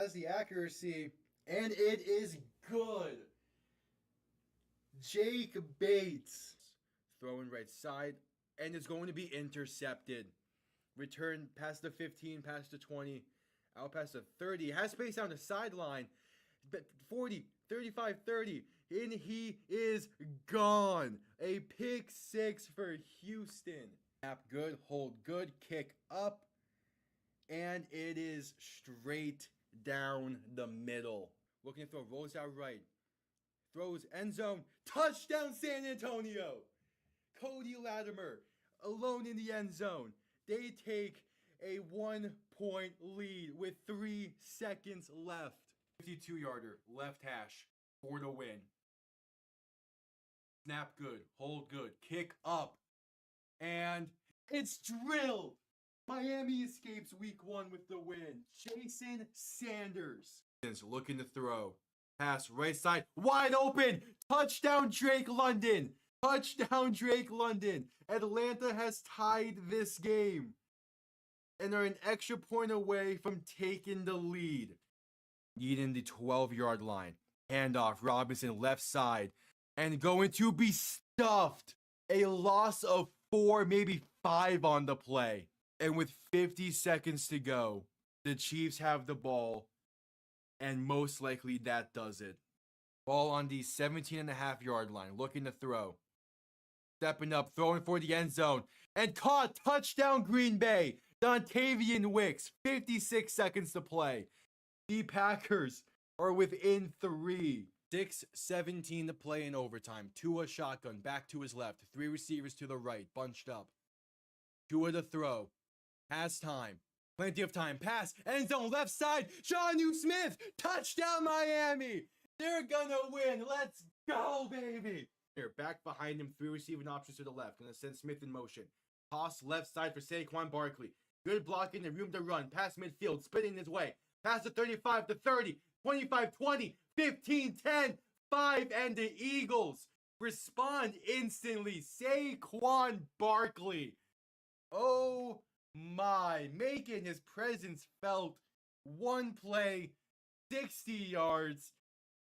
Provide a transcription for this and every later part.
has the accuracy, and it is good. Jake Bates throwing right side, and it's going to be intercepted. Return past the 15, past the 20, out past the 30. Has space down the sideline. 40, 35, 30. And he is gone. A pick six for Houston. Snap good, hold good, kick up. And it is straight down the middle. Looking to throw, rolls out right. Throws end zone. Touchdown San Antonio. Cody Latimer alone in the end zone. They take a 1-point lead with 3 seconds left. 52-yarder, left hash for the win. Snap good, hold good, kick up, and it's drilled. Miami escapes week 1 with the win. Jason Sanders is looking to throw. Pass right side, wide open. Touchdown Drake London. Touchdown Drake London. Atlanta has tied this game and are an extra point away from taking the lead. Needing the 12-yard line. Handoff, Robinson left side. And going to be stuffed. A loss of 4, maybe 5 on the play. And with 50 seconds to go, the Chiefs have the ball. And most likely that does it. Ball on the 17.5-yard line. Looking to throw. Stepping up, throwing for the end zone. And caught. Touchdown Green Bay. Dontavian Wicks. 56 seconds to play. The Packers are within 3. 6:17 to play in overtime. Tua shotgun, back to his left. 3 receivers to the right, bunched up. Tua to throw. Pass time. Plenty of time. Pass. End zone, left side. Jonnu Smith. Touchdown Miami. They're gonna win. Let's go, baby. Here, back behind him. 3 receiving options to the left. Gonna send Smith in motion. Toss left side for Saquon Barkley. Good blocking and room to run. Pass midfield, spinning his way. Pass to 35 to 30, 25, 20, 15, 10, 5, and the Eagles respond instantly. Saquon Barkley. Oh my, making his presence felt. 1 play, 60 yards,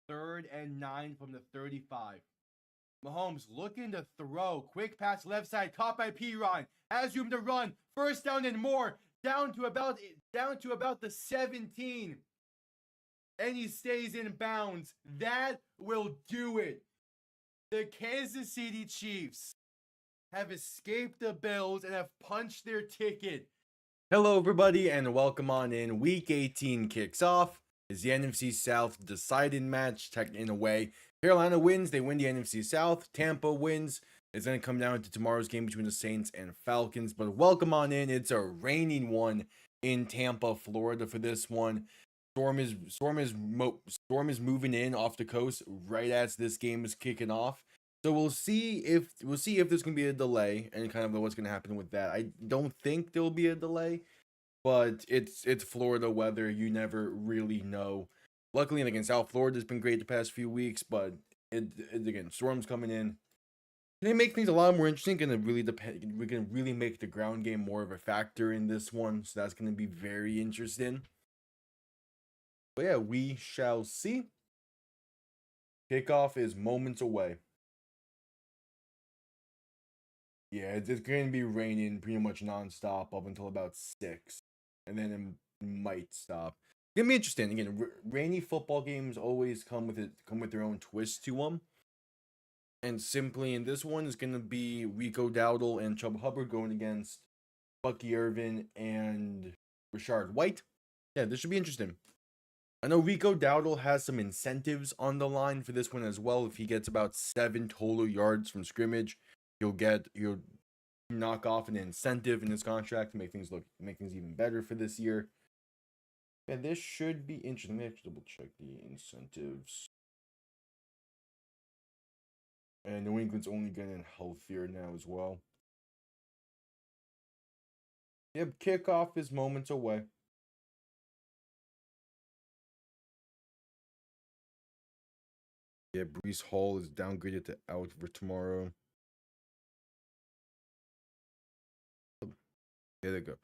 3rd and 9 from the 35. Mahomes looking to throw. Quick pass left side, caught by Piron. Has room to run. First down and more. Down to about the 17. And he stays in bounds. That will do it. The Kansas City Chiefs have escaped the Bills and have punched their ticket. Hello everybody and welcome on in. Week 18 kicks off. It's the NFC South deciding match, in a way. Carolina wins, they win the NFC South. Tampa wins. It's going to come down to tomorrow's game between the Saints and Falcons. But welcome on in. It's a raining one in Tampa, Florida for this one. Storm is moving in off the coast right as this game is kicking off. So we'll see if there's going to be a delay and kind of what's going to happen with that. I don't think there'll be a delay, but it's Florida weather. You never really know. Luckily, again, South Florida's been great the past few weeks, but it again, storms coming in. They make things a lot more interesting. Gonna really depend. We're gonna really make the ground game more of a factor in this one, so that's gonna be very interesting. But yeah, we shall see. Kickoff is moments away. Yeah, it's going to be raining pretty much nonstop up until about 6, and then it might stop. It's gonna be interesting. Again, rainy football games always come with their own twist to them. And simply in this one is going to be Rico Dowdle and Chubb Hubbard going against Bucky Irvin and Rashard White. Yeah, this should be interesting. I know Rico Dowdle has some incentives on the line for this one as well. If he gets about 7 total yards from scrimmage, he'll knock off an incentive in his contract to make things even better for this year. And this should be interesting. Let me actually double check the incentives. And New England's only getting healthier now as well. Yep, kickoff is moments away. Yeah, Breece Hall is downgraded to out for tomorrow. There they go.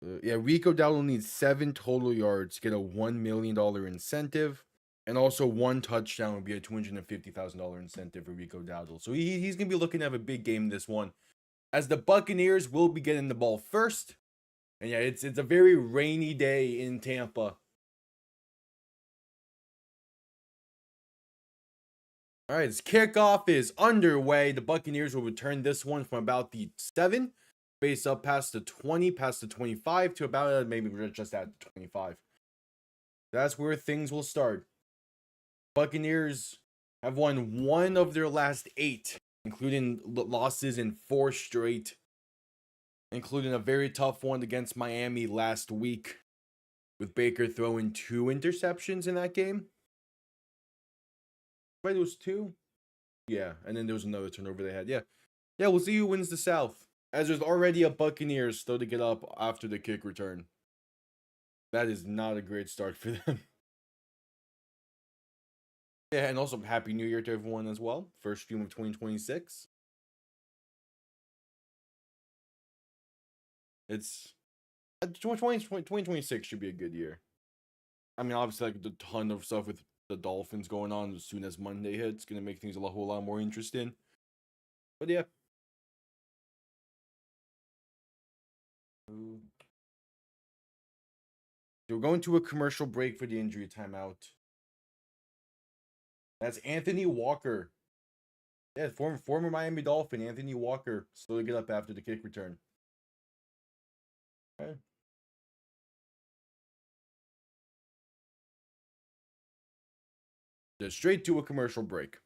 Yeah, Rico Dowdle needs 7 total yards to get a $1 million incentive. And also 1 touchdown would be a $250,000 incentive for Rico Dowdle. So he's going to be looking to have a big game this one. As the Buccaneers will be getting the ball first. And yeah, it's a very rainy day in Tampa. All right, this kickoff is underway. The Buccaneers will return this one from about the 7, base up past the 20, past the 25 to about maybe just at 25. That's where things will start. Buccaneers have won 1 of their last 8, including losses in 4 straight, including a very tough one against Miami last week, with Baker throwing 2 interceptions in that game. Right, it was 2. Yeah, and then there was another turnover they had. Yeah, we'll see who wins the South. As there's already a Buccaneers still to get up after the kick return. That is not a great start for them. Yeah, and also Happy New Year to everyone as well. First stream of 2026. It's 2026 should be a good year. I mean, obviously, like a ton of stuff with the Dolphins going on as soon as Monday hits, gonna make things a whole lot more interesting. But yeah. So we're going to a commercial break for the injury timeout. That's Anthony Walker. Yeah, former Miami Dolphin, Anthony Walker, still to get up after the kick return. Okay. Just straight to a commercial break.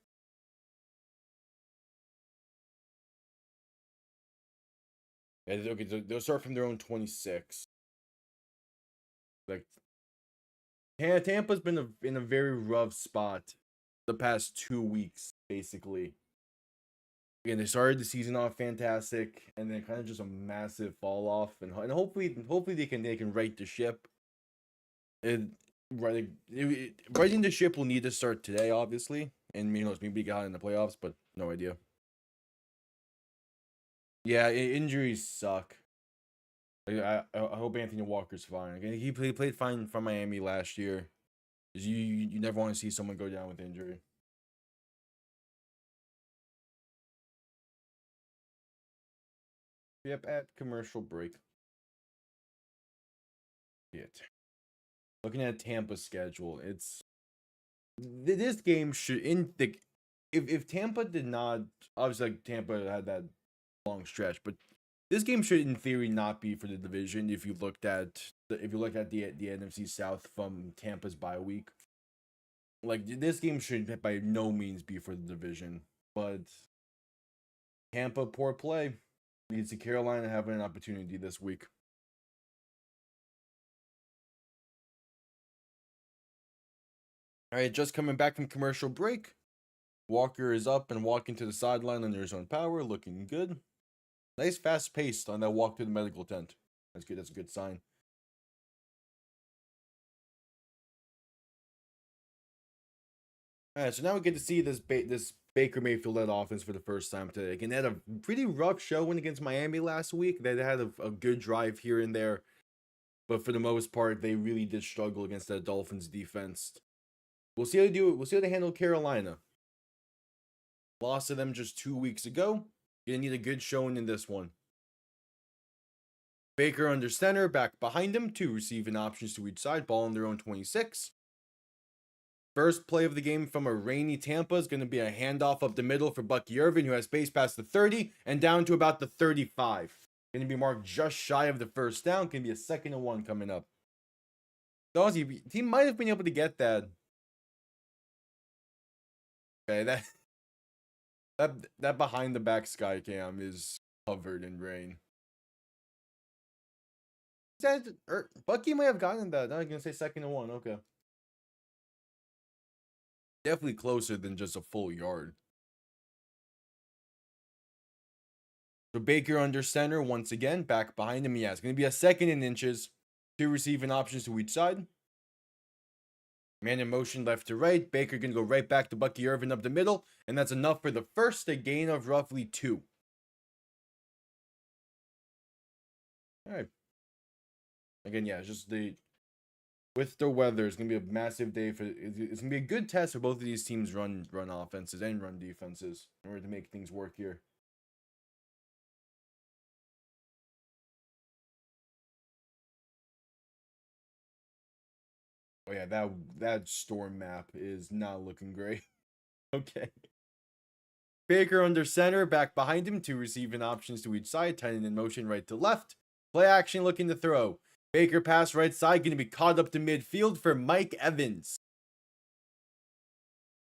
Yeah, okay, so they'll start from their own 26. Like, Tampa's been in a very rough spot the past 2 weeks, basically. Again, they started the season off fantastic, and then kind of just a massive fall off, and hopefully they can right the ship. Righting the ship will need to start today, obviously, and maybe get out in the playoffs, but no idea. Yeah, injuries suck. I hope Anthony Walker's fine. Again, he played fine from Miami last year. You never want to see someone go down with injury. Yep, at commercial break. Looking at Tampa's schedule, this game should if Tampa did not, obviously, like, Tampa had that long stretch, but this game should in theory not be for the division if you looked at the NFC South from Tampa's bye week. Like, this game should by no means be for the division, but Tampa, poor play. You can see Carolina having an opportunity this week. All right, just coming back from commercial break. Walker is up and walking to the sideline under his own power, looking good. Nice fast pace on that walk to the medical tent. That's good. That's a good sign. All right, so now we get to see this Baker Mayfield-led offense for the first time today. Again, they had a pretty rough showing against Miami last week. They had a good drive here and there, but for the most part, they really did struggle against that Dolphins defense. We'll see how they do it. We'll see how they handle Carolina. Lost to them just 2 weeks ago. You're gonna need a good showing in this one. Baker under center, back behind him, 2 receiving options to each side, ball on their own 26. First play of the game from a rainy Tampa is going to be a handoff up the middle for Bucky Irvin, who has space past the 30 and down to about the 35. Going to be marked just shy of the first down. Can be a 2nd and 1 coming up. So he might have been able to get that. Okay, that behind the back sky cam is covered in rain. Bucky might have gotten that. Now I'm going to say 2nd and 1. Okay. Definitely closer than just a full yard. So Baker under center once again, back behind him. Yeah, it's going to be a 2nd and inches. 2 receiving options to each side. Man in motion left to right. Baker going to go right back to Bucky Irvin up the middle. And that's enough for the first, a gain of roughly 2. All right. Again, yeah, just with the weather, it's gonna be a massive day for. It's gonna be a good test for both of these teams' run offenses and run defenses in order to make things work here. Oh yeah, that storm map is not looking great. Okay. Baker under center, back behind him, two receiving options to each side, tight end in motion right to left. Play action looking to throw. Baker pass right side, going to be caught up to midfield for Mike Evans.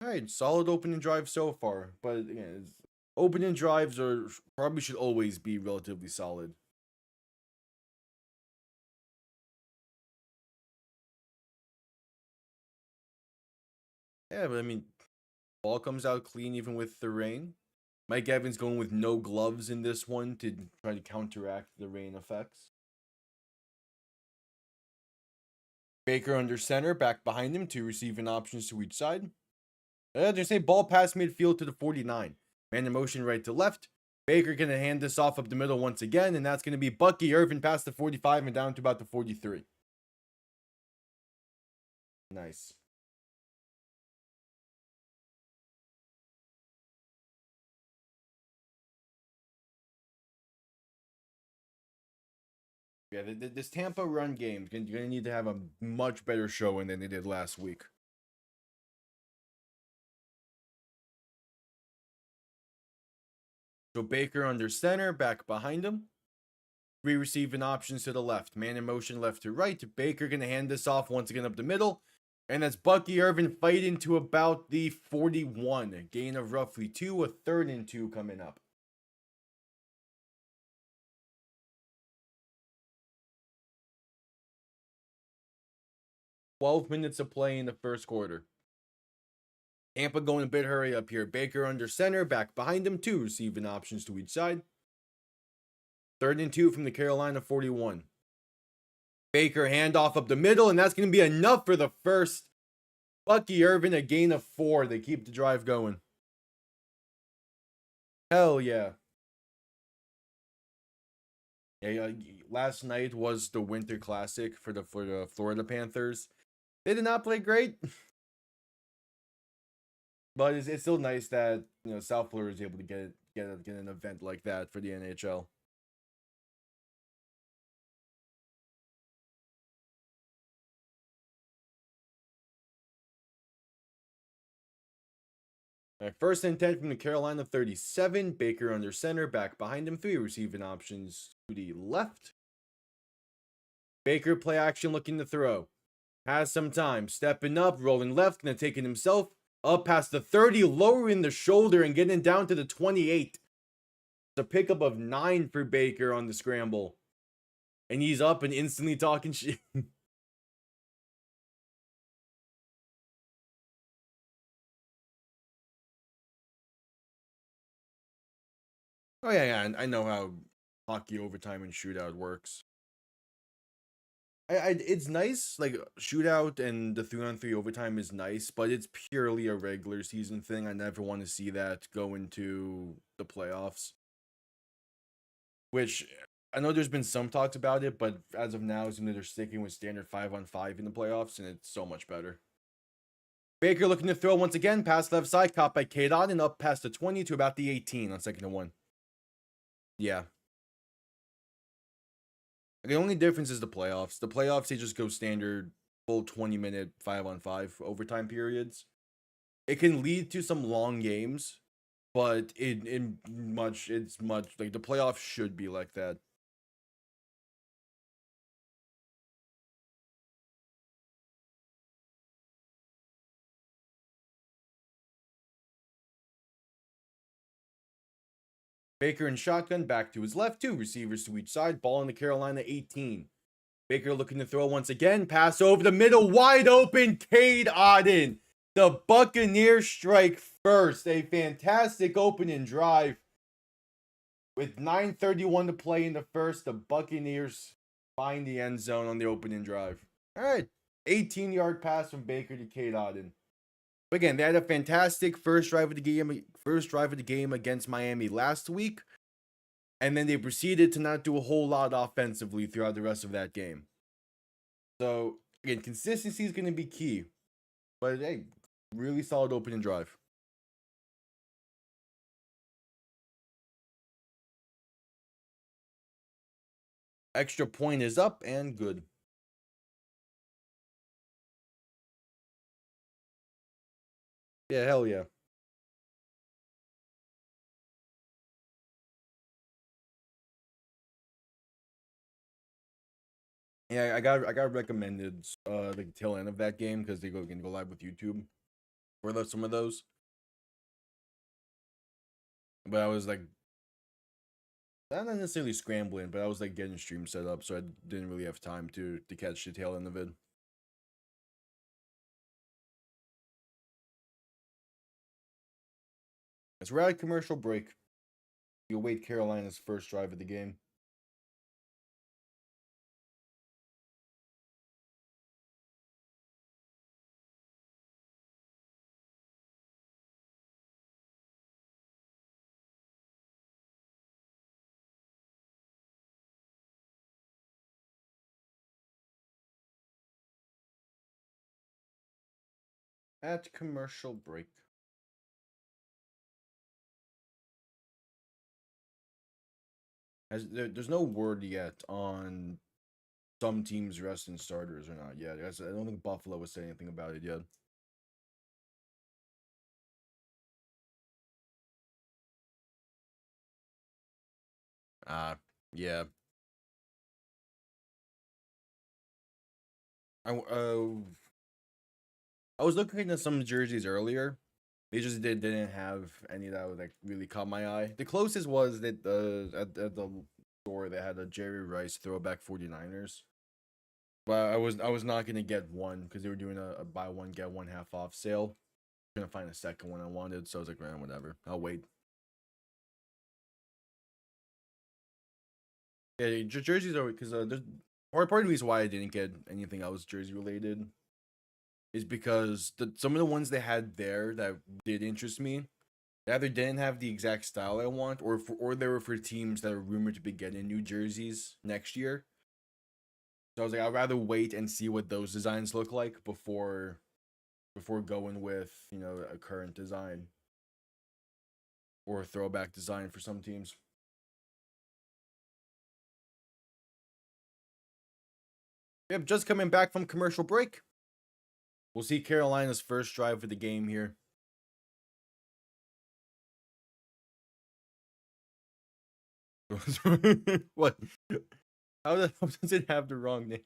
All right, solid opening drive so far, but again, opening drives probably should always be relatively solid. Yeah, but I mean, ball comes out clean even with the rain. Mike Evans going with no gloves in this one to try to counteract the rain effects. Baker under center, back behind him, two receiving options to each side. Just say ball past midfield to the 49. Man in motion right to left. Baker going to hand this off up the middle once again, and that's going to be Bucky Irvin past the 45 and down to about the 43. Nice. Yeah, this Tampa run game, you're going to need to have a much better showing than they did last week. So Baker under center, back behind him. Three receiving options to the left. Man in motion left to right. Baker going to hand this off once again up the middle. And that's Bucky Irvin fighting to about the 41. A gain of roughly 2, a 3rd and 2 coming up. .12 minutes of play in the first quarter. Tampa going a bit hurry up here. Baker under center, back behind him, two receiving options to each side. 3rd and 2 from the Carolina 41. Baker handoff up the middle, and that's going to be enough for the first. Bucky Irvin, a gain of 4. They keep the drive going. Hell yeah. Yeah, last night was the Winter Classic for the Florida Panthers. They did not play great. But it's still nice that, South Florida is able to get an event like that for the NHL. All right, 1st and 10 from the Carolina 37. Baker under center, back behind him, 3 receiving options to the left. Baker play action looking to throw. Has some time, stepping up, rolling left, gonna take it himself. Up past the 30, lowering the shoulder and getting down to the 28. It's a pickup of 9 for Baker on the scramble. And he's up and instantly talking shit. Oh, yeah, I know how hockey overtime and shootout works. It's nice, like, shootout and the 3-on-3 overtime is nice, but it's purely a regular season thing. I never want to see that go into the playoffs. Which, I know there's been some talks about it, but as of now, they're sticking with standard 5-on-5 in the playoffs, and it's so much better. Baker looking to throw once again, pass left side, caught by Kadon, and up past the 20 to about the 18 on 2nd and 1. Yeah. The only difference is the playoffs. The playoffs, they just go standard full 20-minute 5-on-5 overtime periods. It can lead to some long games, but it's much like the playoffs should be like that. Baker in shotgun, back to his left, 2 receivers to each side, ball in the Carolina 18. Baker looking to throw once again, pass over the middle, wide open, Cade Otton. The Buccaneers strike first, a fantastic opening drive. With 9:31 to play in the first, the Buccaneers find the end zone on the opening drive. All right, 18-yard pass from Baker to Cade Otton. Again, they had a fantastic first drive of the game against Miami last week, and then they proceeded to not do a whole lot offensively throughout the rest of that game. So again, consistency is going to be key. But hey, really solid opening drive. Extra point is up and good. Yeah, hell yeah. Yeah, I got recommended the tail end of that game because they can go live with YouTube for some of those. But I was like, not necessarily scrambling, but I was like getting stream set up, so I didn't really have time to catch the tail end of it. As we're at commercial break, you await Carolina's first drive of the game. At commercial break. There's no word yet on some teams resting starters or not yet. I don't think Buffalo was saying anything about it yet. Yeah. I was looking at some jerseys earlier. They just didn't have any that would like really caught my eye. The closest was that at the store they had a Jerry Rice throwback 49ers. But I was not gonna get one because they were doing a buy one get one half off sale. Gonna find a second one I wanted, so I was like, man, whatever. I'll wait. Yeah, jerseys are because there's part of the reason why I didn't get anything else jersey related is because some of the ones they had there that did interest me, they either didn't have the exact style I want, or they were for teams that are rumored to be getting new jerseys next year. So I was like, I'd rather wait and see what those designs look like before going with a current design or a throwback design for some teams. Yep, just coming back from commercial break. We'll see Carolina's first drive for the game here. What? How does it have the wrong name?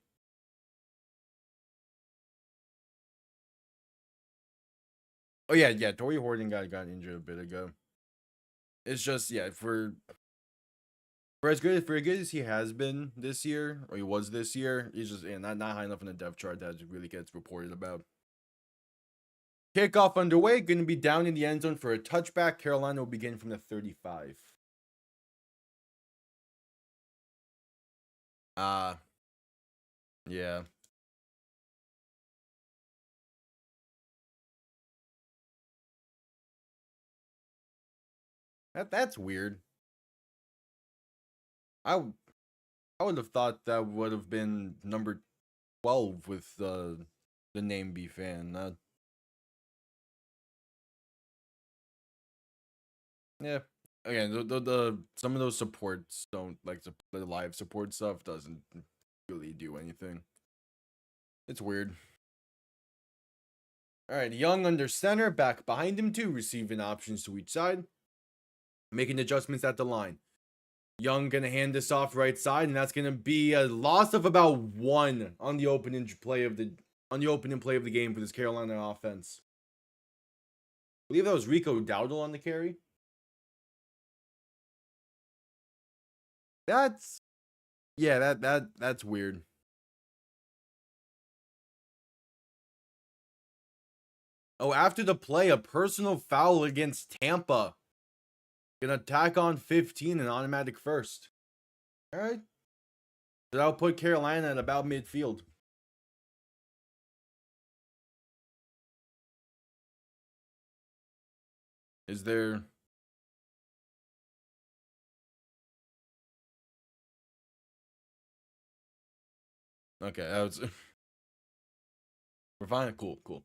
Oh yeah. Torrey Horton got injured a bit ago. It's just for as good as he has been this year, or he was this year, he's just not high enough on the depth chart that really gets reported about. Kickoff underway, going to be down in the end zone for a touchback. Carolina will begin from the 35. Yeah. That's weird. I would have thought that would have been number 12 with the name B fan. Yeah. Again, the some of those supports don't like the live support stuff doesn't really do anything. It's weird. All right, Young under center, back behind him too, receiving options to each side, making adjustments at the line. Young gonna hand this off right side, and that's gonna be a loss of about 1 on the opening play of the game for this Carolina offense. I believe that was Rico Dowdle on the carry. That's that's weird. Oh, after the play, a personal foul against Tampa. Gonna tack on 15 and automatic first. All right. So that'll put Carolina at about midfield. Is there... Okay, that was... We're fine. Cool, cool.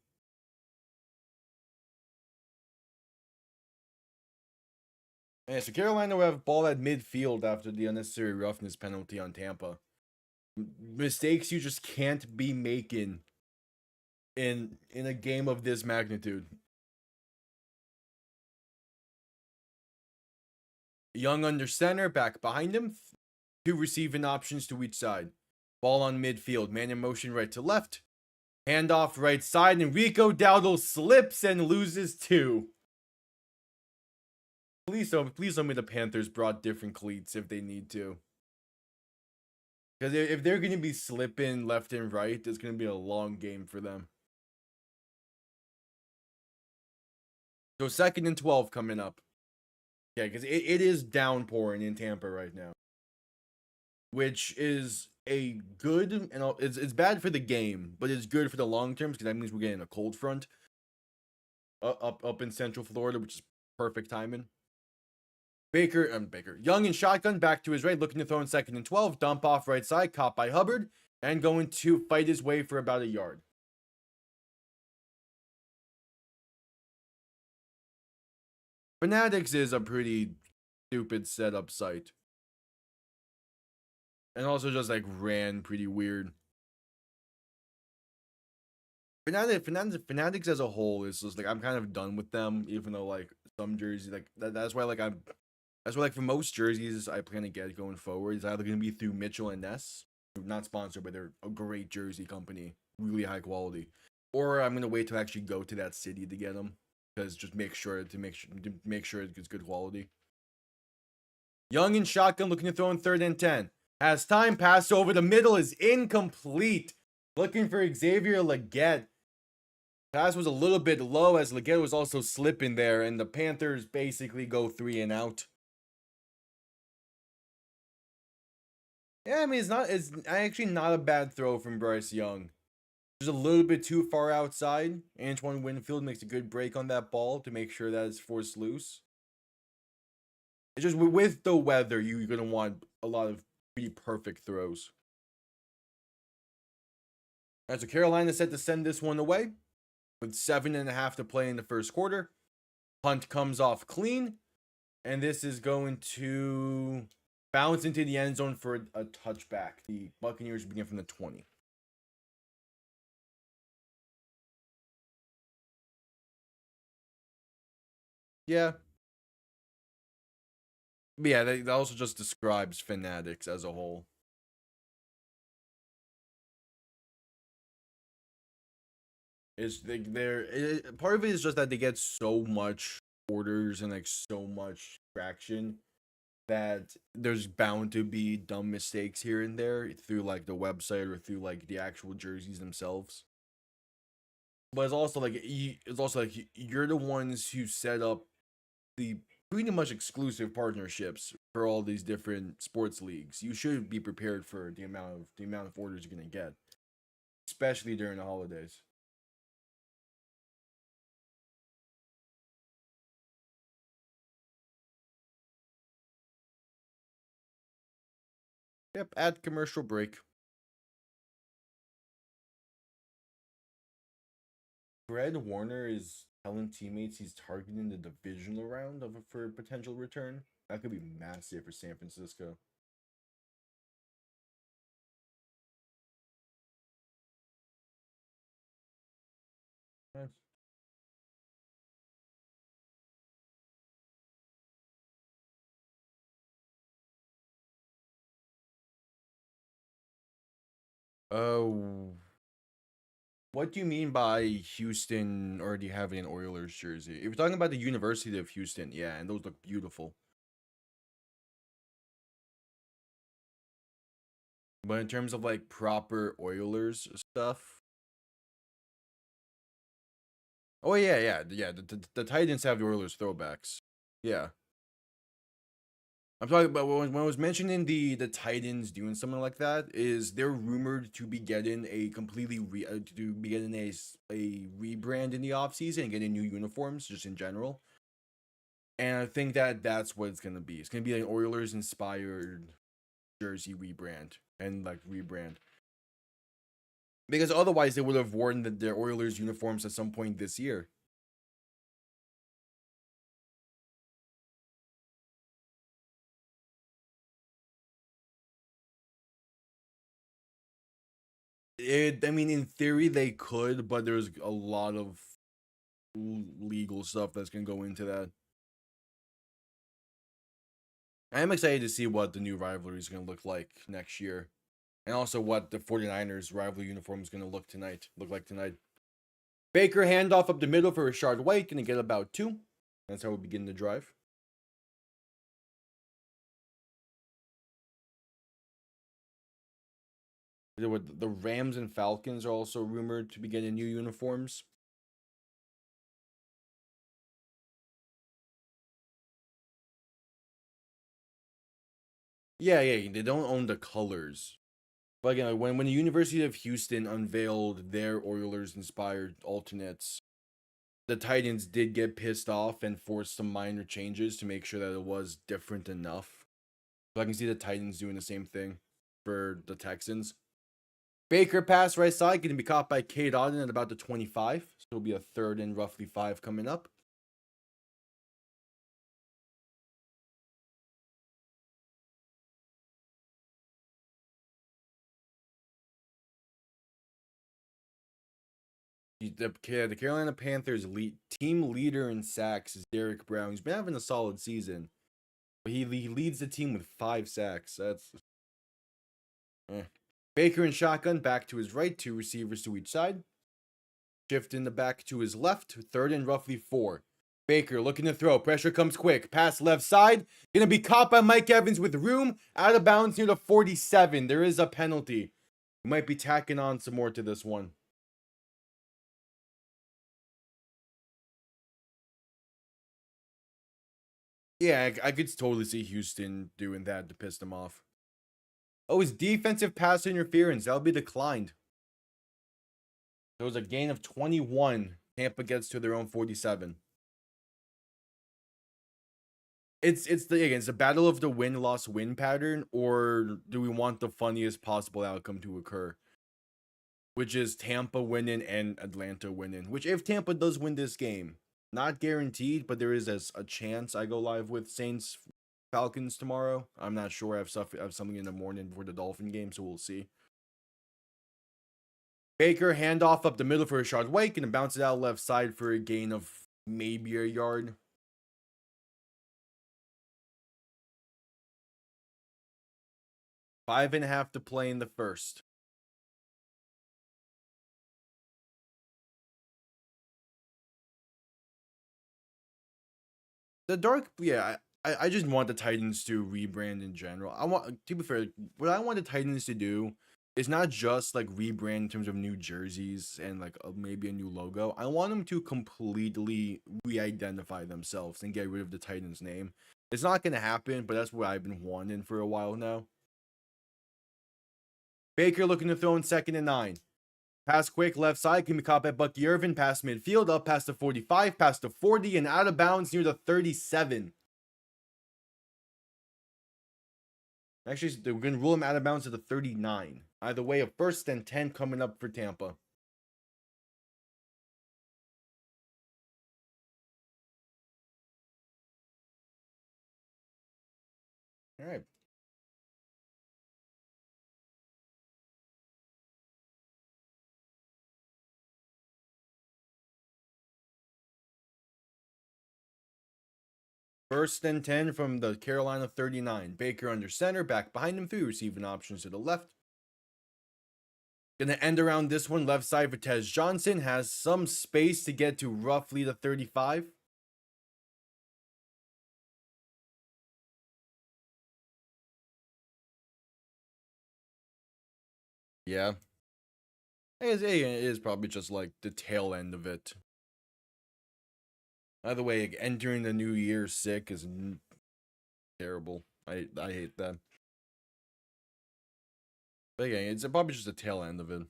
Yeah, so Carolina will have ball at midfield after the unnecessary roughness penalty on Tampa. Mistakes you just can't be making in a game of this magnitude. Young under center, back behind him. Two receiving options to each side. Ball on midfield, man in motion right to left. Handoff right side, and Rico Dowdle slips and loses two. Please tell me the Panthers brought different cleats if they need to. Because if they're going to be slipping left and right, it's going to be a long game for them. So 2nd and 12 coming up. Yeah, because it is downpouring in Tampa right now. Which is a good, and it's bad for the game, but it's good for the long term because that means we're getting a cold front up in Central Florida, which is perfect timing. Baker, Young in shotgun, back to his right, looking to throw in 2nd and 12, dump off right side, caught by Hubbard, and going to fight his way for about a yard. Fanatics is a pretty stupid setup site. And also just like ran pretty weird. Fanatics as a whole is just like I'm kind of done with them, even though like some jerseys like that's why for most jerseys I plan to get going forward is either gonna be through Mitchell and Ness, not sponsored, but they're a great jersey company, really high quality, or I'm gonna wait to actually go to that city to get them because just make sure it's good quality. Young in shotgun, looking to throw in 3rd and 10. Has time, pass over the middle is incomplete. Looking for Xavier Legette. Pass was a little bit low as Legette was also slipping there, and the Panthers basically go 3 and out. Yeah, I mean it's actually not a bad throw from Bryce Young. Just a little bit too far outside. Antoine Winfield makes a good break on that ball to make sure that it's forced loose. It's just with the weather, you're gonna want a lot of pretty perfect throws. All right, so Carolina set to send this one away with 7.5 to play in the first quarter. Punt comes off clean, and this is going to bounce into the end zone for a touchback. The Buccaneers begin from the 20. Yeah. But yeah, that also just describes Fanatics as a whole. Is part of it is just that they get so much orders and like so much traction that there's bound to be dumb mistakes here and there through like the website or through like the actual jerseys themselves. But it's also like you're the ones who set up the pretty much exclusive partnerships for all these different sports leagues. You should be prepared for the amount of orders you're gonna get, especially during the holidays. Yep, add commercial break. Fred Warner is telling teammates he's targeting the divisional round for potential return. That could be massive for San Francisco. Nice. Oh, what do you mean by Houston already having an Oilers jersey? If you're talking about the University of Houston, yeah, and those look beautiful. But in terms of like proper Oilers stuff, oh yeah. The Titans have the Oilers throwbacks. Yeah, I'm talking about when I was mentioning the Titans doing something like that is they're rumored to be getting a completely to be getting a rebrand in the offseason and getting new uniforms just in general. And I think that that's what it's gonna be. It's gonna be an Oilers inspired jersey rebrand and like rebrand. Because otherwise they would have worn their Oilers uniforms at some point this year. I mean, in theory they could, but there's a lot of legal stuff that's going to go into that. I am excited to see what the new rivalry is going to look like next year. And also what the 49ers rivalry uniform is going to look like tonight. Baker handoff up the middle for Rashard White, going to get about 2. That's how we begin the drive. The Rams and Falcons are also rumored to be getting new uniforms. Yeah, they don't own the colors. But again, when the University of Houston unveiled their Oilers-inspired alternates, the Titans did get pissed off and forced some minor changes to make sure that it was different enough. So I can see the Titans doing the same thing for the Texans. Baker pass right side, going to be caught by Cade Otton at about the 25. So it'll be a 3rd and roughly 5 coming up. The Carolina Panthers team leader in sacks is Derek Brown. He's been having a solid season, but he leads the team with 5 sacks. That's Baker in shotgun, back to his right, 2 receivers to each side. Shift in the back to his left, 3rd and roughly 4. Baker looking to throw. Pressure comes quick. Pass left side. Going to be caught by Mike Evans with room. Out of bounds near the 47. There is a penalty. We might be tacking on some more to this one. Yeah, I could totally see Houston doing that to piss them off. Oh, his defensive pass interference. That'll be declined. There was a gain of 21. Tampa gets to their own 47. It's the battle of the win-loss-win pattern, or do we want the funniest possible outcome to occur? Which is Tampa winning and Atlanta winning. Which, if Tampa does win this game, not guaranteed, but there is a chance I go live with Saints Falcons tomorrow. I'm not sure. I have something in the morning before the Dolphin game, so we'll see. Baker handoff up the middle for Rashard White and bounce it out left side for a gain of maybe a yard. 5.5 to play in the first. The dark, yeah, I just want the Titans to rebrand in general. To be fair, what I want the Titans to do is not just like rebrand in terms of new jerseys and like maybe a new logo. I want them to completely re-identify themselves and get rid of the Titans name. It's not going to happen, but that's what I've been wanting for a while now. Baker looking to throw in 2nd and 9. Pass quick, left side, can be caught by Bucky Irvin, past midfield, up past the 45, past the 40, and out of bounds near the 37. Actually, we're going to rule him out of bounds at the 39. Either way, a 1st and 10 coming up for Tampa. All right. First and 10 from the Carolina 39. Baker under center, back behind him, 3 receiving options to the left. Gonna end around this one, left side for Tez Johnson. Has some space to get to roughly the 35. Yeah. It is probably just like the tail end of it. By the way, entering the new year sick is terrible. I hate that. But yeah, it's probably just the tail end of it.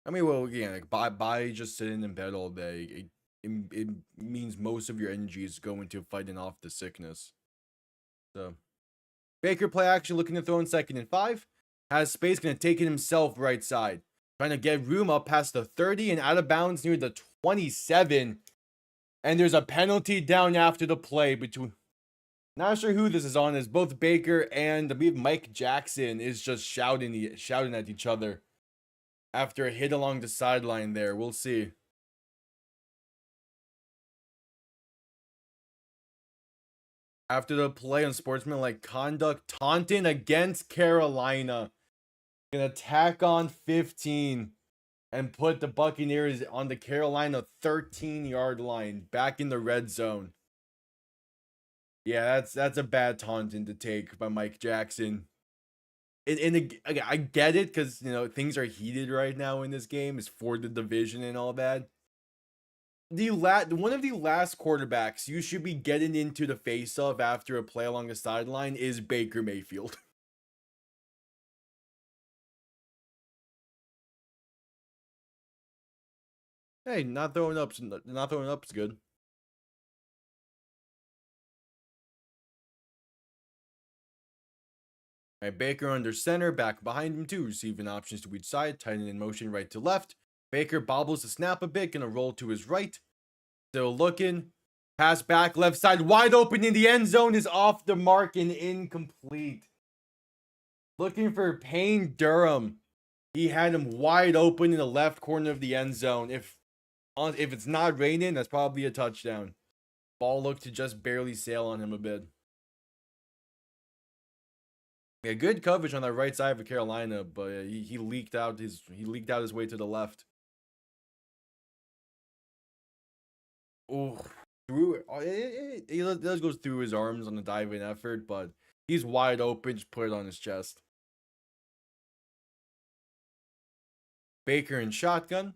I mean, well, yeah, like by just sitting in bed all day, it means most of your energy is going to fighting off the sickness. So, Baker play action, looking to throw in 2nd and 5. Has space, gonna take it himself right side. Trying to get room up past the 30 and out of bounds near the 27. And there's a penalty down after the play between. Not sure who this is on, as both Baker and I believe Mike Jackson is just shouting at each other after a hit along the sideline there. We'll see. After the play on sportsmanlike conduct, taunting against Carolina. Gonna tack on 15 and put the Buccaneers on the Carolina 13-yard line, back in the red zone. Yeah, that's a bad taunting to take by Mike Jackson. I get it, because things are heated right now in this game. It's for the division and all that. One of the last quarterbacks you should be getting into the face of after a play along the sideline is Baker Mayfield. Hey, not throwing up is good. All right, Baker under center, back behind him too, receiving options to each side, tightening in motion right to left. Baker bobbles the snap a bit, gonna roll to his right. Still looking. Pass back, left side, wide open in the end zone, is off the mark and incomplete. Looking for Payne Durham. He had him wide open in the left corner of the end zone. If it's not raining, that's probably a touchdown. Ball looked to just barely sail on him a bit. Yeah, good coverage on that right side for Carolina, but he leaked out his way to the left. Oh, he does go through his arms on the diving effort, but he's wide open. Just put it on his chest. Baker in shotgun.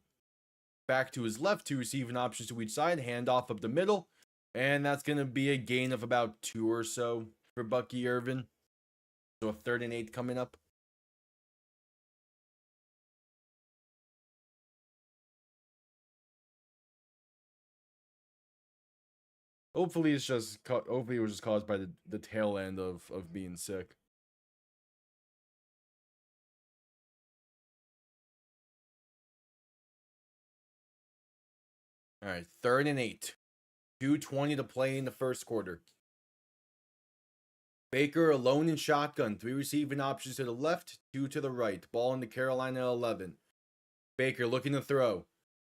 Back to his left, two receiving options to each side. Handoff up the middle. And that's going to be a gain of about 2 or so for Bucky Irvin. So a 3rd and 8 coming up. Hopefully it was just caused by the tail end of being sick. All right, 3rd and 8. 2:20 to play in the first quarter. Baker alone in shotgun. 3 receiving options to the left, 2 to the right. Ball in the Carolina 11. Baker looking to throw.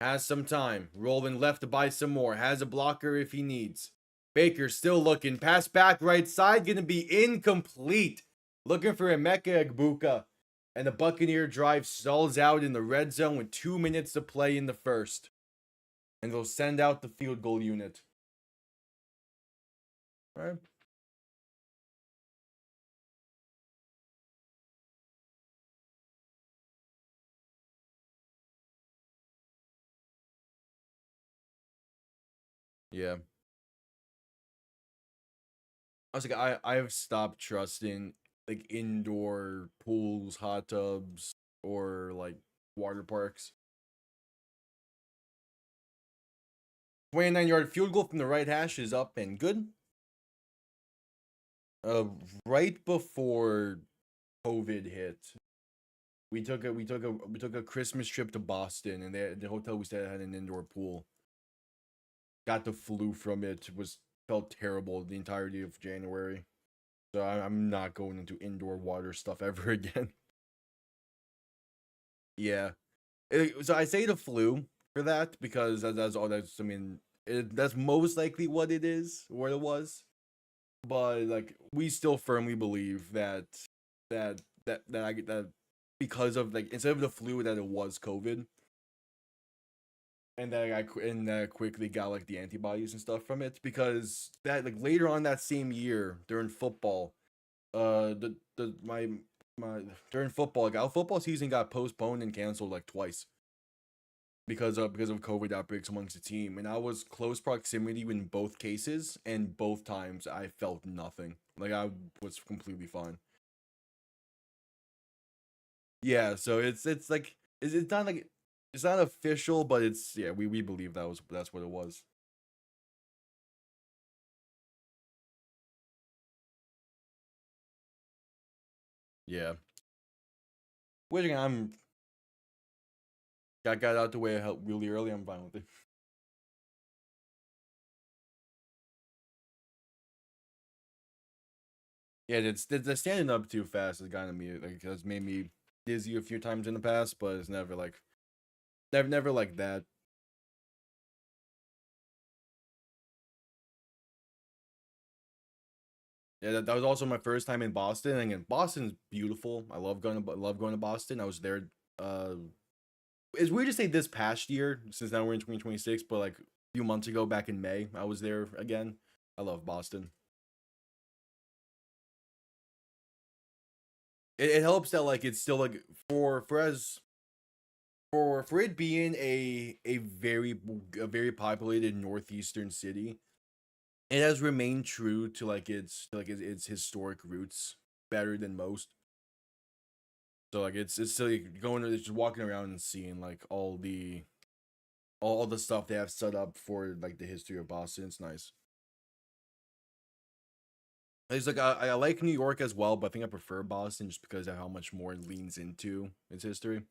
Has some time. Rolling left to buy some more. Has a blocker if he needs. Baker still looking. Pass back right side. Going to be incomplete. Looking for Emeka Egbuka. And the Buccaneer drive stalls out in the red zone with 2 minutes to play in the first. And they'll send out the field goal unit. All right. Yeah. I was like, I've stopped trusting like indoor pools, hot tubs, or like water parks. 29-yard field goal from the right hash is up and good. Right before COVID hit, we took a Christmas trip to Boston, and the hotel we stayed at had an indoor pool. Got the flu from it. Felt terrible the entirety of January. So I'm not going into indoor water stuff ever again. Yeah. So I say the flu for that because that's all that's. I mean, that's most likely what it is, what it was. But like, we still firmly believe that because of like, instead of the flu, that it was COVID, and that I quickly got like the antibodies and stuff from it, because that like later on that same year during football, my during football, like our football season got postponed and canceled like twice because of COVID outbreaks amongst the team, and I was close proximity in both cases, and both times I felt nothing. Like, I was completely fine. Yeah, so it's like it's not like it's not official, but it's, yeah, we believe that's what it was. Yeah. Which I'm got out the way really early. I'm fine with it. Yeah, it's the standing up too fast has gotten me like has made me dizzy a few times in the past, but it's never like never like that. Yeah, that was also my first time in Boston. And again, Boston's beautiful. I love going to Boston. I was there. Uh, it's weird to say this past year since now we're in 2026, but like a few months ago, back in May, I was there again. I love Boston. It helps that like it's still like for as for it being a very populated northeastern city, it has remained true to its historic roots better than most. So like it's still like, just walking around and seeing like all the stuff they have set up for like the history of Boston. It's nice. It's like I like New York as well, but I think I prefer Boston just because of how much more it leans into its history.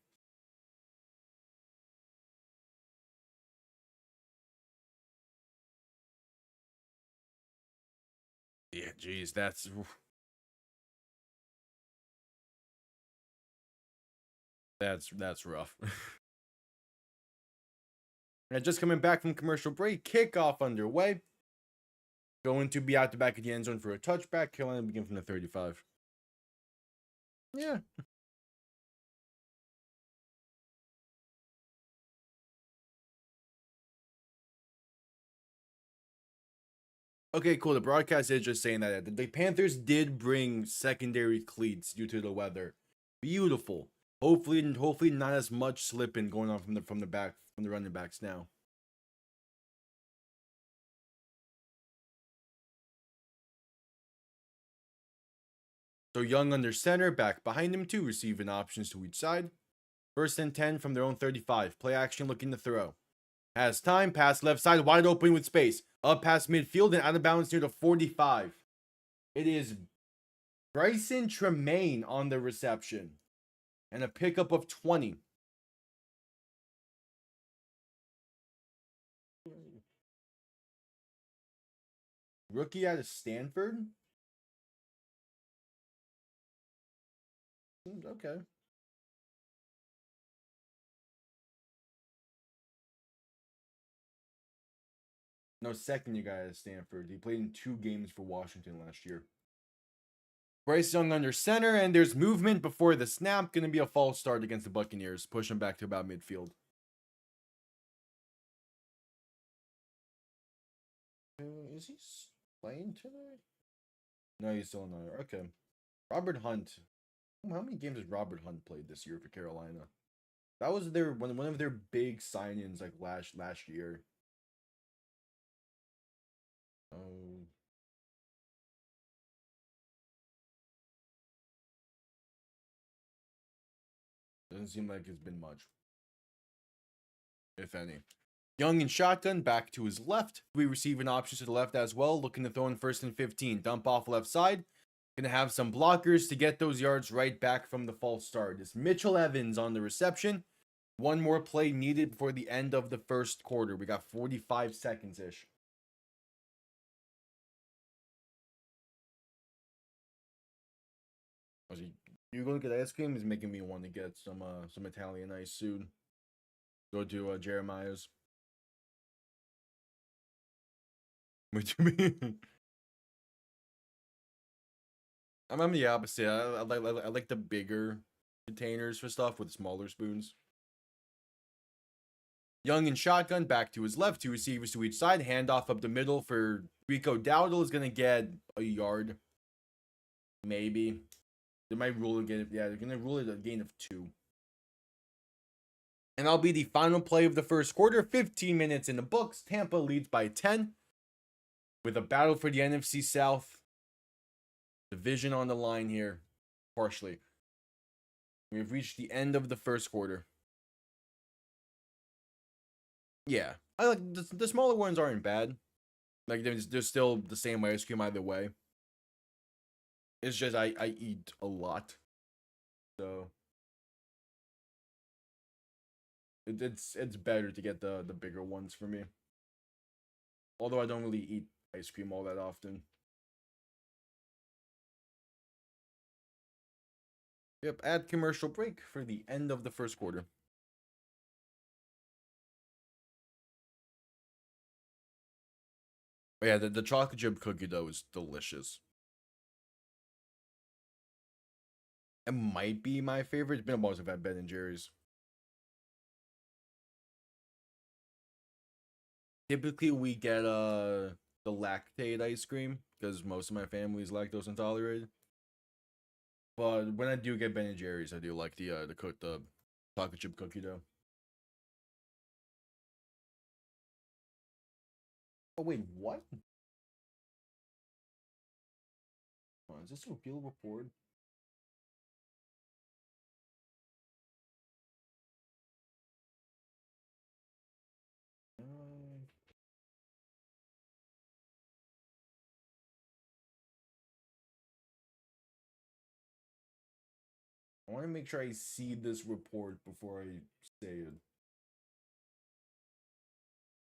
Yeah, geez, that's rough. And just coming back from commercial break, kickoff underway. Going to be out the back of the end zone for a touchback. Carolina begin from the 35. Yeah. Okay, cool. The broadcast is just saying that the Panthers did bring secondary cleats due to the weather. Beautiful. Hopefully not as much slipping going on from the running backs now. So Young under center, back behind him too, receiving options to each side. First and 10 from their own 35. Play action looking to throw. Has time, pass left side, wide open with space. Up past midfield and out of bounds near the 45. It is Bryson Tremaine on the reception. And a pickup of 20. Rookie out of Stanford? Okay. No, second you guy out of Stanford. He played in 2 games for Washington last year. Bryce Young under center, and there's movement before the snap. Going to be a false start against the Buccaneers. Push him back to about midfield. Is he playing tonight? No, he's still not. Okay. Robert Hunt. How many games has Robert Hunt played this year for Carolina? That was their one of their big signings like last year. Oh, doesn't seem like it's been much, if any. Young in shotgun, back to his left. We receive an option to the left as well, looking to throw in first and 15. Dump off left side. Gonna have some blockers to get those yards right back from the false start. It's Mitchell Evans on the reception. One more play needed before the end of the first quarter. We got 45 seconds ish. You go to get ice cream is making me want to get some Italian ice soon. Go to Jeremiah's. What do you mean? I'm the opposite. I like the bigger containers for stuff with smaller spoons. Young and shotgun, back to his left, 2 receivers to each side. Handoff up the middle for Rico Dowdle is gonna get a yard, maybe. They might rule again. Yeah, they're gonna rule it a gain of 2. And that'll be the final play of the first quarter. 15 minutes in the books. Tampa leads by 10 with a battle for the NFC South division on the line here, partially. We've reached the end of the first quarter. Yeah, I like the smaller ones aren't bad. Like they're still the same ice cream either way. It's just I eat a lot, so It's better to get the bigger ones for me. Although I don't really eat ice cream all that often. Yep, add commercial break for the end of the first quarter. But yeah, the chocolate chip cookie dough is delicious. It might be my favorite. It's been a while since I've had Ben and Jerry's. Typically, we get the lactate ice cream because most of my family is lactose intolerant. But when I do get Ben and Jerry's, I do like the chocolate chip cookie dough. Oh wait, what? Oh, is this a real report? I want to make sure I see this report before I say it.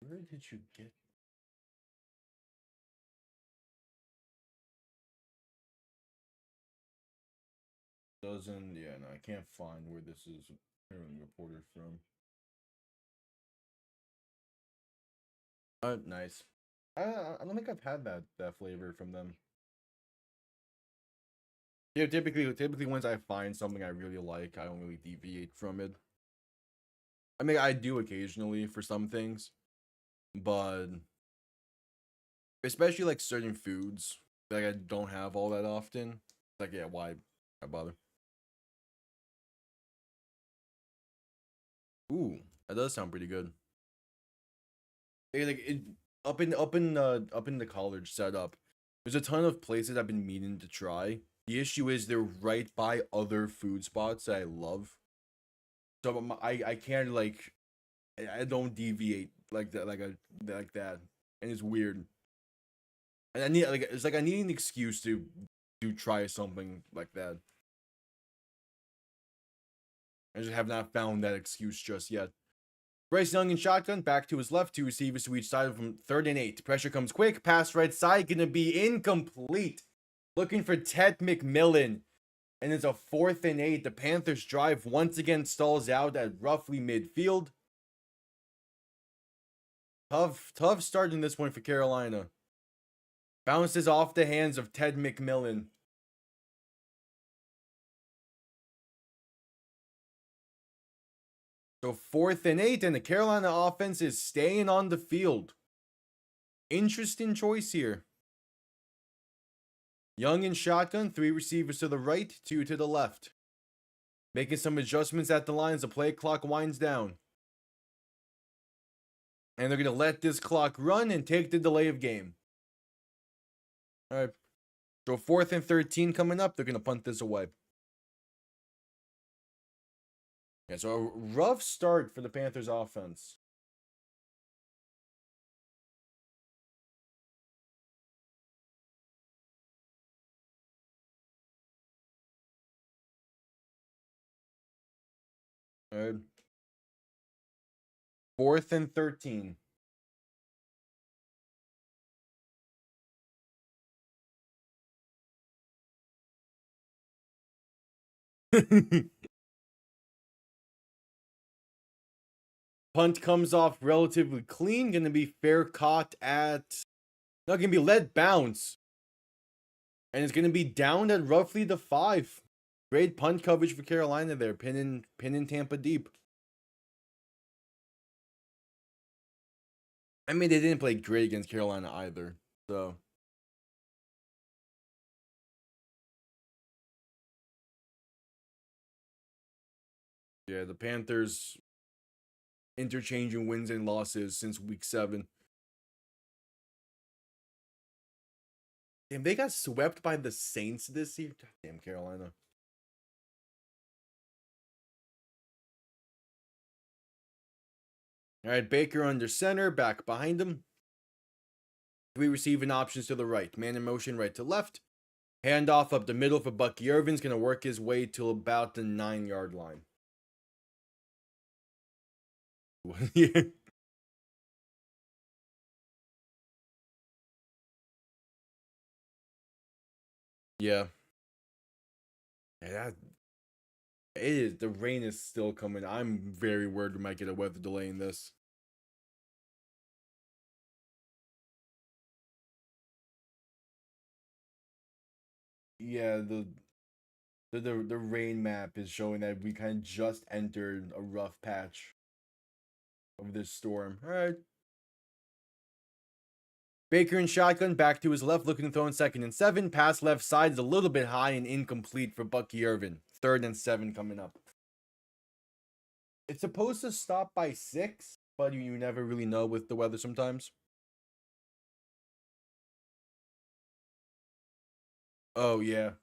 Where did you get? Doesn't, yeah, no, I can't find where this is apparently reported from. Nice. I don't think I've had that flavor from them. Yeah, typically once I find something I really like, I don't really deviate from it. I mean, I do occasionally for some things, but especially like certain foods that I don't have all that often. Like, yeah, why bother? Ooh, that does sound pretty good. Like it, up in the college setup, there's a ton of places I've been meaning to try. The issue is they're right by other food spots that I love, so I can't like I don't deviate like that like that, and it's weird. And I need like it's like I need an excuse to try something like that. I just have not found that excuse just yet. Bryce Young in shotgun, back to his left, two receivers to each side from 3rd and 8. Pressure comes quick, pass right side, gonna be incomplete. Looking for Ted McMillan, and it's a 4th and 8. The Panthers drive once again stalls out at roughly midfield. Tough start in this one for Carolina. Bounces off the hands of Ted McMillan. So 4th and 8, and the Carolina offense is staying on the field. Interesting choice here. Young in shotgun, 3 receivers to the right, 2 to the left. Making some adjustments at the line as the play clock winds down. And they're going to let this clock run and take the delay of game. All right. So 4th and 13 coming up, they're going to punt this away. Yeah, so a rough start for the Panthers offense. All right. 4th and 13. Punt comes off relatively clean. Going to be fair caught at... No, going to be let bounce. And it's going to be down at roughly the 5. Great punt coverage for Carolina there. Pinning Tampa deep. I mean, they didn't play great against Carolina either. So... yeah, the Panthers interchanging wins and losses since week 7. Damn, they got swept by the Saints this year. Damn, Carolina. All right, Baker under center, back behind him. 3 receiving options to the right. Man in motion right to left. Handoff up the middle for Bucky Irvin's going to work his way to about the 9-yard line. Yeah. Yeah. Yeah, it is. The rain is still coming. I'm very worried we might get a weather delay in this. Yeah, the rain map is showing that we kind of just entered a rough patch of this storm. All right. Baker in shotgun, back to his left, looking to throw in 2nd and 7. Pass left side is a little bit high and incomplete for Bucky Irvin. 3rd and 7 coming up. It's supposed to stop by 6, but you never really know with the weather sometimes. Oh, yeah.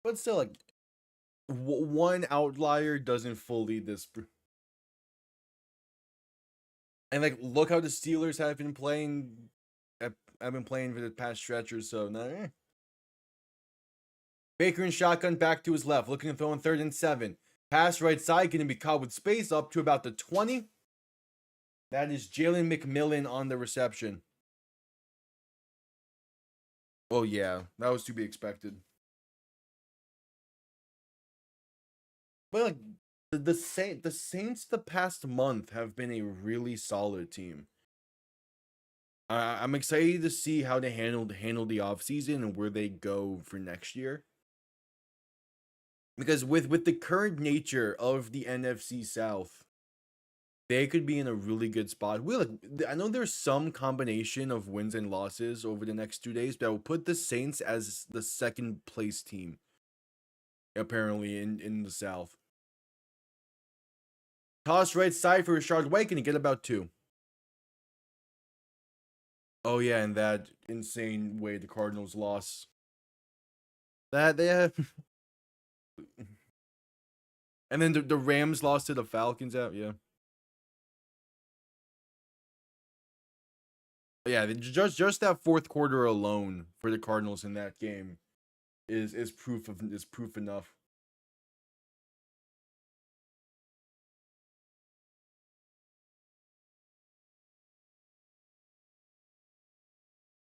But still, like, one outlier doesn't fully and like, look how the Steelers have been playing. I've been playing for the past stretch or so. Nah. Baker in shotgun, back to his left, looking to throw in 3rd and 7. Pass right side, going to be caught with space up to about the 20. That is Jalen McMillan on the reception. Oh yeah, that was to be expected. But like, the Saints the past month have been a really solid team. I'm excited to see how they handle the offseason and where they go for next year. Because with the current nature of the NFC South, they could be in a really good spot. I know there's some combination of wins and losses over the next 2 days, but I will put the Saints as the 2nd place team, apparently, in the South. Toss right side for Rashard White, and get about 2. Oh yeah, and that insane way the Cardinals lost. That they have. And then the Rams lost to the Falcons out, yeah. Yeah, just that 4th quarter alone for the Cardinals in that game is proof enough.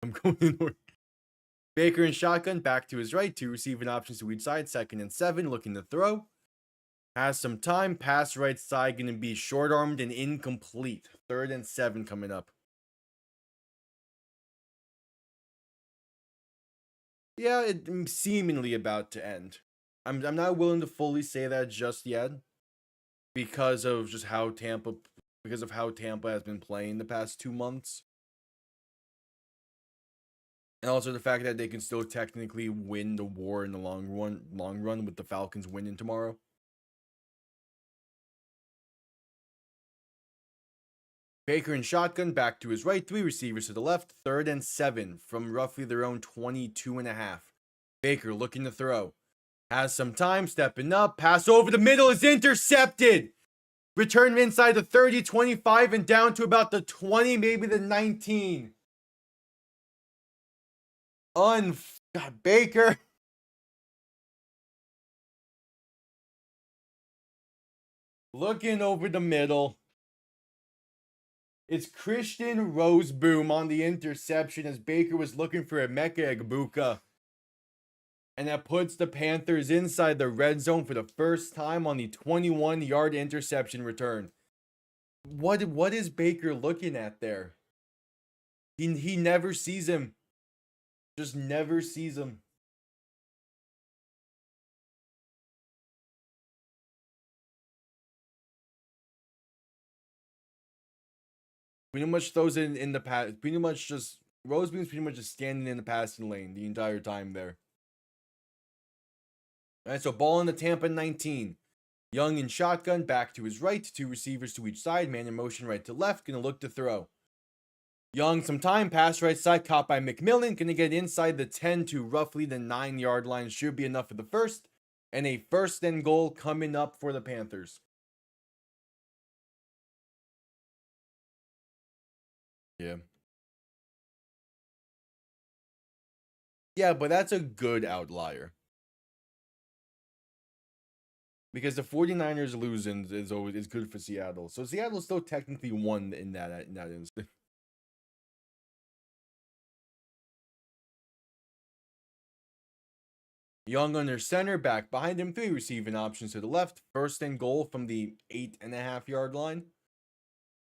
I'm going north. Baker in shotgun, back to his right, 2 receiving options to each side, 2nd and 7, looking to throw. Has some time, pass right side, going to be short-armed and incomplete. 3rd and 7 coming up. Yeah, it's seemingly about to end. I'm not willing to fully say that just yet because of how Tampa has been playing the past 2 months. And also the fact that they can still technically win the war in the long run with the Falcons winning tomorrow. Baker in shotgun, back to his right, 3 receivers to the left, 3rd and 7 from roughly their own 22.5. Baker looking to throw. Has some time, stepping up, pass over the middle is intercepted. Return inside the 30, 25, and down to about the 20, maybe the 19. Baker. Looking over the middle. It's Christian Roseboom on the interception as Baker was looking for a Emeka Egbuka. And that puts the Panthers inside the red zone for the first time on the 21-yard interception return. What is Baker looking at there? He never sees him. Just never sees him. Pretty much throws it in the pass. Pretty much just Roseboom's pretty much just standing in the passing lane the entire time there. All right, so ball in the Tampa 19. Young in shotgun, back to his right, 2 receivers to each side, man in motion right to left, gonna look to throw. Young, some time, pass right side, caught by McMillan, gonna get inside the 10 to roughly the 9-yard line, should be enough for the first, and a 1st and goal coming up for the Panthers. Yeah. Yeah, but that's a good outlier. Because the 49ers losing is good for Seattle. So Seattle still technically won in that instant. Young under center, back behind him, 3 receiving options to the left. 1st and goal from the 8.5-yard line.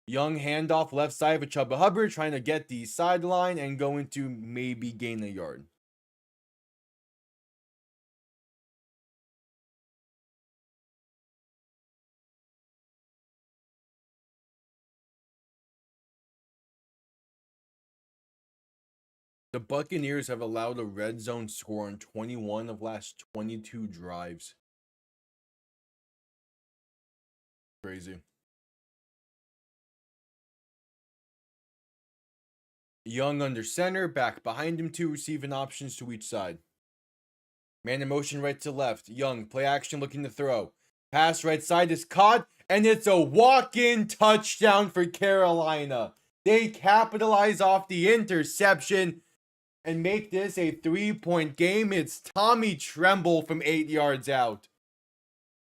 Young handoff left side for Chuba Hubbard, trying to get the sideline and going to maybe gain a yard. The Buccaneers have allowed a red zone score on 21 of last 22 drives. Crazy. Young under center, back behind him, 2 receiving options to each side. Man in motion right to left. Young, play action looking to throw. Pass right side is caught, and it's a walk-in touchdown for Carolina. They capitalize off the interception and make this a 3-point game. It's Tommy Tremble from 8 yards out.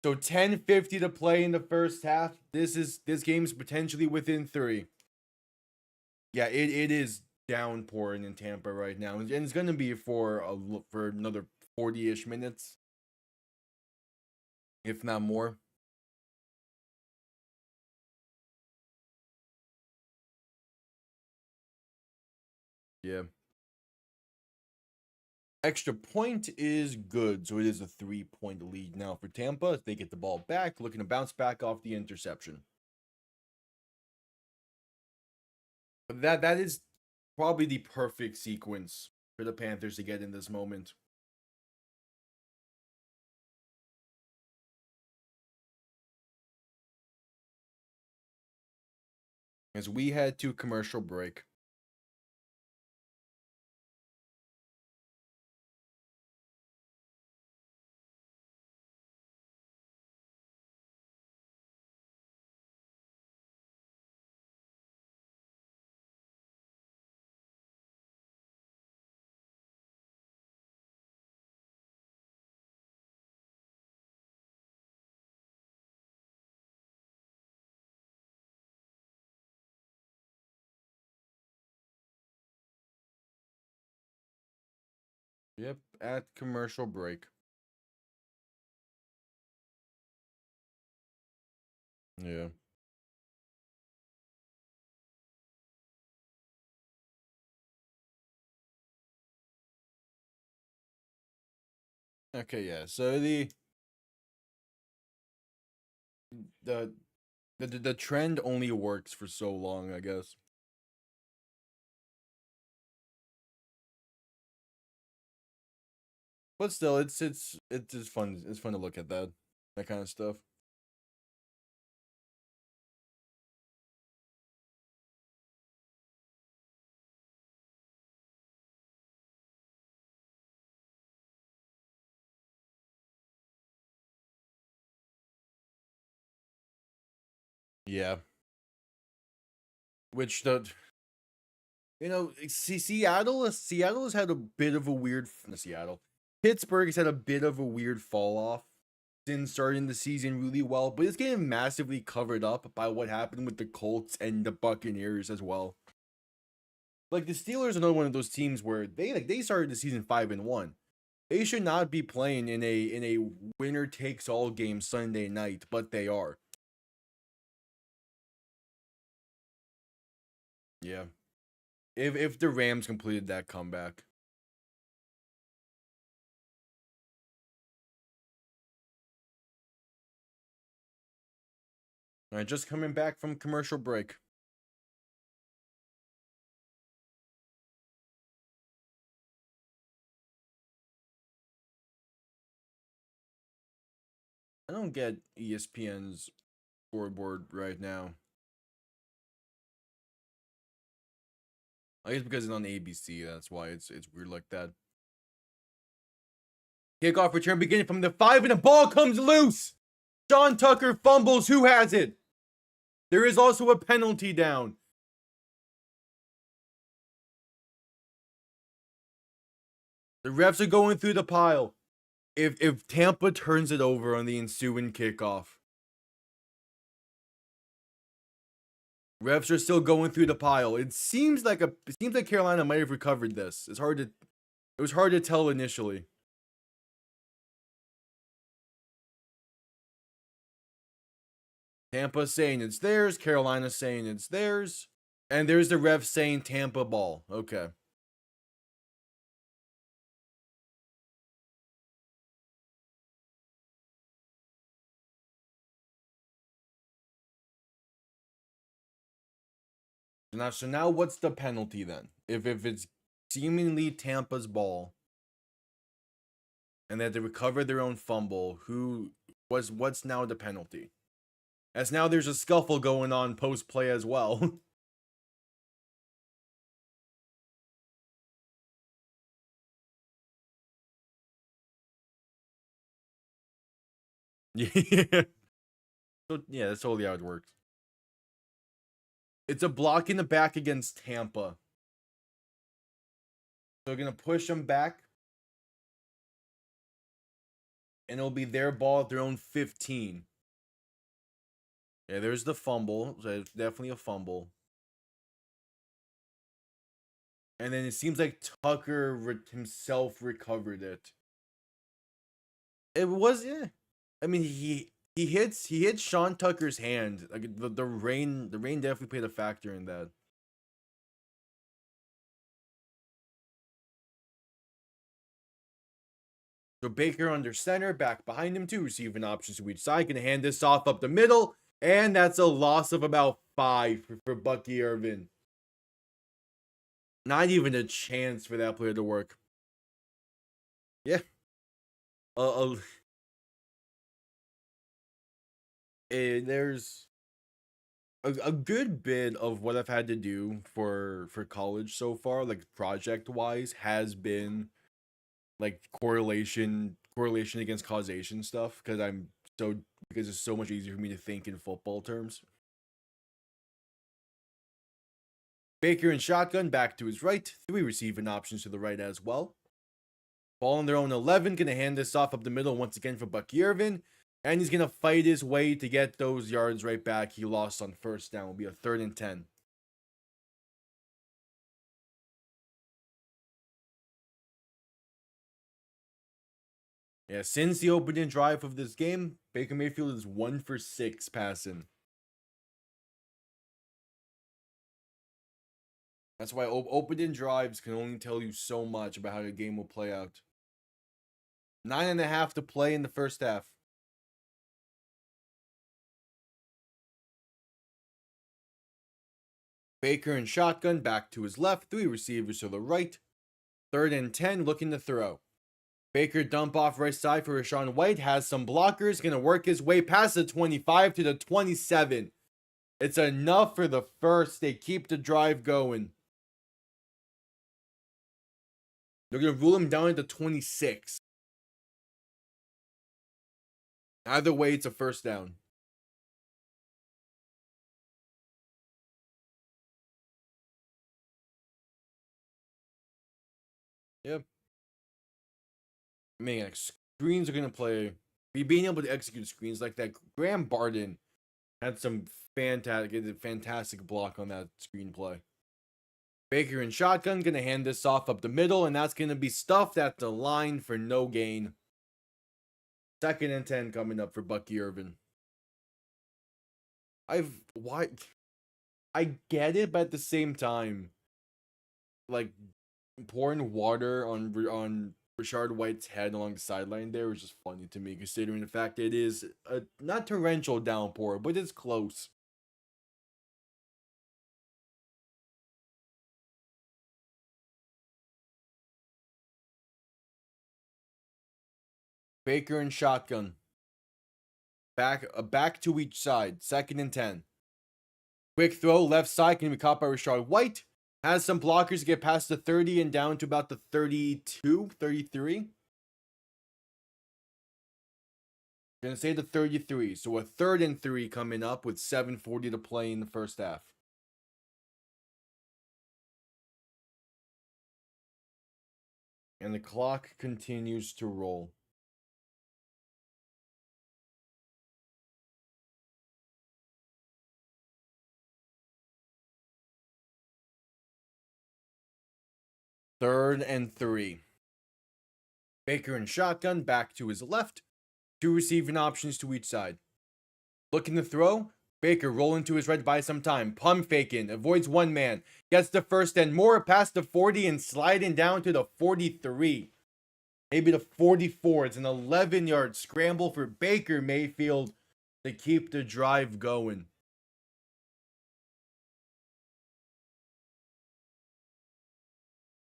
So 10:50 to play in the first half. This game's potentially within 3. Yeah, it is downpouring in Tampa right now, and it's going to be for another 40-ish minutes, if not more. Yeah. Extra point is good, so it is a 3-point lead now for Tampa. If they get the ball back, looking to bounce back off the interception. But that is probably the perfect sequence for the Panthers to get in this moment. As we head to commercial break. Yep, at commercial break. Yeah. Okay, yeah. So the trend only works for so long, I guess. But still, it's just fun. It's fun to look at that kind of stuff. Yeah. Which Seattle has had a bit of a weird Pittsburgh has had a bit of a weird fall off since starting the season really well, but it's getting massively covered up by what happened with the Colts and the Buccaneers as well. Like the Steelers are another one of those teams where they started the season 5-1. They should not be playing in a winner takes all game Sunday night, but they are. Yeah. If the Rams completed that comeback. All right, just coming back from commercial break. I don't get ESPN's scoreboard right now. I guess because it's on ABC, that's why it's weird like that. Kickoff return beginning from the 5, and the ball comes loose. Sean Tucker fumbles. Who has it? There is also a penalty down. The refs are going through the pile. if Tampa turns it over on the ensuing kickoff. Refs are still going through the pile. It seems like Carolina might have recovered this. It was hard to tell initially. Tampa saying it's theirs, Carolina saying it's theirs, and there's the ref saying Tampa ball. Okay. So now what's the penalty then? If it's seemingly Tampa's ball and they had to recover their own fumble, what's now the penalty? As now there's a scuffle going on post play as well. Yeah. So yeah, that's totally how it works. It's a block in the back against Tampa. So they're gonna push them back. And it'll be their ball at their own 15. Yeah, there's the fumble. So it's definitely a fumble. And then it seems like Tucker himself recovered it. It was, yeah. I mean, he hits Sean Tucker's hand. Like the rain definitely played a factor in that. So Baker under center, back behind him too, receiving options to each side. Gonna hand this off up the middle, and that's a loss of about 5 for Bucky Irvin. Not even a chance for that player to work. Yeah. There's a good bit of what I've had to do for college so far, like project wise, has been like correlation against causation stuff because it's so much easier for me to think in football terms. Baker and shotgun back to his right, 3 receiving options to the right as well. Ball on their own 11, gonna hand this off up the middle once again for Bucky Irvin. And he's gonna fight his way to get those yards right back. He lost on first down. Will be a 3rd and 10. Yeah, since the opening drive of this game, Baker Mayfield is 1 for 6 passing. That's why opening drives can only tell you so much about how the game will play out. 9.5 to play in the first half. Baker and shotgun back to his left, 3 receivers to the right. 3rd and 10, looking to throw. Baker dump off right side for Rachaad White, has some blockers, gonna work his way past the 25 to the 27. It's enough for the first. They keep the drive going. They're gonna rule him down at the 26. Either way, it's a first down. Yep. Man, screens are gonna play. Being able to execute screens like that. Graham Barden had some fantastic block on that screenplay. Baker and shotgun gonna hand this off up the middle, and that's gonna be stuffed at the line for no gain. 2nd and 10 coming up for Bucky Irvin. I get it, but at the same time, like pouring water on Rachaad White's head along the sideline there was just funny to me, considering the fact that it is a not torrential downpour, but it's close. Baker and shotgun. Back to each side. 2nd and 10. Quick throw, left side, can be caught by Rachaad White. Has some blockers to get past the 30 and down to about the 32, 33. Gonna say the 33. So a 3rd and 3 coming up with 7:40 to play in the first half. And the clock continues to roll. 3rd and 3. Baker in shotgun, back to his left. 2 receiving options to each side. Looking to throw. Baker rolling to his right, buy some time. Pump faking, avoids one man. Gets the first and more past the 40 and sliding down to the 43. Maybe the 44. It's an 11-yard scramble for Baker Mayfield to keep the drive going.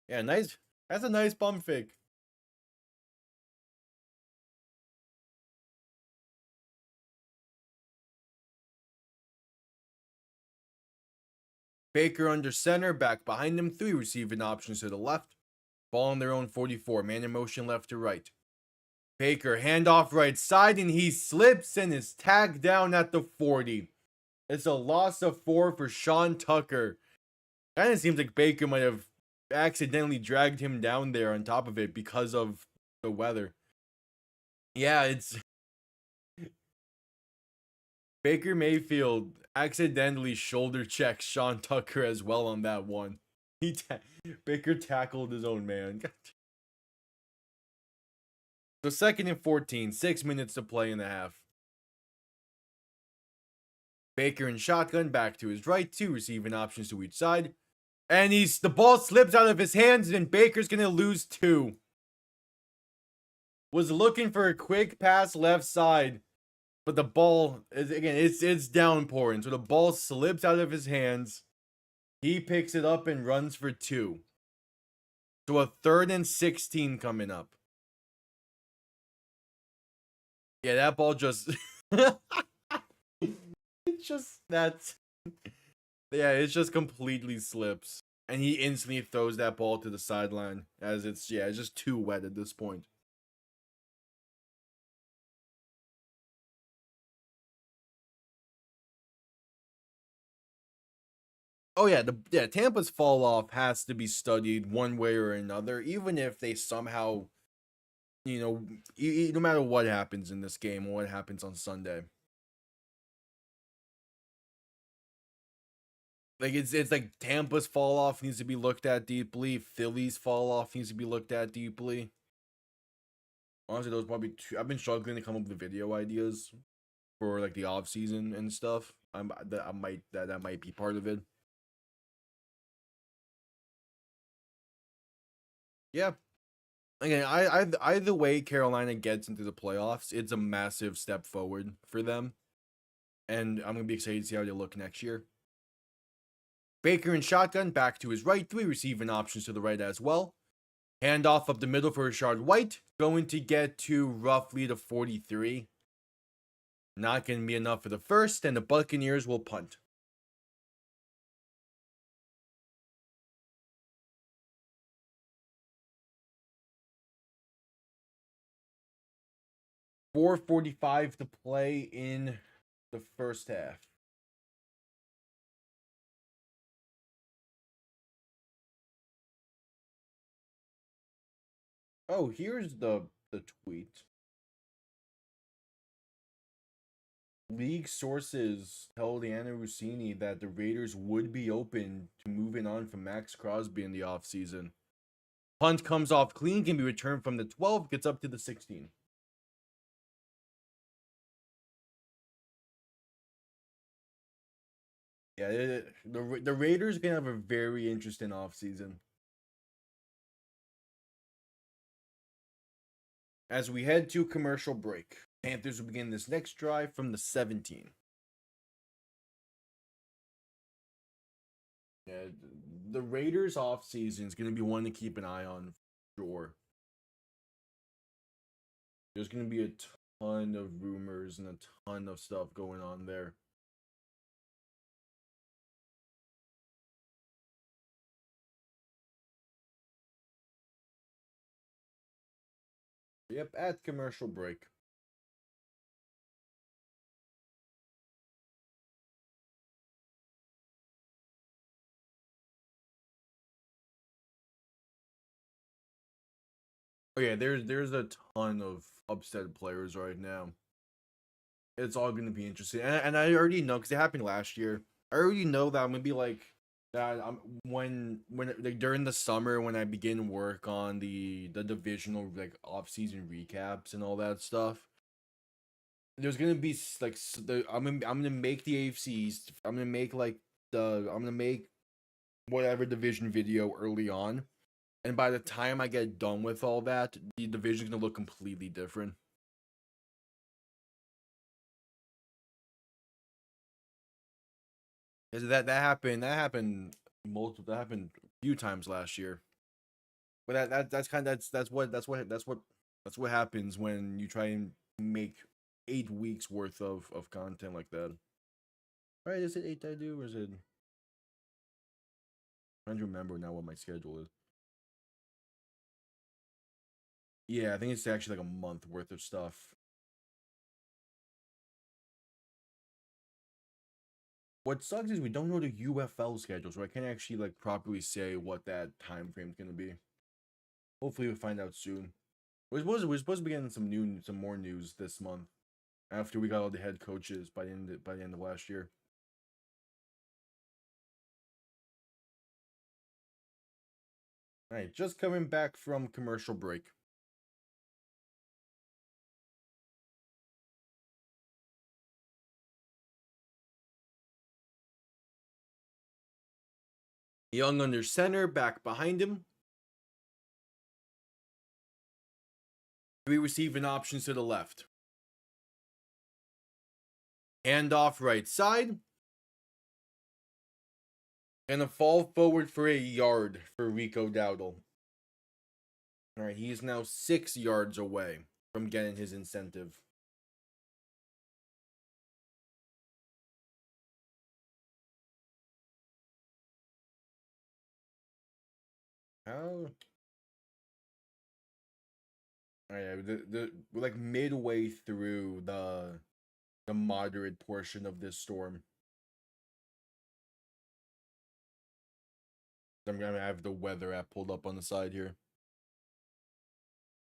Yeah, nice. That's a nice pump fake. Baker under center, back behind him, 3 receiving options to the left. Ball on their own 44, man in motion left to right. Baker, handoff right side, and he slips and is tagged down at the 40. It's a loss of 4 for Sean Tucker. Kind of seems like Baker might have accidentally dragged him down there on top of it because of the weather. Yeah, it's... Baker Mayfield accidentally shoulder checks Sean Tucker as well on that one. Baker tackled his own man. So 2nd and 14, 6 minutes to play in the half. Baker in shotgun, back to his right, 2 receiving options to each side. And the ball slips out of his hands, and Baker's gonna lose 2. Was looking for a quick pass left side, but the ball is, again, it's downpouring, so the ball slips out of his hands. He picks it up and runs for 2. So a 3rd and 16 coming up. Yeah, that ball just... it's just... That's... Yeah, it just completely slips. And he instantly throws that ball to the sideline. As it's just too wet at this point. Oh yeah, Tampa's fall off has to be studied one way or another, even if they somehow, no matter what happens in this game or what happens on Sunday. Like it's like Tampa's fall off needs to be looked at deeply. Philly's fall off needs to be looked at deeply. Honestly, those probably 2. I've been struggling to come up with video ideas for like the off season and stuff. That might be part of it. Yeah. Again, either way Carolina gets into the playoffs, it's a massive step forward for them. And I'm going to be excited to see how they look next year. Baker in shotgun, back to his right, 3 receiving options to the right as well. Handoff up the middle for Rashard White, going to get to roughly the 43. Not going to be enough for the first, and the Buccaneers will punt. .445 to play in the first half. Oh, here's the tweet. League sources tell Deanna Rossini that the Raiders would be open to moving on from Max Crosby in the offseason. Punt comes off clean, can be returned from the 12, gets up to the 16. Yeah, the Raiders can have a very interesting offseason. As we head to commercial break, Panthers will begin this next drive from the 17. Yeah, the Raiders offseason is going to be one to keep an eye on for sure. There's going to be a ton of rumors and a ton of stuff going on there. Yep, at commercial break. Oh yeah, there's a ton of upset players right now. It's all going to be interesting, and I already know because it happened last year. I already know that I'm gonna be like that when like during the summer when I begin work on the divisional like off season recaps and all that stuff. There's gonna be like I'm gonna make the AFCs. I'm gonna make like I'm gonna make whatever division video early on, and by the time I get done with all that, the division's gonna look completely different. That happened. That happened a few times last year. But that's kind of that's what happens when you try and make 8 weeks worth of content like that. Right? Is it 8 I do, or is it? I'm trying to remember now what my schedule is. Yeah, I think it's actually like a month worth of stuff. What sucks is we don't know the UFL schedule, so I can't actually like properly say what that time frame is gonna be. Hopefully, we'll find out soon. We're supposed to be getting some more news this month after we got all the head coaches by the end of last year. All right, just coming back from commercial break. Young under center, back behind him. 3 receiving options to the left. Hand off right side. And a fall forward for a yard for Rico Dowdle. All right, he is now 6 yards away from getting his incentive. How? All right, we're like midway through the moderate portion of this storm. I'm gonna have the weather app pulled up on the side here.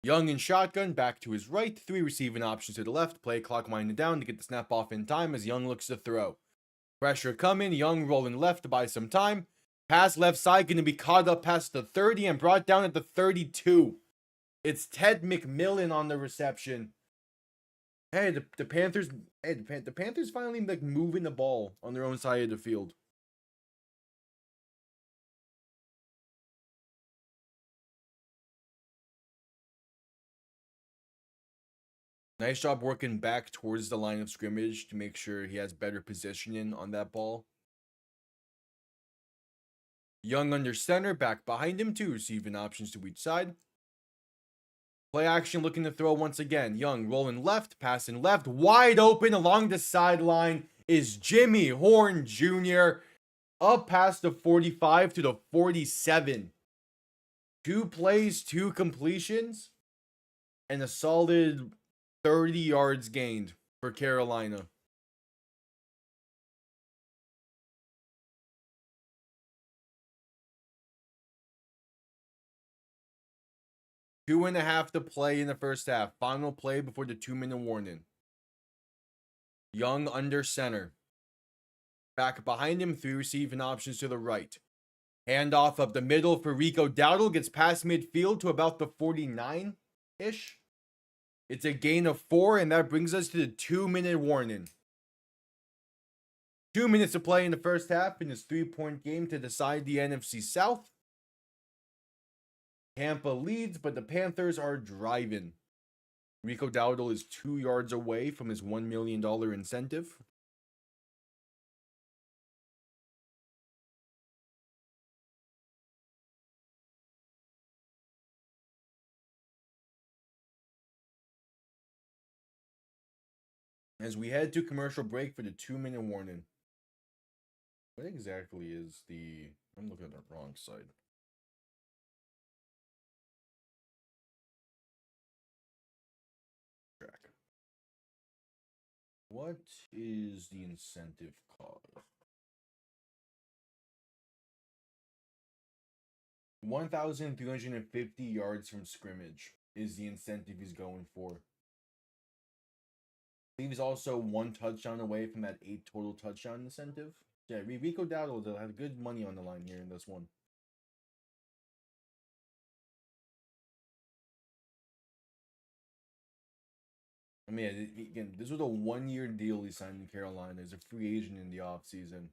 Young in shotgun, back to his right. 3 receiving options to the left. Play clock winding down to get the snap off in time as Young looks to throw. Pressure coming. Young rolling left to buy some time. Pass left side, going to be caught up past the 30 and brought down at the 32. It's Ted McMillan on the reception. Hey, the Panthers. Hey, the Panthers finally like moving the ball on their own side of the field. Nice job working back towards the line of scrimmage to make sure he has better positioning on that ball. Young under center, back behind him, 2 receiving options to each side. Play action looking to throw once again. Young rolling left, passing left. Wide open along the sideline is Jimmy Horn Jr. Up past the 45 to the 47. 2 plays, 2 completions, and a solid 30 yards gained for Carolina. Two and a half to play in the first half. Final play before the 2-minute warning. Young under center. Back behind him, 3 receiving options to the right. Handoff up the middle for Rico Dowdle. Gets past midfield to about the 49-ish. It's a gain of 4, and that brings us to the 2-minute warning. 2 minutes to play in the first half in this 3-point game to decide the NFC South. Tampa leads, but the Panthers are driving. Rico Dowdle is 2 yards away from his $1 million incentive. As we head to commercial break for the 2-minute warning. What exactly is the... I'm looking at the wrong side. Track. What is the incentive cause? 1,350 yards from scrimmage is the incentive he's going for. I believe he's also 1 touchdown away from that 8 total touchdown incentive. Yeah, Rico Dowdle will have good money on the line here in this one. I mean, again, this was a 1-year deal he signed in Carolina as a free agent in the offseason.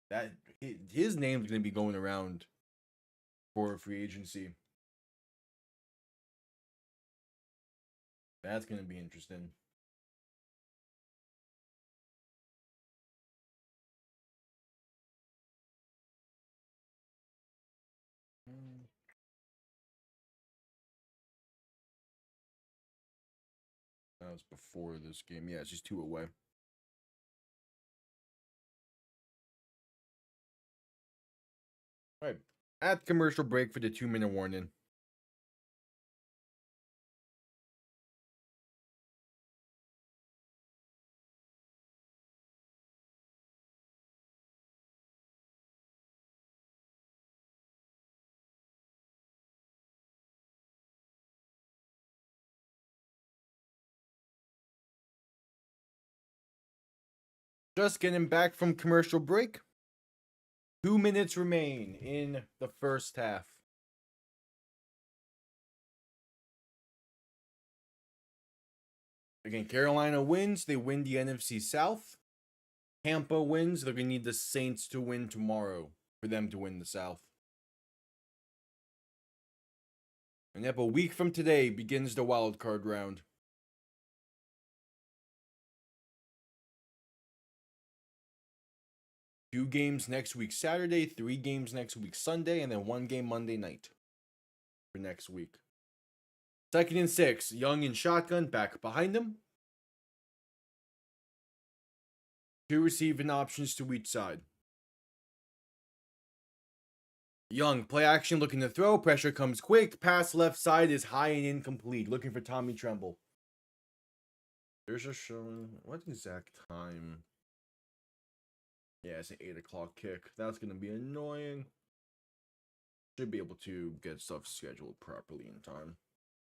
That his name's going to be going around for free agency. That's going to be interesting. That was before this game. Yeah, it's just 2 away. All right. At commercial break for the 2-minute warning. Just getting back from commercial break. 2 minutes remain in the first half. Again, Carolina wins. They win the NFC South. Tampa wins. They're going to need the Saints to win tomorrow for them to win the South. And yep, a week from today begins the wild card round. Two games next week Saturday, 3 games next week Sunday, and then 1 game Monday night for next week. 2nd and 6, Young in shotgun, back behind him. 2 receiving options to each side. Young, play action, looking to throw. Pressure comes quick. Pass left side is high and incomplete. Looking for Tommy Tremble. There's a showing. What exact time? Yeah, it's an 8 o'clock kick. That's going to be annoying. Should be able to get stuff scheduled properly in time.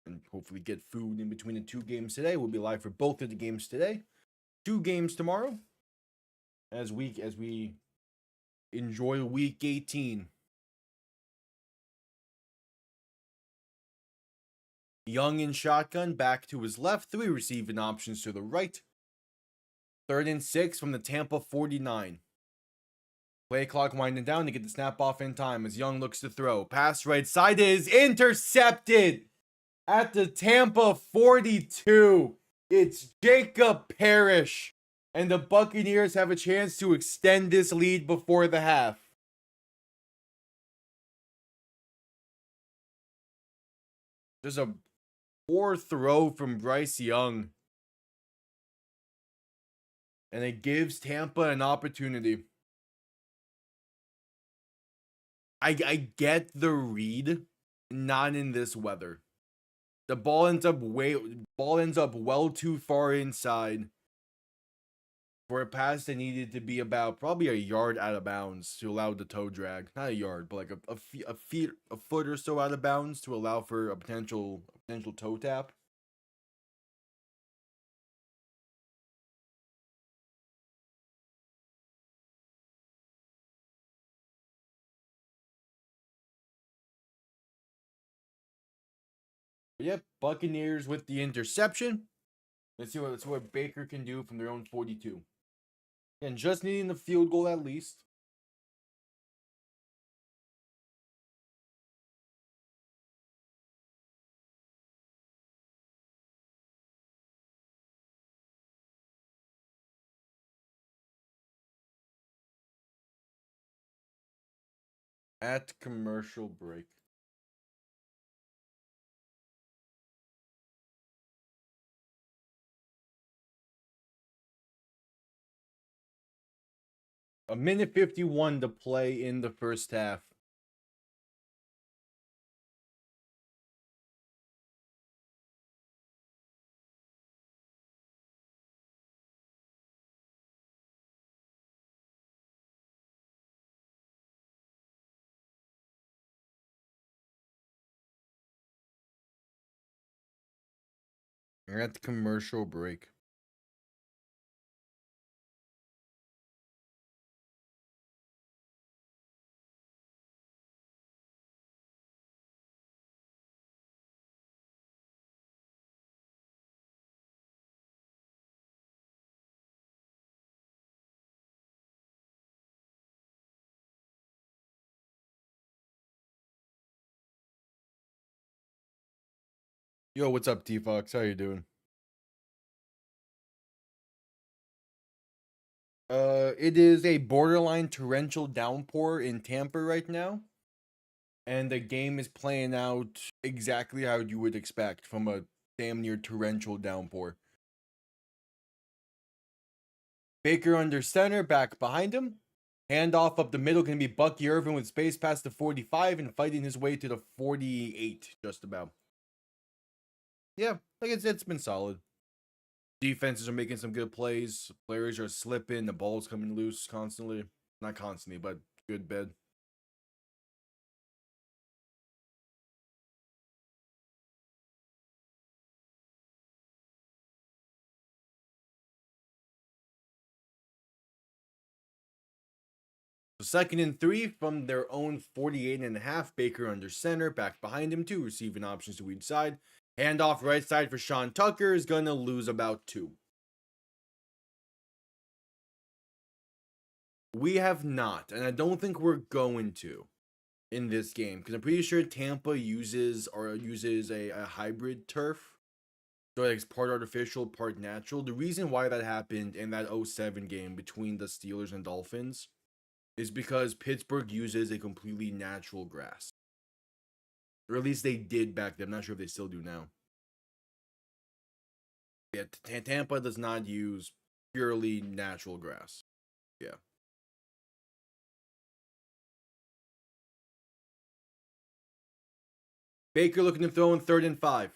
And hopefully get food in between the 2 games today. We'll be live for both of the games today. 2 games tomorrow. As we enjoy week 18. Young in shotgun, back to his left. 3 receiving options to the right. 3rd and 6 from the Tampa 49. Play clock winding down to get the snap off in time as Young looks to throw. Pass right side is intercepted at the Tampa 42. It's Jacob Parrish. And the Buccaneers have a chance to extend this lead before the half. There's a poor throw from Bryce Young. And it gives Tampa an opportunity. I get the read, not in this weather. The ball ends up well too far inside for a pass that needed to be about probably a yard out of bounds to allow the toe drag. Not a yard, but like a foot or so out of bounds to allow for a potential toe tap. But yep, Buccaneers with the interception. Let's see what Baker can do from their own 42. And just needing the field goal at least. At commercial break. A minute 51 to play in the first half. We're at the commercial break. Yo, what's up, T-Fox? How you doing? It is a borderline torrential downpour in Tampa right now, and the game is playing out exactly how you would expect from a damn near torrential downpour. Baker under center, back behind him. Handoff up the middle can be Bucky Irvin with space past the 45 and fighting his way to the 48, just about. Yeah, like it's been solid. Defenses are making some good plays. Players are slipping. The ball's coming loose constantly. Not constantly, but good bed. So 2nd and 3 from their own 48.5. Baker under center. Back behind him, 2 receiving options to each side. Handoff right side for Sean Tucker is going to lose about 2. We have not, and I don't think we're going to in this game because I'm pretty sure Tampa uses a hybrid turf. So it's part artificial, part natural. The reason why that happened in that 07 game between the Steelers and Dolphins is because Pittsburgh uses a completely natural grass. Or at least they did back then. I'm not sure if they still do now. Yeah, Tampa does not use purely natural grass. Yeah. Baker looking to throw in 3rd and 5.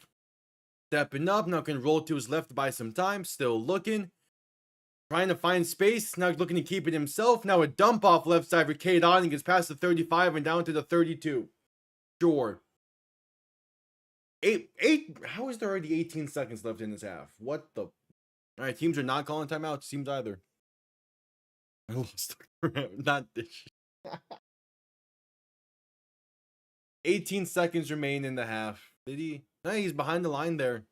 Stepping up, now can roll to his left by some time. Still looking. Trying to find space. Now looking to keep it himself. Now a dump off left side for Cade on. He gets past the 35 and down to the 32. Sure. Eight. How is there already 18 seconds left in this half? What the? All right, teams are not calling timeouts. Seems either. I lost. Not this. 18 seconds remain in the half. Did he? No, he's behind the line there.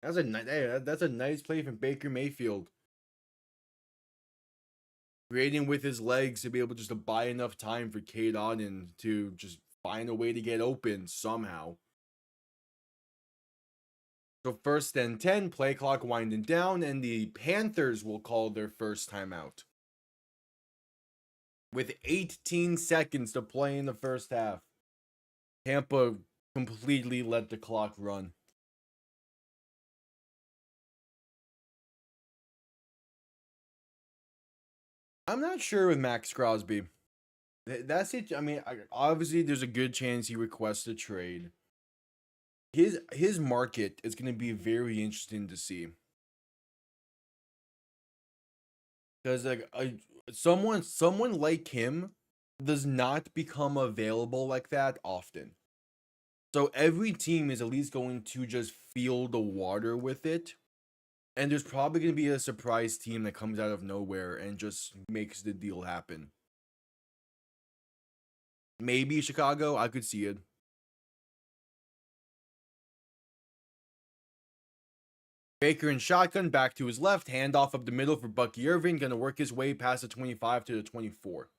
That's a nice play from Baker Mayfield. Creating with his legs to be able just to buy enough time for Cade Otton to just find a way to get open somehow. So 1st and 10, play clock winding down, and the Panthers will call their first timeout. With 18 seconds to play in the first half, Tampa completely let the clock run. I'm not sure with Max Crosby. That's it. I mean, obviously, there's a good chance he requests a trade. His market is going to be very interesting to see because someone like him does not become available like that often. So every team is at least going to just feel the water with it. And there's probably going to be a surprise team that comes out of nowhere and just makes the deal happen. Maybe Chicago, I could see it. Baker in shotgun, back to his left, handoff up the middle for Bucky Irvin, going to work his way past the 25 to the 24.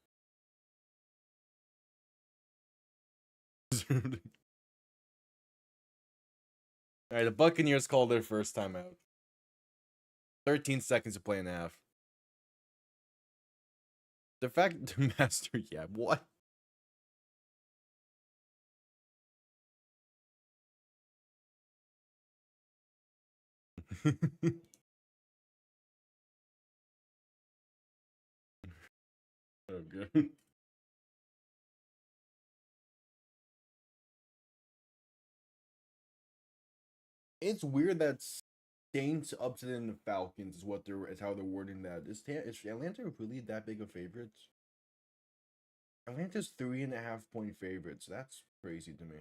All right, the Buccaneers called their first timeout. 13 seconds to play in the half. The fact, master, yeah, what? Oh, good. It's weird that Saints upset in the Falcons is how they're wording that. Is Atlanta really that big of favorites? Atlanta's 3.5 point favorites. That's crazy to me.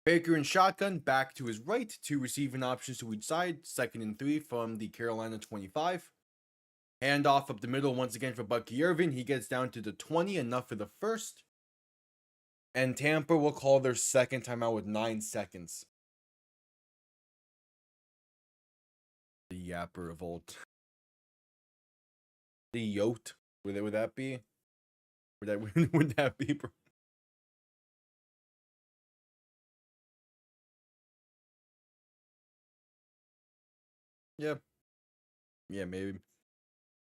Baker in shotgun, back to his right, 2 receiving options to each side, 2nd and 3 from the Carolina 25. Handoff up the middle once again for Bucky Irvin. He gets down to the 20, enough for the first. And Tampa will call their second timeout with 9 seconds. The Yapper revolt. The Yote. Would that be? Would that be? Yeah. Yeah, maybe.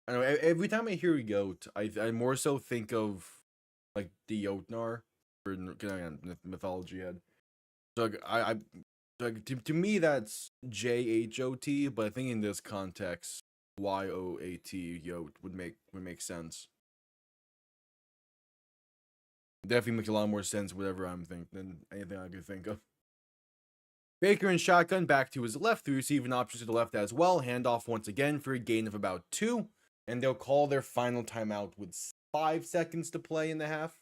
I don't know. Every time I hear Yote, I more so think of like the Jotnar or mythology head. So like, I like to me that's JHOT, but I think in this context YOAT Yote would make sense. Definitely makes a lot more sense whatever I'm thinking than anything I could think of. Baker and shotgun back to his left, the receiving options to the left as well. Handoff once again for a gain of about 2. And they'll call their final timeout with 5 seconds to play in the half.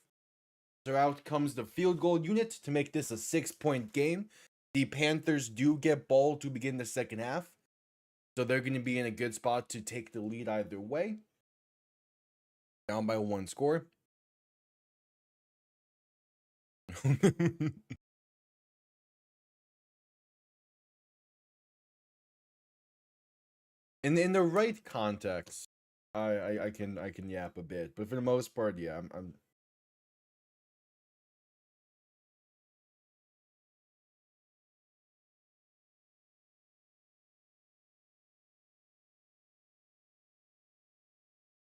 So out comes the field goal unit to make this a 6-point game. The Panthers do get ball to begin the second half. So they're going to be in a good spot to take the lead either way. Down by 1 score. in the right context, I can yap a bit, but for the most part, yeah, I'm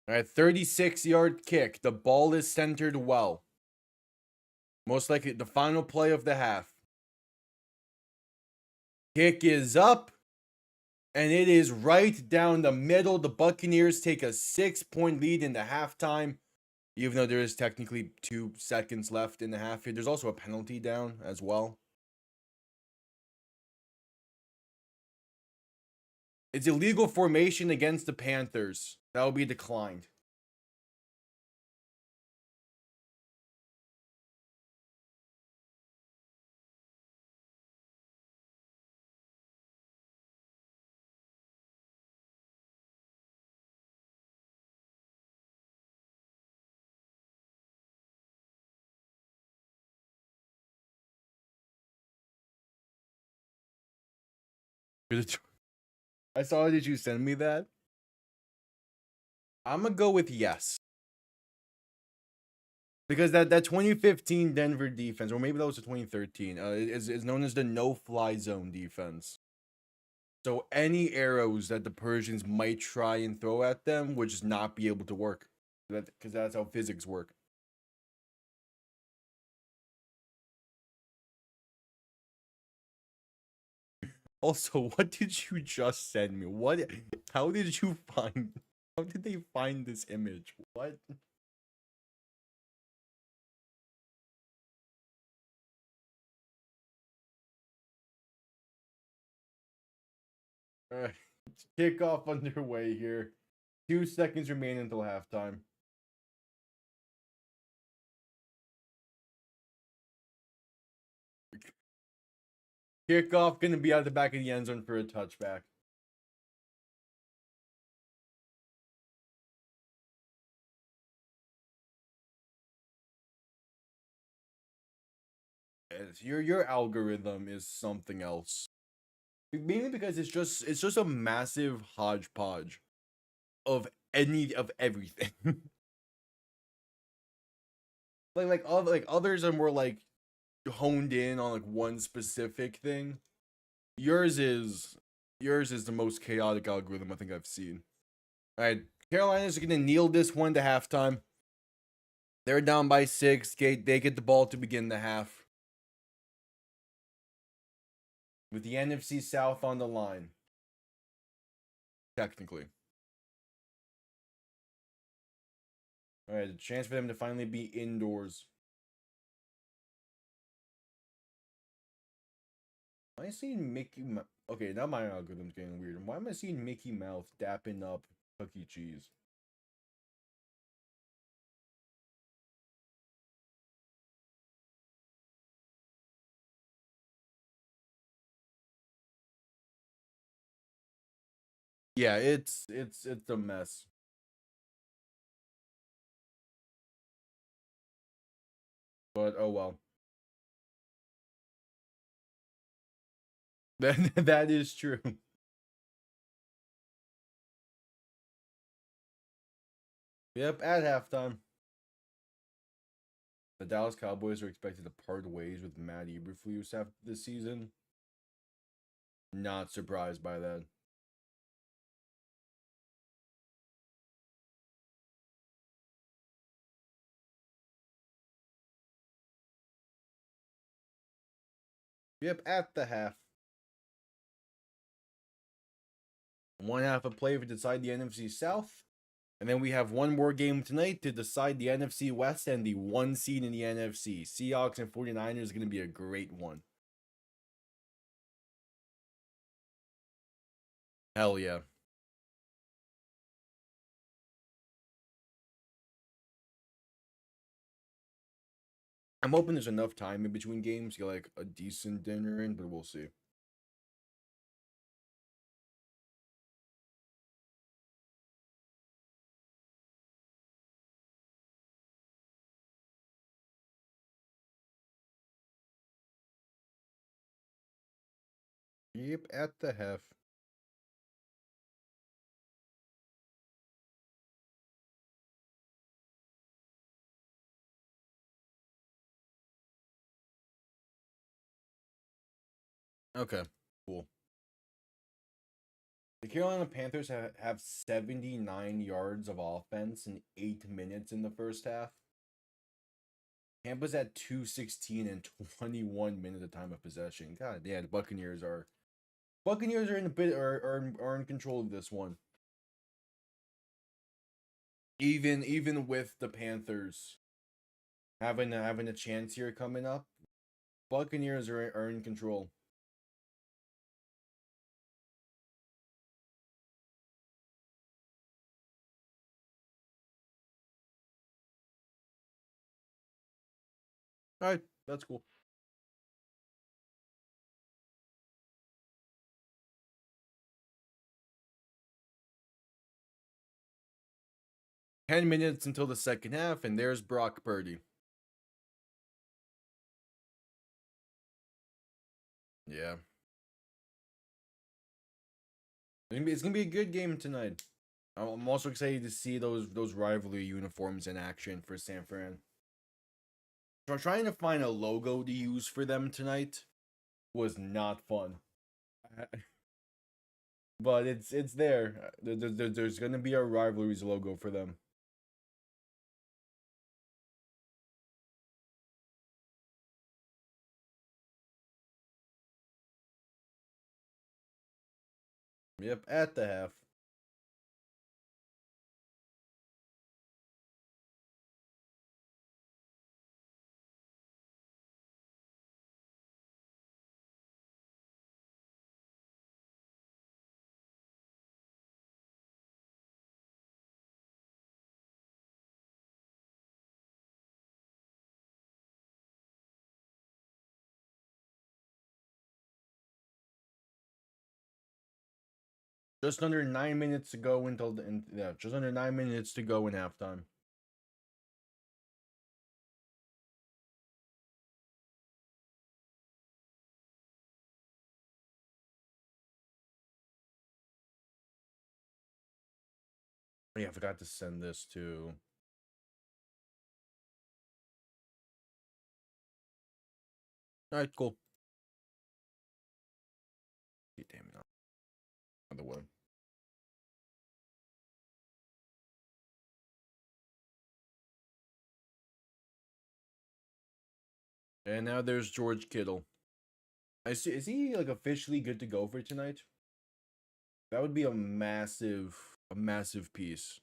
all right. 36-yard kick. The ball is centered well. Most likely the final play of the half. Kick is up. And it is right down the middle. The Buccaneers take a 6-point lead in the halftime. Even though there is technically 2 seconds left in the half here. There's also a penalty down as well. It's illegal formation against the Panthers. That will be declined. I saw, did you send me that? I'm going to go with yes. Because that 2015 Denver defense, or maybe that was the 2013, is known as the no-fly zone defense. So any arrows that the Persians might try and throw at them would just not be able to work. Because that's how physics work. Also, what did you just send me? How did you find, how did they find this image? What? Alright, kickoff underway here. 2 seconds remain until halftime. Kickoff gonna be out the back of the end zone for a touchback. Your algorithm is something else. Mainly because it's just a massive hodgepodge of everything. like others are more like honed in on like one specific thing. Yours is the most chaotic algorithm I think I've seen. All right, Carolina's gonna kneel this one to halftime. They're down by 6. They get the ball to begin the half. With the NFC South on the line. Technically. Alright, a chance for them to finally be indoors. Am I seeing Mickey Mouse? Okay, now my algorithm's getting weird. Why am I seeing Mickey Mouse dapping up Chuck E. Cheese? Yeah, it's a mess. But oh well. That is true. Yep, at halftime. The Dallas Cowboys are expected to part ways with Matt Eberflus after this season. Not surprised by that. Yep, at the half. One half of play to decide the NFC South. And then we have one more game tonight to decide the NFC West and the 1 seed in the NFC. Seahawks and 49ers is going to be a great one. Hell yeah. I'm hoping there's enough time in between games to get like a decent dinner in, but we'll see. Yep, at the half. Okay, cool. The Carolina Panthers have 79 yards of offense in 8 minutes in the first half. Tampa's at 216 and 21 minutes of time of possession. God, yeah, the Buccaneers are in a bit are in control of this one. Even with the Panthers having a chance here coming up, Buccaneers are in control. All right, that's cool. $10 until the second half, and there's Brock Purdy. Yeah. It's gonna be a good game tonight. I'm also excited to see those rivalry uniforms in action for San Fran. So trying to find a logo to use for them tonight was not fun. But it's there. There's gonna be a rivalries logo for them. Yep, at the half. Just under 9 minutes to go until just under 9 minutes to go in halftime. Yeah, I forgot to send this to. All right, cool. Damn it, another one. And now there's George Kittle. I see. Is he like officially good to go for tonight? That would be a massive piece.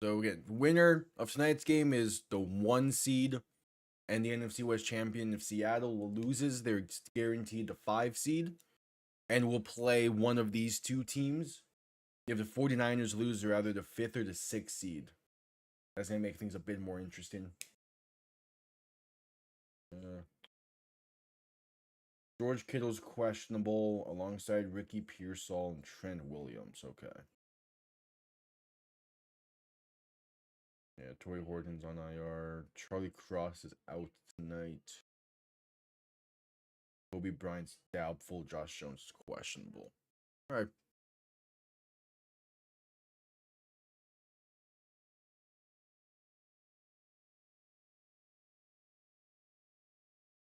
So again, winner of tonight's game is the 1 seed and the NFC West champion. If Seattle loses, they're guaranteed the 5 seed and will play one of these two teams. If the 49ers lose, they're either the 5th or the 6th seed. That's going to make things a bit more interesting. George Kittle's questionable alongside Ricky Pearsall and Trent Williams. Okay. Yeah, Torrey Horton's on IR. Charlie Cross is out tonight. Kobe Bryant's doubtful. Josh Jones is questionable. All right.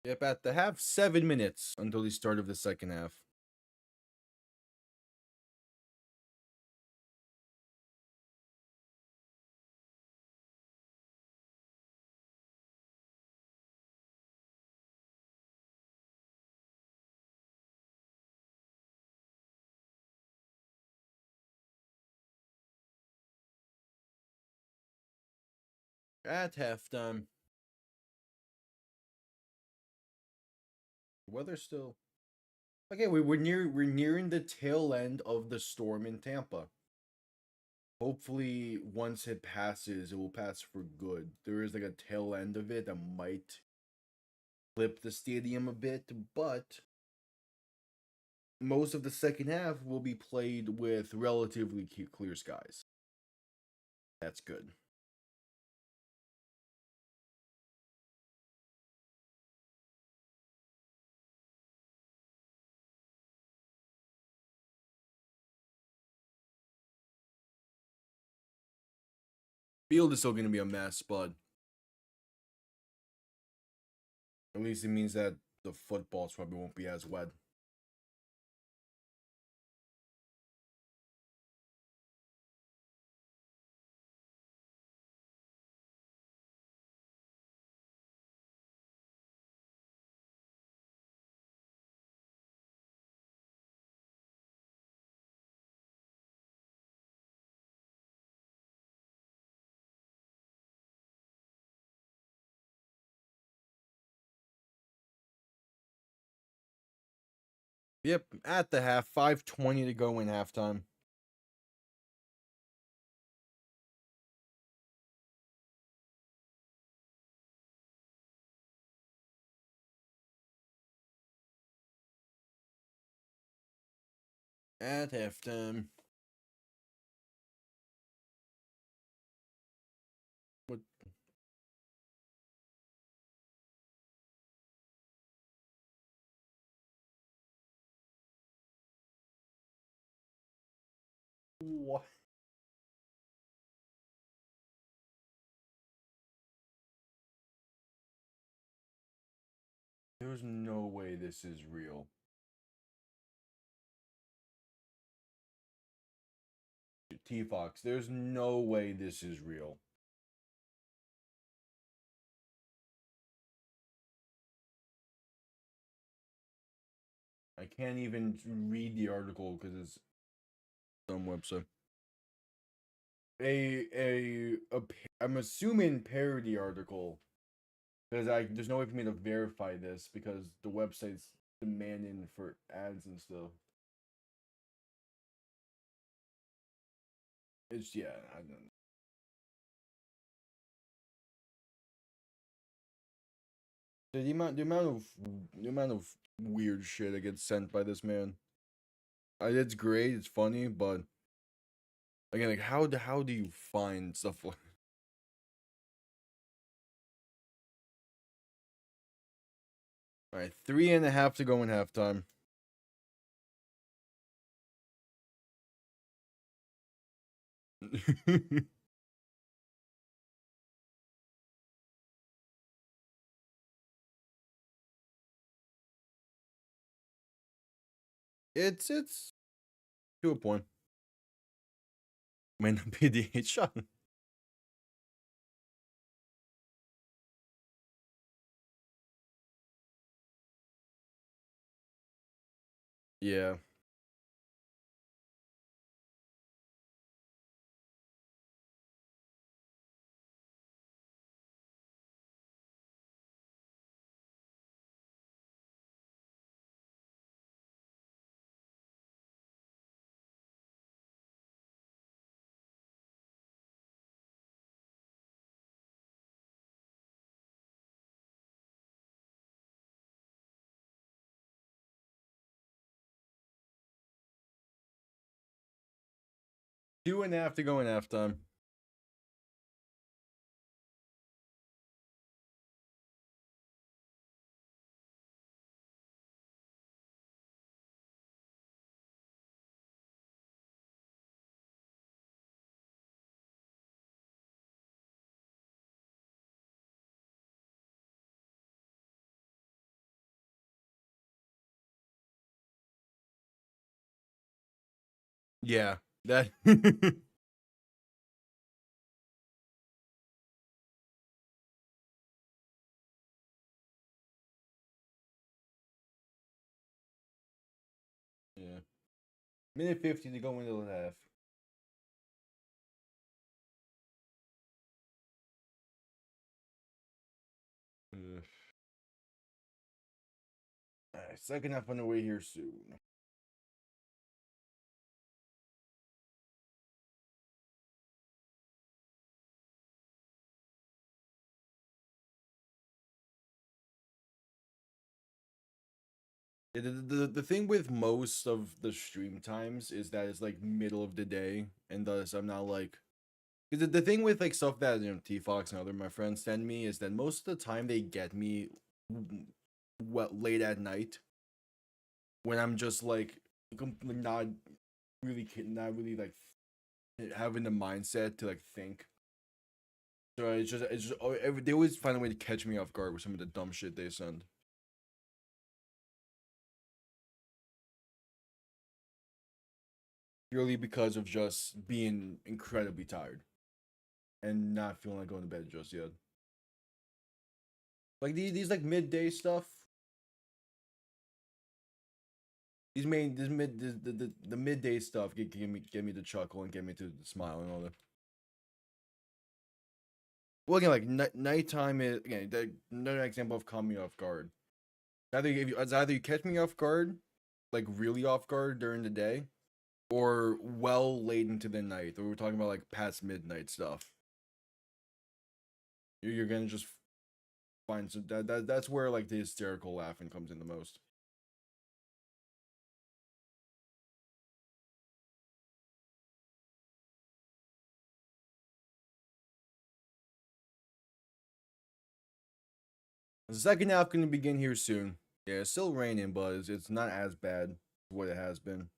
Yep, at the half, 7 minutes until the start of the second half. At halftime, weather still okay. We're nearing the tail end of the storm in Tampa. Hopefully, once it passes, it will pass for good. There is like a tail end of it that might flip the stadium a bit, but most of the second half will be played with relatively clear skies. That's good. Field is still going to be a mess, but at least it means that the footballs probably won't be as wet. Yep, at the half, 5:20 to go in halftime. At halftime. What? What? There's no way this is real. T-Fox, there's no way this is real. I can't even read the article because it's some website. I'm assuming parody article because there's no way for me to verify this because the website's demanding for ads and stuff. It's yeah, I don't know. The amount of weird shit that gets sent by this man. It's great, it's funny, but again, like how do you find stuff like? All right, 3.5 to go in halftime. It's to a point. Might not be the hit shot. Yeah. Two and a half to go in halftime. Yeah. That Yeah. Minute 50 to go into the half. Alright, second half on the way here soon. The thing with most of the stream times is that it's like middle of the day, and thus I'm not like. Because the thing with like stuff that T Fox and other my friends send me is that most of the time they get me late at night when I'm just like not really like having the mindset to like think. So it's just they always find a way to catch me off guard with some of the dumb shit they send. Purely because of just being incredibly tired and not feeling like going to bed just yet. Like these like midday stuff. The midday stuff get me to chuckle and get me to smile and all that. Well, again, like nighttime is again another example of caught me off guard. It's either you catch me off guard, like really off guard during the day, or well late into the night. Or we're talking about like past midnight stuff. You're gonna just find some that's where like the hysterical laughing comes in the most. The second half gonna begin here soon. Yeah, it's still raining, but it's not as bad as what it has been.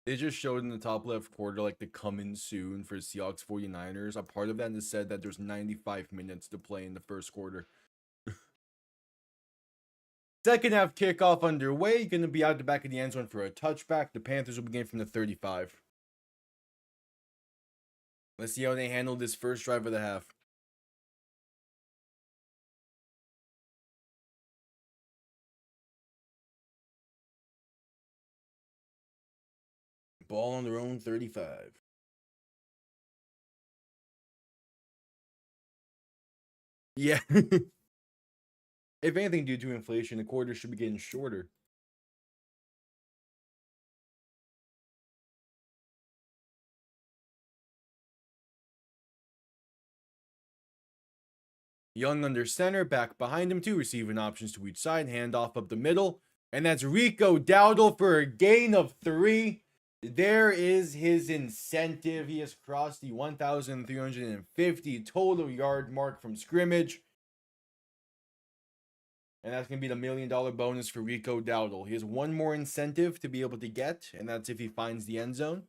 They just showed in the top left quarter like the coming soon for Seahawks 49ers. A part of that is said that there's 95 minutes to play in the first quarter. Second half kickoff underway. Going to be out the back of the end zone for a touchback. The Panthers will begin from the 35. Let's see how they handle this first drive of the half. Ball on their own 35. Yeah. If anything, due to inflation, the quarters should be getting shorter. Young under center, back behind him, two receiving options to each side, handoff up the middle. And that's Rico Dowdle for a gain of 3. There is his incentive. He has crossed the 1,350 total yard mark from scrimmage. And that's going to be the $1 million bonus for Rico Dowdle. He has one more incentive to be able to get, and that's if he finds the end zone.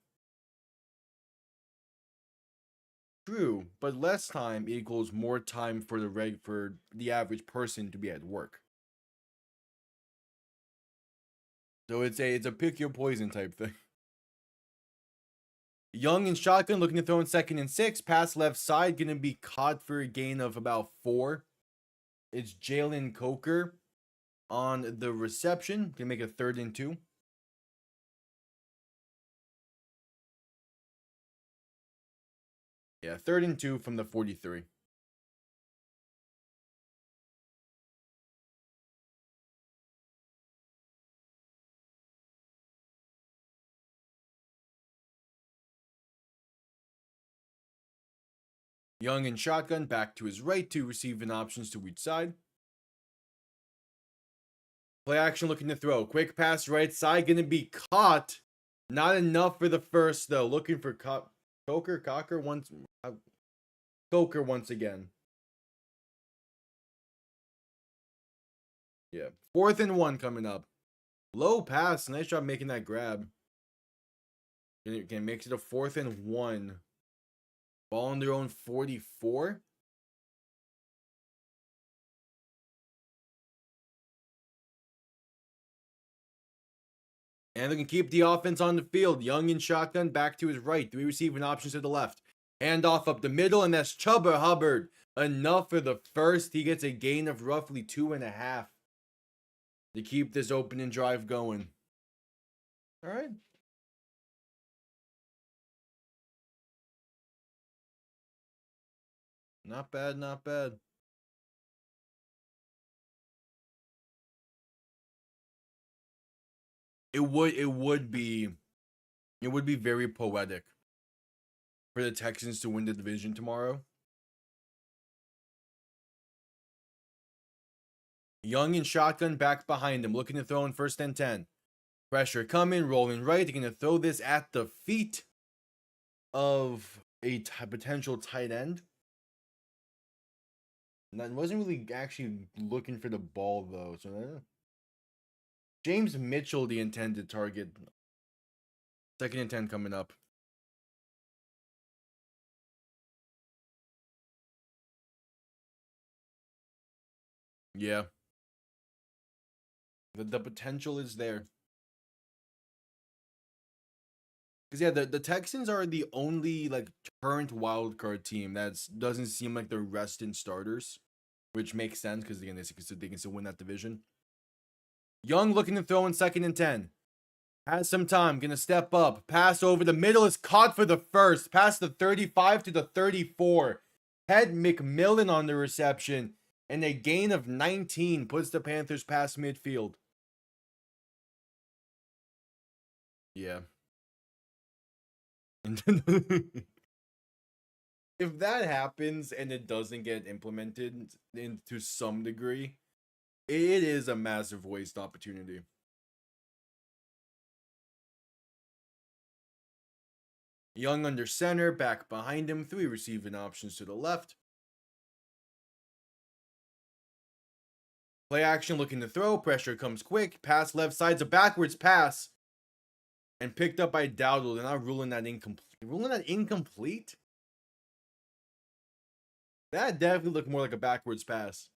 True, but less time equals more time for the average person to be at work. So it's a pick your poison type thing. Young and shotgun looking to throw in 2nd and 6. Pass left side, going to be caught for a gain of about 4. It's Jalen Coker on the reception. Going to make a 3rd and 2. Yeah, 3rd and 2 from the 43. Young and shotgun back to his right, 2 receiving options to each side. Play action looking to throw. Quick pass right side, going to be caught. Not enough for the first, though. Looking for Coker once again. Yeah. 4th and 1 coming up. Low pass. Nice job making that grab. Can make it a 4th and 1. Ball on their own 44. And they can keep the offense on the field. Young in shotgun, back to his right. 3 receiving options to the left. Hand off up the middle, and that's Chuba Hubbard. Enough for the first. He gets a gain of roughly 2.5 to keep this opening drive going. All right. Not bad, not bad. It would be very poetic for the Texans to win the division tomorrow. Young in shotgun, back behind him, looking to throw in 1st and 10. Pressure coming, rolling right. They're going to throw this at the feet of a potential tight end. And I wasn't really actually looking for the ball, though. So James Mitchell, the intended target. 2nd and 10 coming up. Yeah. The potential is there. Because, yeah, the Texans are the only, like, current wildcard team that doesn't seem like they're resting starters. Which makes sense, because, again, they can still win that division. Young looking to throw in 2nd and 10. Has some time. Gonna step up. Pass over the middle is caught for the first. Pass the 35 to the 34. Ted McMillan on the reception. And a gain of 19 puts the Panthers past midfield. Yeah. If that happens and it doesn't get implemented to some degree, it is a massive waste opportunity. Young under center, back behind him, 3 receiving options to the left. Play action looking to throw, pressure comes quick, pass left side's a backwards pass. And picked up by Dowdle. They're not ruling that incomplete. Ruling that incomplete? That definitely looked more like a backwards pass.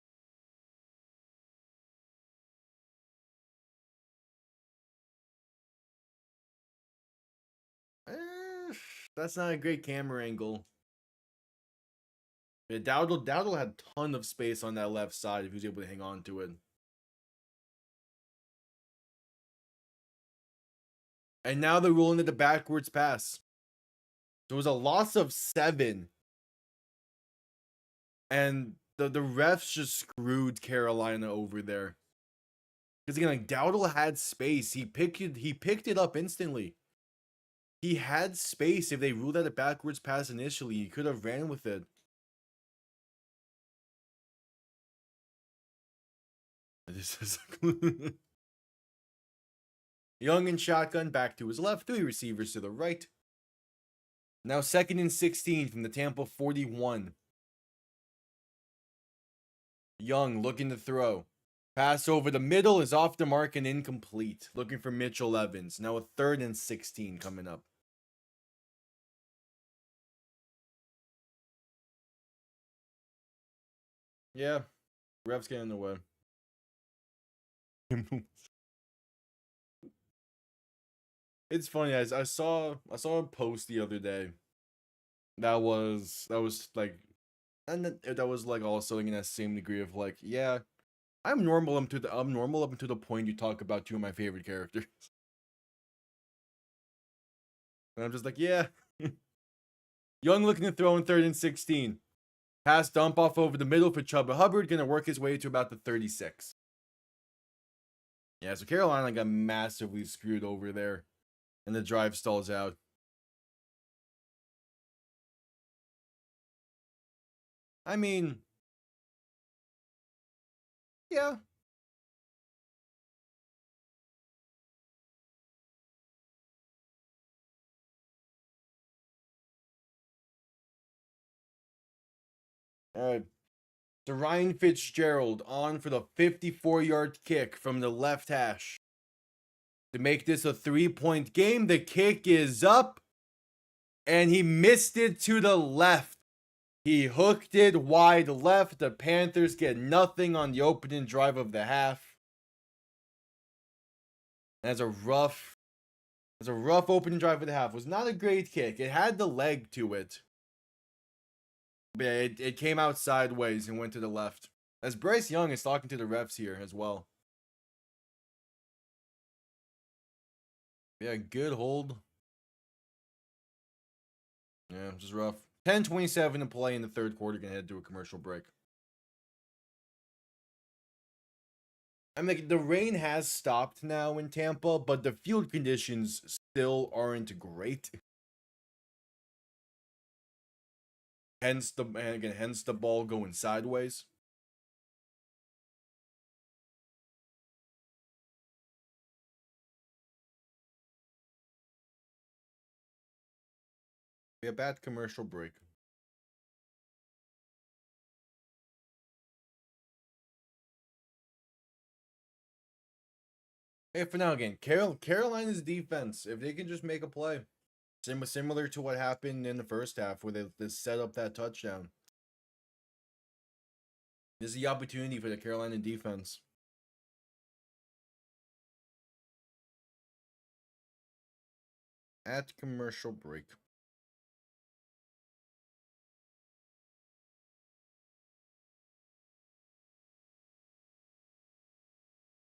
That's not a great camera angle. Yeah, Dowdle had a ton of space on that left side if he was able to hang on to it. And now they're ruling it the backwards pass. So it was a loss of 7. And the refs just screwed Carolina over there. Because again, like, Dowdle had space. He picked it up instantly. He had space. If they ruled out a backwards pass initially, he could have ran with it. This is Young and shotgun, back to his left, 3 receivers to the right. Now 2nd and 16 from the Tampa 41. Young looking to throw. Pass over the middle is off the mark and incomplete. Looking for Mitchell Evans. Now a 3rd and 16 coming up. Yeah, refs getting in the way. It's funny, I saw a post the other day that was like, and that was like also in that same degree of like, yeah, I'm normal up to the point you talk about 2 of my favorite characters. And I'm just like, yeah. Young looking to throw in 3rd and 16. Pass dump off over the middle for Chuba Hubbard, gonna work his way to about the 36. Yeah, so Carolina got massively screwed over there. And the drive stalls out. I mean, yeah. All right. So Ryan Fitzgerald on for the 54-yard kick from the left hash. To make this a 3-point game, the kick is up. And he missed it to the left. He hooked it wide left. The Panthers get nothing on the opening drive of the half. That's a rough was a rough opening drive of the half. It was not a great kick. It had the leg to it. But yeah, it came out sideways and went to the left. As Bryce Young is talking to the refs here as well. Yeah, good hold. Yeah, just rough. 10:27 to play in the third quarter. Gonna head to a commercial break. I mean, the rain has stopped now in Tampa, but the field conditions still aren't great. Hence the ball going sideways. Be a bad commercial break. Hey, for now again, Carolina's defense, if they can just make a play, similar to what happened in the first half where they set up that touchdown. This is the opportunity for the Carolina defense. At commercial break.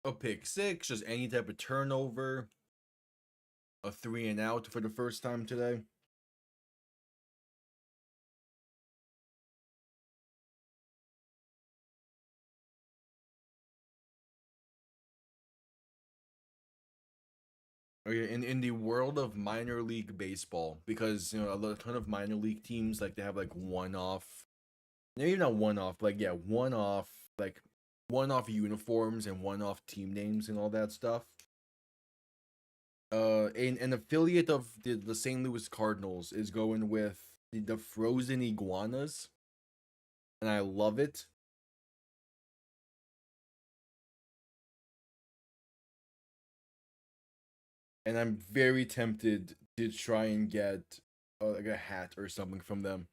A pick six, just any type of turnover. A 3 and out for the first time today. Okay, in the world of minor league baseball, because a ton of minor league teams like they have like one-off, maybe not one-off, but like one-off uniforms and one-off team names and all that stuff. An affiliate of the St. Louis Cardinals is going with the Frozen Iguanas, and I love it. And I'm very tempted to try and get like a hat or something from them.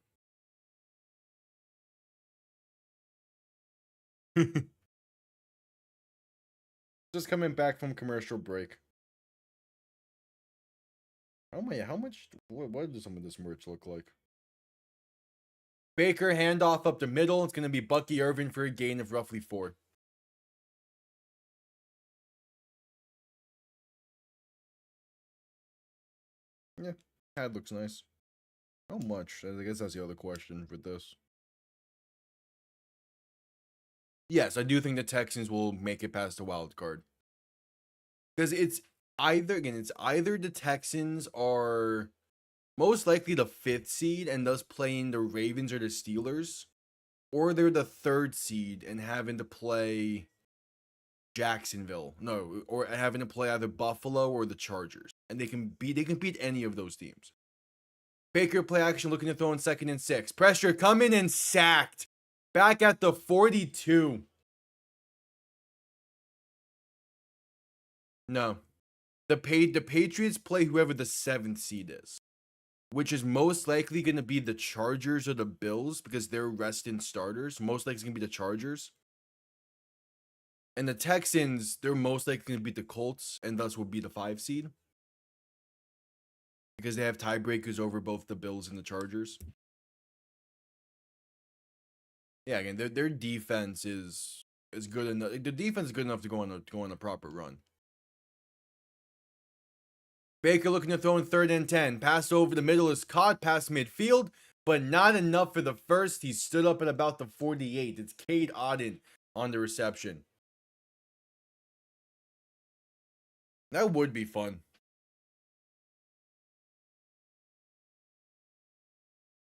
Just coming back from commercial break. How much, what does some of this merch look like? Baker, handoff up the middle. It's going to be Bucky Irvin for a gain of roughly 4. Yeah, pad looks nice. How much? I guess that's the other question for this. Yes, I do think the Texans will make it past the wild card. Because it's either the Texans are most likely the 5th seed and thus playing the Ravens or the Steelers, or they're the 3rd seed and having to play Jacksonville. No, or having to play either Buffalo or the Chargers. And they can beat any of those teams. Baker play action looking to throw in 2nd and 6. Pressure coming and sacked. Back at the 42. No. The Patriots play whoever the 7th seed is, which is most likely going to be the Chargers or the Bills because they're resting starters. Most likely it's going to be the Chargers. And the Texans, they're most likely going to beat the Colts and thus will be the 5 seed because they have tiebreakers over both the Bills and the Chargers. Yeah, again, their defense is good enough. The defense is good enough to go on a proper run. Baker looking to throw in 3rd and 10. Pass over the middle is caught past midfield, but not enough for the first. He stood up at about the 48. It's Cade Otton on the reception. That would be fun.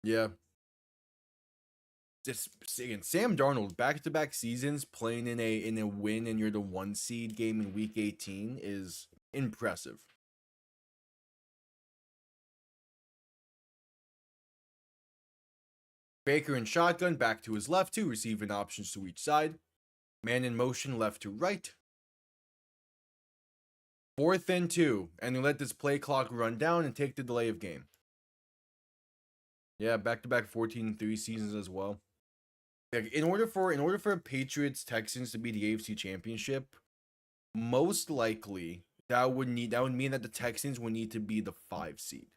Yeah. Just again, Sam Darnold back-to-back seasons playing in a win and you're the 1 seed game in week 18 is impressive. Baker in shotgun, back to his left, 2 receiving options to each side. Man in motion, left to right. 4th and 2, and they let this play clock run down and take the delay of game. Yeah, back-to-back 14-3 seasons as well. Like, in order for Patriots Texans to be the AFC Championship, most likely that would mean that the Texans would need to be the 5 seed.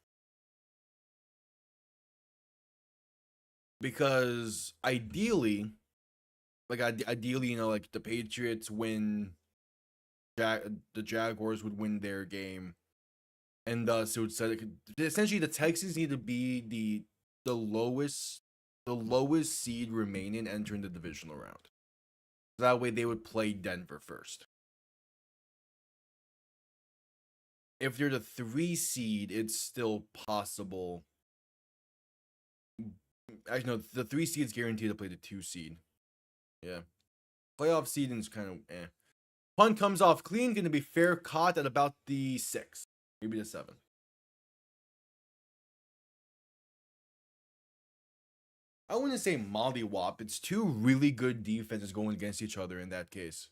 Because ideally, like the Patriots win, the Jaguars would win their game, and thus it would set essentially the Texans need to be the lowest seed remaining entering the divisional round. That way they would play Denver first. If they're the 3 seed, it's still possible. Actually, no, the 3 seed's guaranteed to play the 2 seed. Yeah. Playoff seeding's kind of eh. Punt comes off clean, going to be fair caught at about the 6, maybe the 7. I wouldn't say mollywop. It's 2 really good defenses going against each other in that case.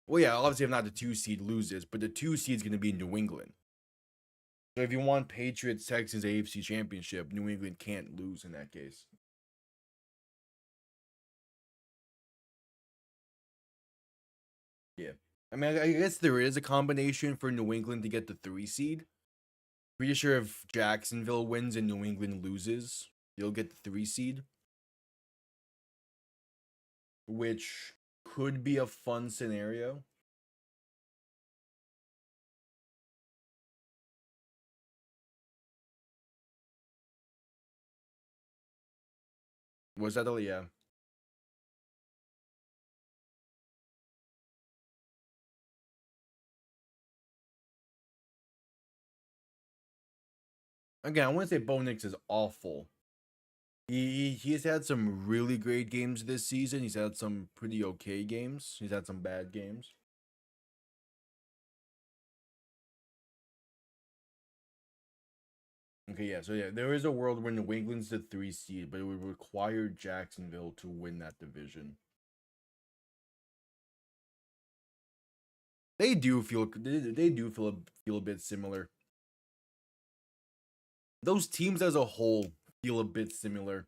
Well, yeah, obviously if not the 2 seed loses, but the 2 seed's going to be New England. So if you want Patriots, Texans, AFC Championship, New England can't lose in that case. Yeah. I mean, I guess there is a combination for New England to get the 3 seed. Pretty sure if Jacksonville wins and New England loses, they'll get the 3 seed. Which could be a fun scenario. Was that all? Yeah. Again, I wouldn't say Bo Nix is awful. He's had some really great games this season. He's had some pretty okay games. He's had some bad games. Okay, yeah. So yeah, there is a world where New England's the 3 seed, but it would require Jacksonville to win that division. They do feel a bit similar. Those teams as a whole feel a bit similar.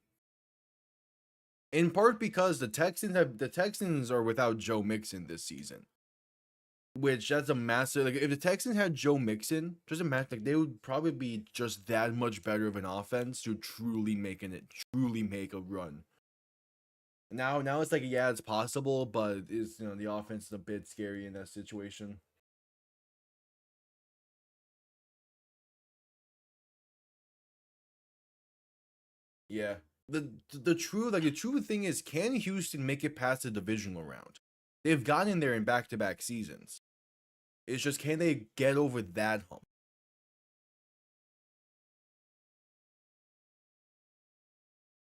In part because the Texans are without Joe Mixon this season. Which that's a massive, like if the Texans had Joe Mixon, just imagine like they would probably be just that much better of an offense to truly make a run. Now it's like, yeah, it's possible, but it's, the offense is a bit scary in that situation. Yeah. The true thing is, can Houston make it past the divisional round? They've gotten there in back-to-back seasons. It's just, can they get over that hump?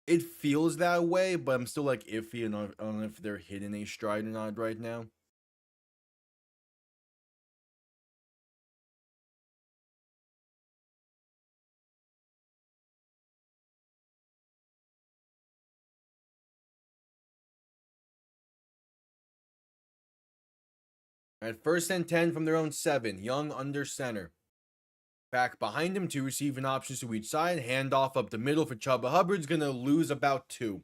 It feels that way, but I'm still like iffy and I don't know if they're hitting a stride or not right now. At 1st and 10 from their own 7, Young under center. Back behind him, 2 receiving options to each side. Handoff up the middle for Chuba Hubbard's going to lose about 2.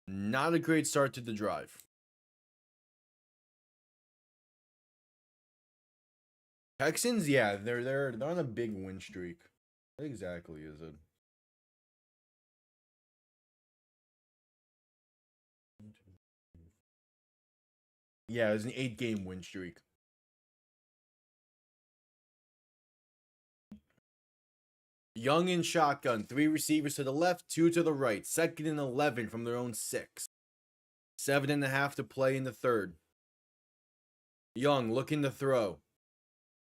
Not a great start to the drive. Texans, yeah, they're on a big win streak. What exactly is it? Yeah, it's an 8-game win streak. Young in shotgun, 3 receivers to the left, 2 to the right. 2nd and 11 from their own 6. 7.5 to play in the 3rd. Young looking to throw.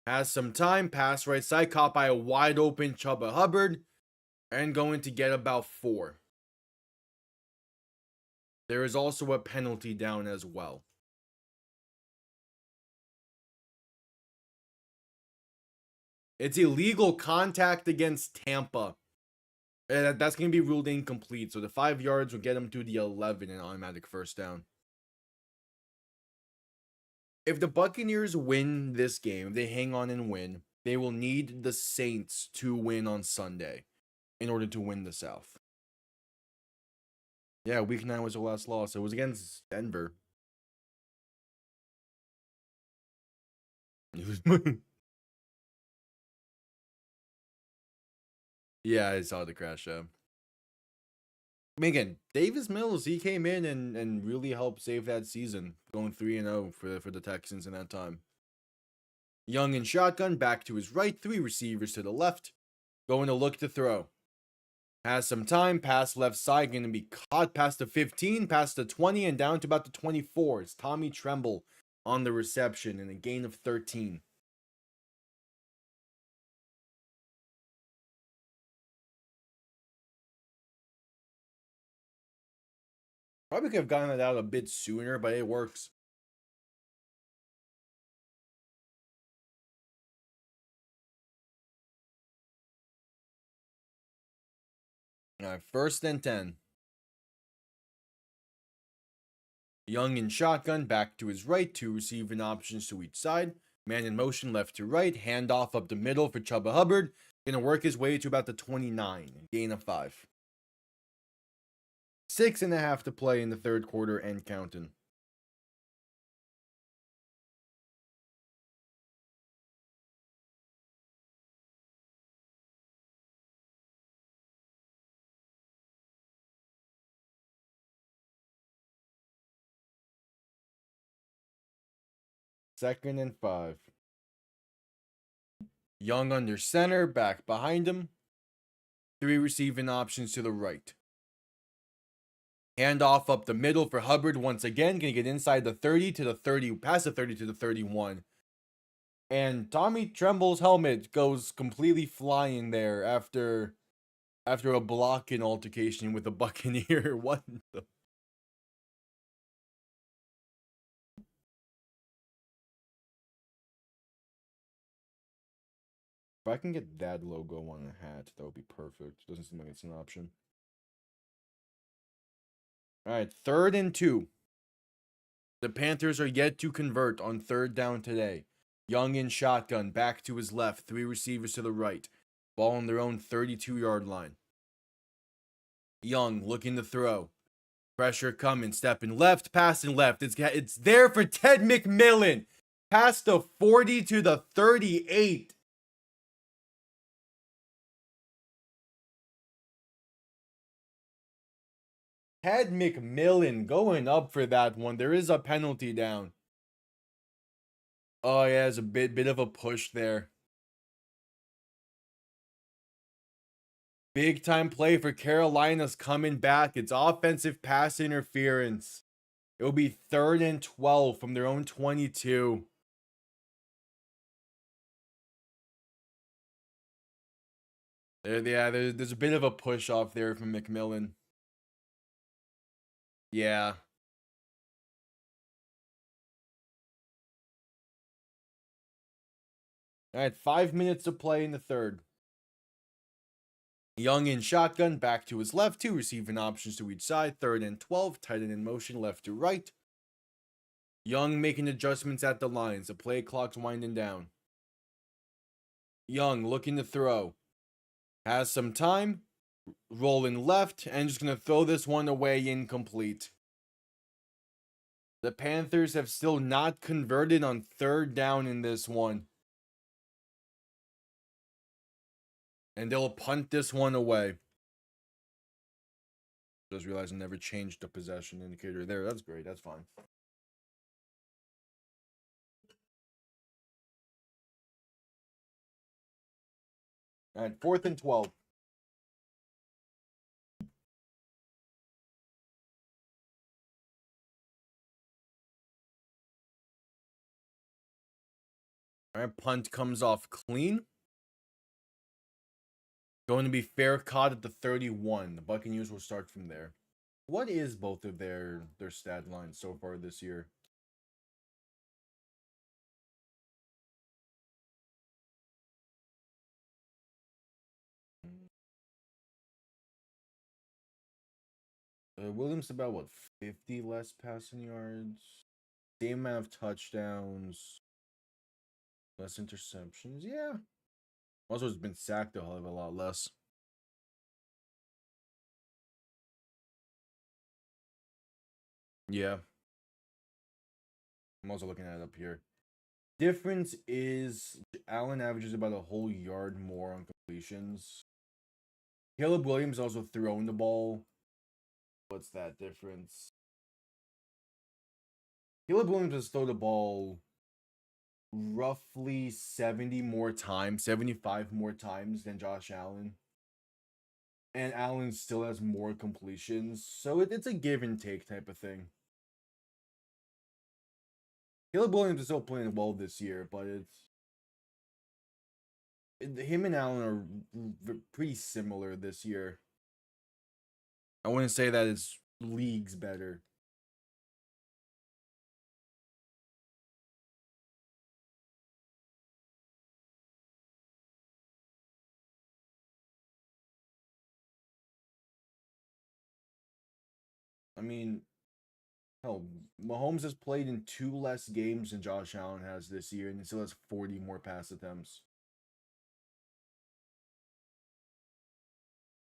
Has some time, pass right side, caught by a wide open Chuba Hubbard, and going to get about 4. There is also a penalty down as well. It's illegal contact against Tampa. And that's going to be ruled incomplete. So the 5 yards will get them to the 11 and automatic 1st down. If the Buccaneers win this game, if they hang on and win, they will need the Saints to win on Sunday in order to win the South. Yeah, week 9 was the last loss. It was against Denver. Yeah, I saw the crash. I mean, again, Davis Mills, he came in and really helped save that season, going 3-0 for the Texans in that time. Young in shotgun, back to his right, three receivers to the left, going to look to throw. Has some time, pass left side, going to be caught past the 15, past the 20, and down to about the 24. It's Tommy Tremble on the reception and a gain of 13. Probably could have gotten it out a bit sooner, but it works. All right, 1st and 10. Young in shotgun, back to his right, two receiving options to each side. Man in motion, left to right, handoff up the middle for Chuba Hubbard. Gonna work his way to about the 29, gain of 5. 6.5 to play in the third quarter and counting. Second and 5. Young under center, back behind him. Three receiving options to the right. Handoff up the middle for Hubbard once again. Gonna get inside the 30 to the 30, past the 30 to the 31. And Tommy Tremble's helmet goes completely flying there after a blocking altercation with a Buccaneer. What the? If I can get that logo on a hat, that would be perfect. Doesn't seem like it's an option. All right, 3rd and 2. The Panthers are yet to convert on 3rd down today. Young in shotgun, back to his left, three receivers to the right. Ball on their own 32-yard line. Young looking to throw. Pressure coming, stepping left, passing left. It's there for Ted McMillan. Past the 40 to the 38. Ted McMillan going up for that one. There is a penalty down. Oh yeah, there's a bit of a push there. Big time play for Carolina's coming back. It's offensive pass interference. It'll be 3rd and 12 from their own 22. There's a bit of a push off there from McMillan. Yeah. All right, 5 minutes to play in the third. Young in shotgun, back to his left, two receiving options to each side. 3rd and 12, tight end in motion, left to right. Young making adjustments at the lines. The play clock's winding down. Young looking to throw. Has some time. Rolling left, and just going to throw this one away incomplete. The Panthers have still not converted on 3rd down in this one. And they'll punt this one away. Just realized I never changed the possession indicator there. That's great. That's fine. All right, 4th and 12. All right, punt comes off clean. Going to be fair caught at the 31. The Buccaneers will start from there. What is both of their stat lines so far this year? Williams about what, 50 less passing yards, same amount of touchdowns, less interceptions. Yeah. Also, has been sacked a hell of a lot less. Yeah. I'm also looking at it up here. difference is Allen averages about a whole yard more on completions. Caleb Williams also throwing the ball. What's that difference? Caleb Williams has thrown the ball roughly 75 more times than Josh Allen. And Allen still has more completions. So it's a give and take type of thing. Caleb Williams is still playing well this year, but him and Allen are pretty similar this year. I wouldn't say that it's leagues better. I mean, hell, Mahomes has played in 2 less games than Josh Allen has this year, and he still has 40 more pass attempts.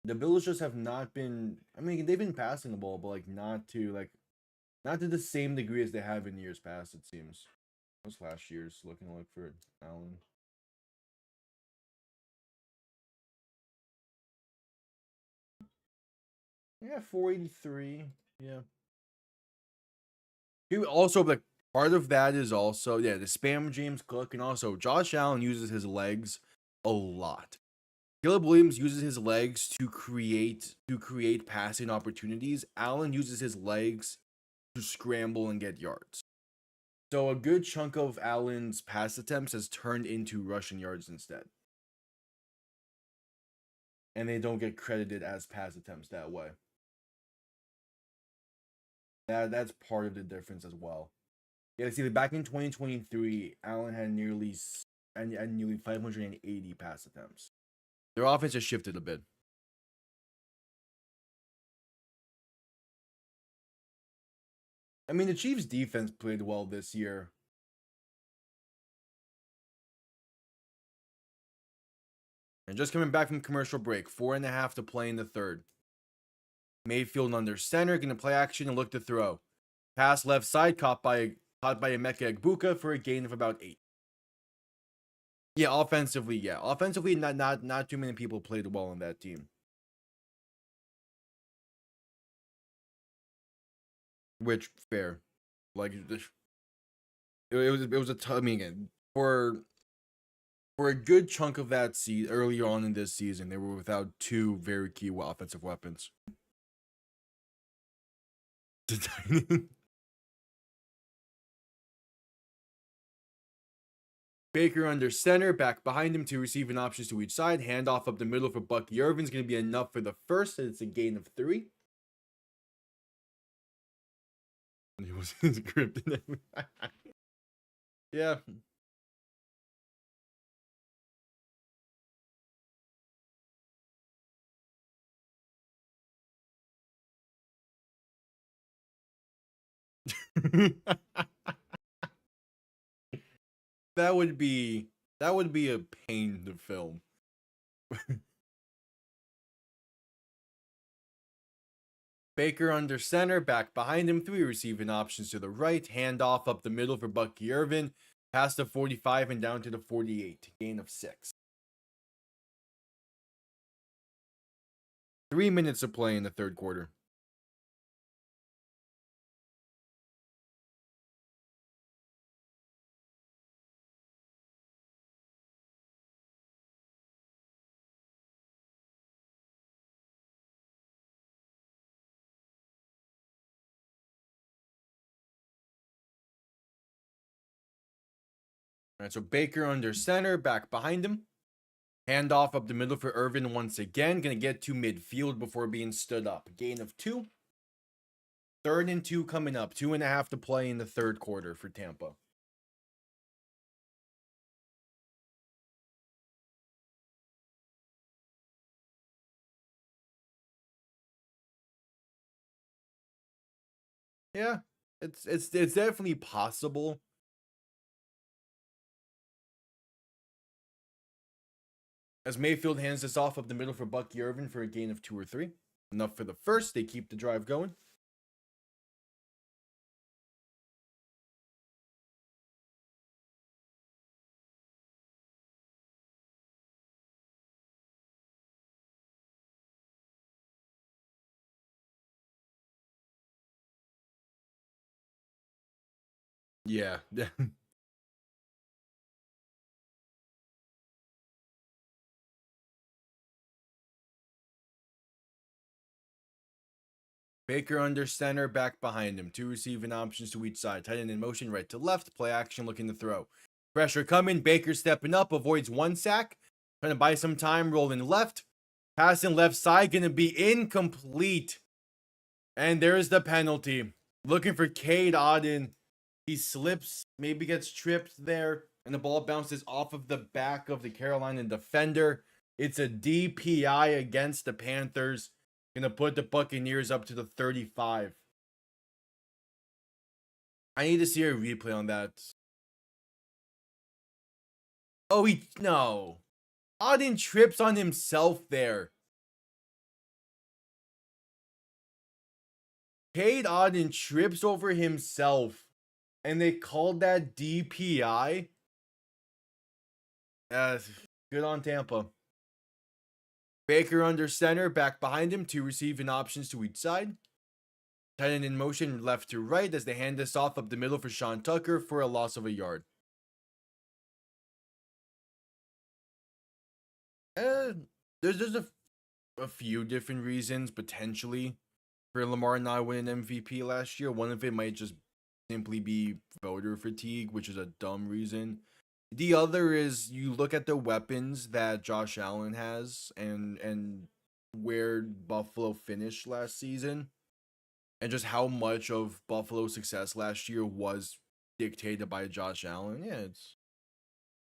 The Bills just have not been. I mean, they've been passing the ball, but not to the same degree as they have in years past. It seems. What's last year's looking like for Allen? Yeah, 483. Yeah. Also, part of that is also the spam James Cook, and also Josh Allen uses his legs a lot. Caleb Williams uses his legs to create passing opportunities. Allen uses his legs to scramble and get yards. So a good chunk of Allen's pass attempts has turned into rushing yards instead. And they don't get credited as pass attempts that way. That's part of the difference as well. Yeah, see, back in 2023, Allen had nearly 580 pass attempts. Their offense has shifted a bit. I mean, the Chiefs' defense played well this year. And just coming back from commercial break, 4.5 to play in the third. Mayfield under center, going to play action and look to throw. Pass left side, caught by Emeka Egbuka for a gain of about 8. Yeah, offensively, not too many people played well on that team. Which fair, it was a tough. I mean, again, for a good chunk of that season, earlier on in this season, they were without 2 very key offensive weapons. Baker under center, back behind him, 2 receiving options to each side. Handoff up the middle for Bucky Irvin's going to be enough for the first, and it's a gain of 3. He was scripted. Yeah. That would be a pain to film. Baker under center, back behind him, 3 receiving options to the right. Handoff up the middle for Bucky Irvin. Past the 45 and down to the 48. Gain of 6. 3 minutes of play in the third quarter. All right, so Baker under center, back behind him. Handoff up the middle for Irvin once again. Going to get to midfield before being stood up. Gain of 2. 3rd and 2 coming up. 2.5 to play in the third quarter for Tampa. Yeah, it's definitely possible. As Mayfield hands this off up the middle for Bucky Irvin for a gain of 2 or 3. Enough for the first. They keep the drive going. Yeah. Baker under center, back behind him. 2 receiving options to each side. Tight end in motion, right to left. Play action, looking to throw. Pressure coming. Baker stepping up, avoids 1 sack. Trying to buy some time, rolling left. Passing left side, going to be incomplete. And there's the penalty. Looking for Cade Auden. He slips, maybe gets tripped there, and the ball bounces off of the back of the Carolina defender. It's a DPI against the Panthers. Gonna put the Buccaneers up to the 35. I need to see a replay on that. Oh, no. Auden trips on himself there. Cade Auden trips over himself, and they called that DPI. Good on Tampa. Baker under center, back behind him, 2 receiving options to each side. Tight end in motion, left to right, as they hand this off up the middle for Sean Tucker for a loss of a yard. There's a few different reasons, potentially, for Lamar not winning MVP last year. One of it might just simply be voter fatigue, which is a dumb reason. The other is you look at the weapons that Josh Allen has and where Buffalo finished last season, and just how much of Buffalo's success last year was dictated by Josh Allen. Yeah,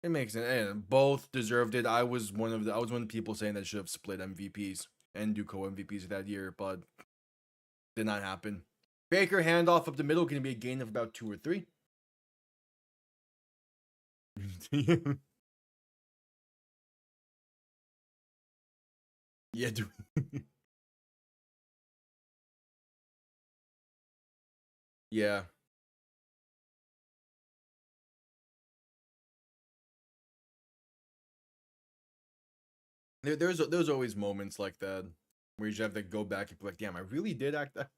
it makes sense. And both deserved it. I was one of the people saying that should have split MVPs and do co-MVPs that year, but did not happen. Baker handoff up the middle, going to be a gain of about 2 or 3. Yeah, dude. Yeah. There's always moments like that where you just have to go back and be like, damn, I really did act that.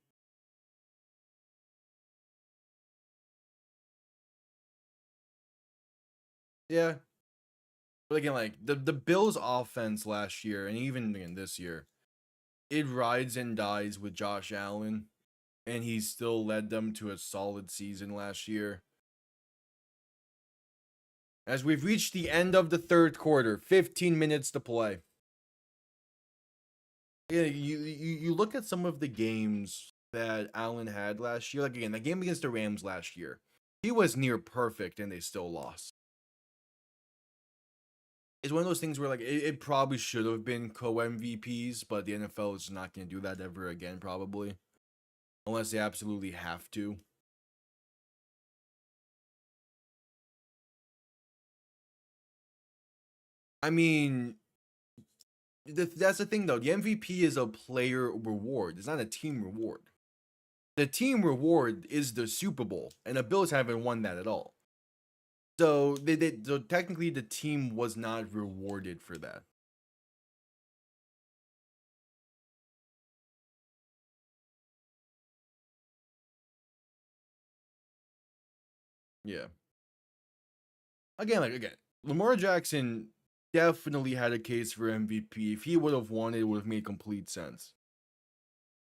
Yeah. But again, like the Bills offense last year and even again this year, it rides and dies with Josh Allen, and he still led them to a solid season last year. As we've reached the end of the 3rd quarter, 15 minutes to play. Yeah, you look at some of the games that Allen had last year. Like again, the game against the Rams last year, he was near perfect and they still lost. It's one of those things where like it probably should have been co-MVPs, but the NFL is not going to do that ever again, probably. Unless they absolutely have to. I mean, that's the thing though. The MVP is a player reward. It's not a team reward. The team reward is the Super Bowl, and the Bills haven't won that at all. So so technically the team was not rewarded for that. Yeah. Again, Lamar Jackson definitely had a case for MVP. If he would have won, it would have made complete sense.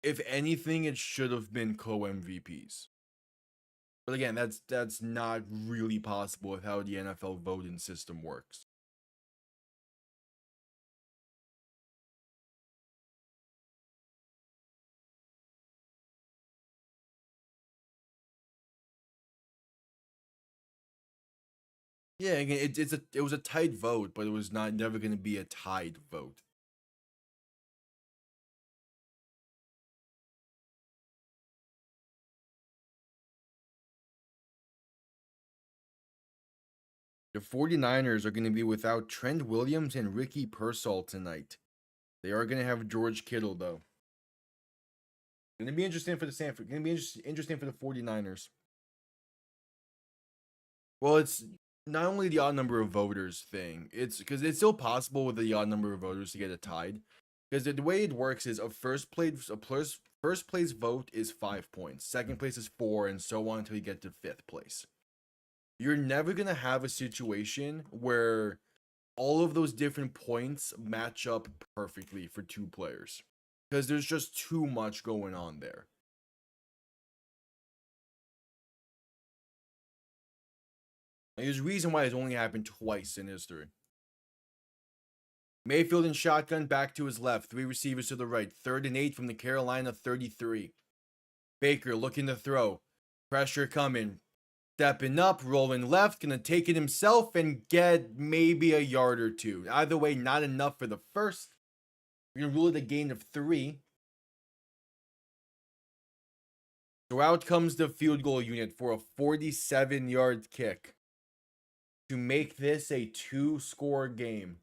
If anything, it should have been co-MVPs. But again, that's not really possible with how the NFL voting system works. Yeah, again, it was a tight vote, but it was never going to be a tied vote. The 49ers are going to be without Trent Williams and Ricky Pearsall tonight. They are going to have George Kittle, though. Going to be interesting for the Sanford. Going to be interesting for the 49ers. Well, it's not only the odd number of voters thing. It's because it's still possible with the odd number of voters to get it tied. Because the way it works is a first place vote is 5 points. Second place is 4, and so on until you get to 5th place. you're never going to have a situation where all of those different points match up perfectly for two players. Because there's just too much going on there. And there's a reason why it's only happened twice in history. Mayfield in shotgun, back to his left. 3 receivers to the right. 3rd and 8 from the Carolina 33. Baker looking to throw. Pressure coming. Stepping up, rolling left. Gonna take it himself and get maybe a yard or 2. Either way, not enough for the first. We're gonna rule it a gain of 3. So out comes the field goal unit for a 47-yard kick to make this a 2-score game.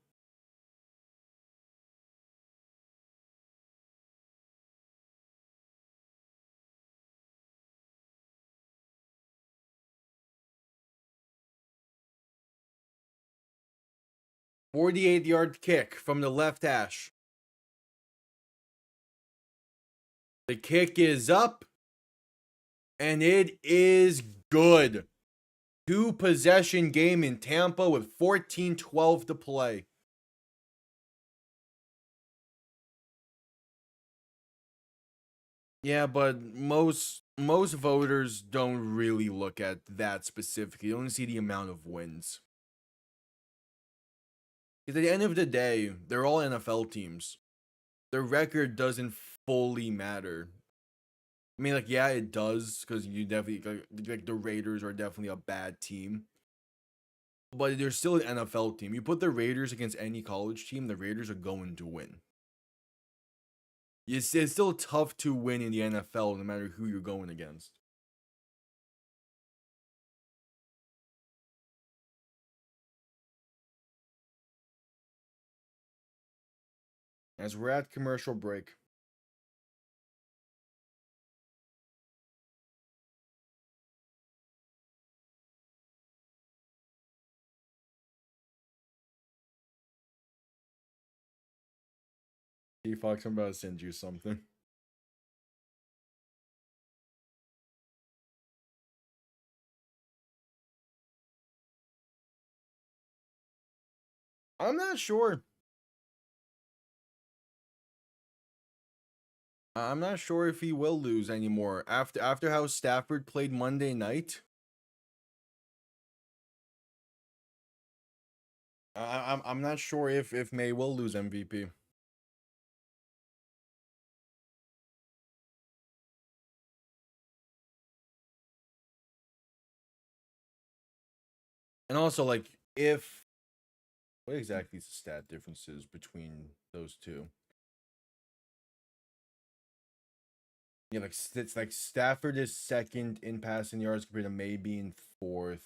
"48-yard kick from the left hash. The kick is up, and it is good. 2-possession game in Tampa with 14-12 to play. Yeah, but most voters don't really look at that specifically. They only see the amount of wins. Because at the end of the day, they're all NFL teams. Their record doesn't fully matter. I mean, like, yeah, it does, because you definitely, like, the Raiders are definitely a bad team. But they're still an NFL team. You put the Raiders against any college team, the Raiders are going to win. It's still tough to win in the NFL, no matter who you're going against. As we're at commercial break. T-Fox, I'm about to send you something. I'm not sure. I'm not sure if he will lose anymore. After how Stafford played Monday night. I'm not sure if May will lose MVP. And also, like, what exactly is the stat differences between those two? Yeah, like, it's like Stafford is 2nd in passing yards compared to May being 4th.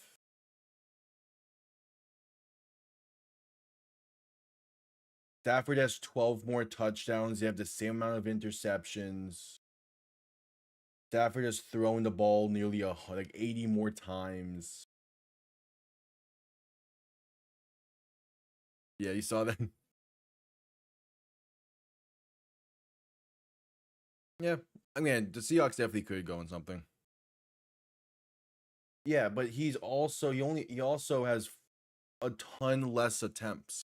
Stafford has 12 more touchdowns. They have the same amount of interceptions. Stafford has thrown the ball nearly 80 more times. Yeah, you saw that. Yeah, I mean, the Seahawks definitely could go in something. Yeah, but he also has a ton less attempts.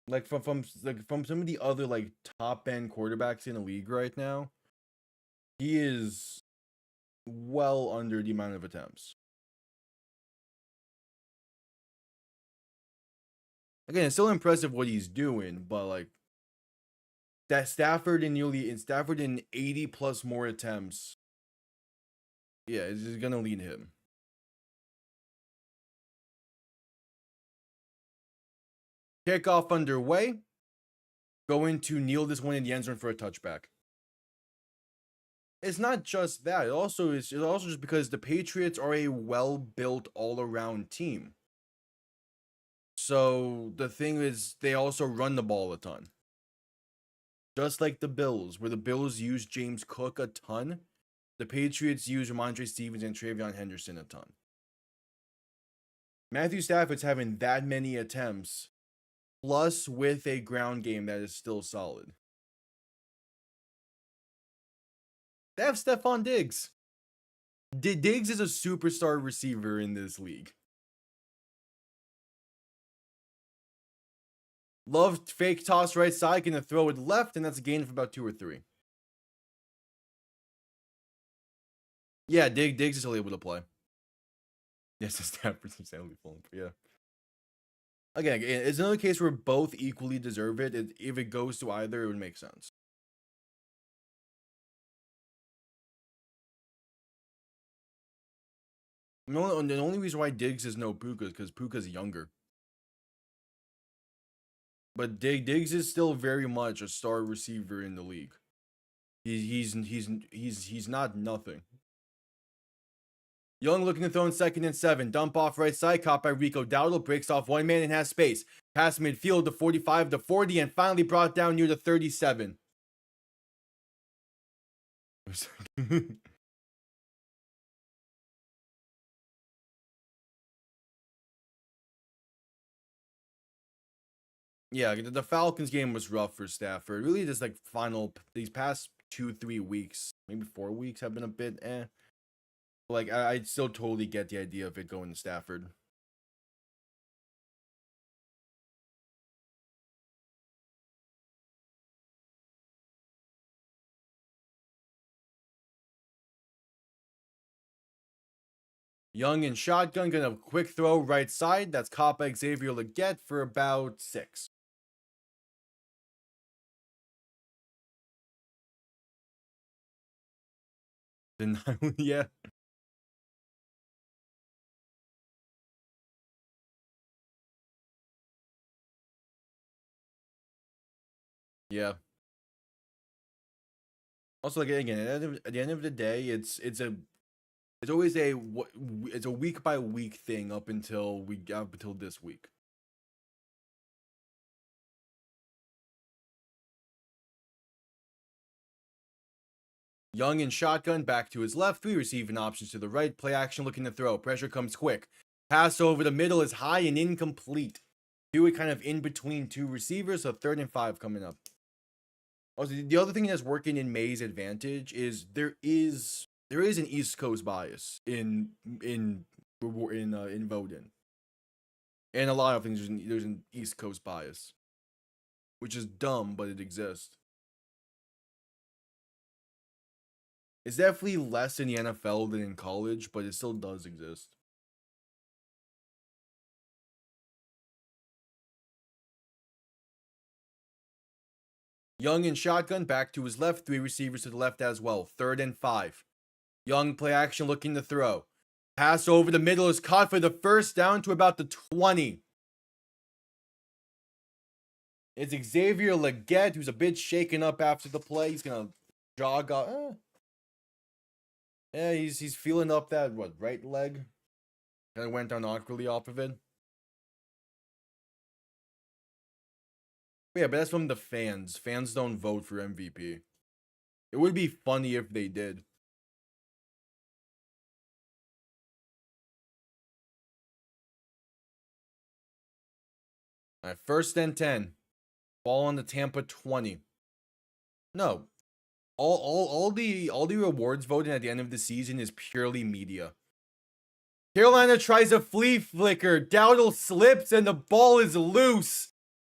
Like from some of the other like top end quarterbacks in the league right now, he is well under the amount of attempts. Again, it's still impressive what he's doing, but like that Stafford in 80 plus more attempts. Yeah, it's just gonna lead him. Kickoff underway. Going to kneel this one in the end zone for a touchback. It's not just that. It's also just because the Patriots are a well-built all-around team. So the thing is, they also run the ball a ton. Just like the Bills, where the Bills use James Cook a ton, the Patriots use Ramondre Stevens and Travion Henderson a ton. Matthew Stafford's having that many attempts, plus with a ground game that is still solid. They have Stephon Diggs. Diggs is a superstar receiver in this league. Love fake toss right side, gonna throw it left, and that's a gain of about 2 or 3. Yeah, Diggs is still able to play. Yes, the Stafford's insanely falling. Yeah. Again, it's another case where both equally deserve it. If it goes to either, it would make sense. The only reason why Diggs is no Puka is because Puka's younger. But Diggs is still very much a star receiver in the league. He's not nothing. Young looking to throw in 2nd and 7. Dump off right side, caught by Rico Dowdle, breaks off one man and has space. Pass midfield to 45 to 40, and finally brought down near the 37. Yeah, the Falcons game was rough for Stafford. Really, just like these past 2-3 weeks, maybe 4 weeks have been a bit eh. Like, I still totally get the idea of it going to Stafford. Young and shotgun, gonna quick throw right side. That's caught by Xavier Legette for about 6. Yeah. Yeah. Also, like, again, at the end of the day, it's always it's a week by week thing up until this week. Young and shotgun, back to his left. 3 receiving options to the right. Play action looking to throw. Pressure comes quick. Pass over the middle is high and incomplete. Do it kind of in between 2 receivers, so 3rd and 5 coming up. Also, the other thing that's working in May's advantage is there is an East Coast bias in voting. And a lot of things, there's an East Coast bias, which is dumb, but it exists. It's definitely less in the NFL than in college, but it still does exist. Young and shotgun, back to his left. 3 receivers to the left as well. 3rd and 5. Young play action looking to throw. Pass over the middle is caught for the first down to about the 20. It's Xavier Legette, who's a bit shaken up after the play. He's gonna jog up. Yeah, he's feeling up that right leg. Kind of went down awkwardly off of it. Yeah, but that's from the fans. Fans don't vote for MVP. It would be funny if they did. All right, 1st and 10. Ball on the Tampa 20. No. All the rewards voting at the end of the season is purely media. Carolina tries a flea flicker. Dowdle slips and the ball is loose.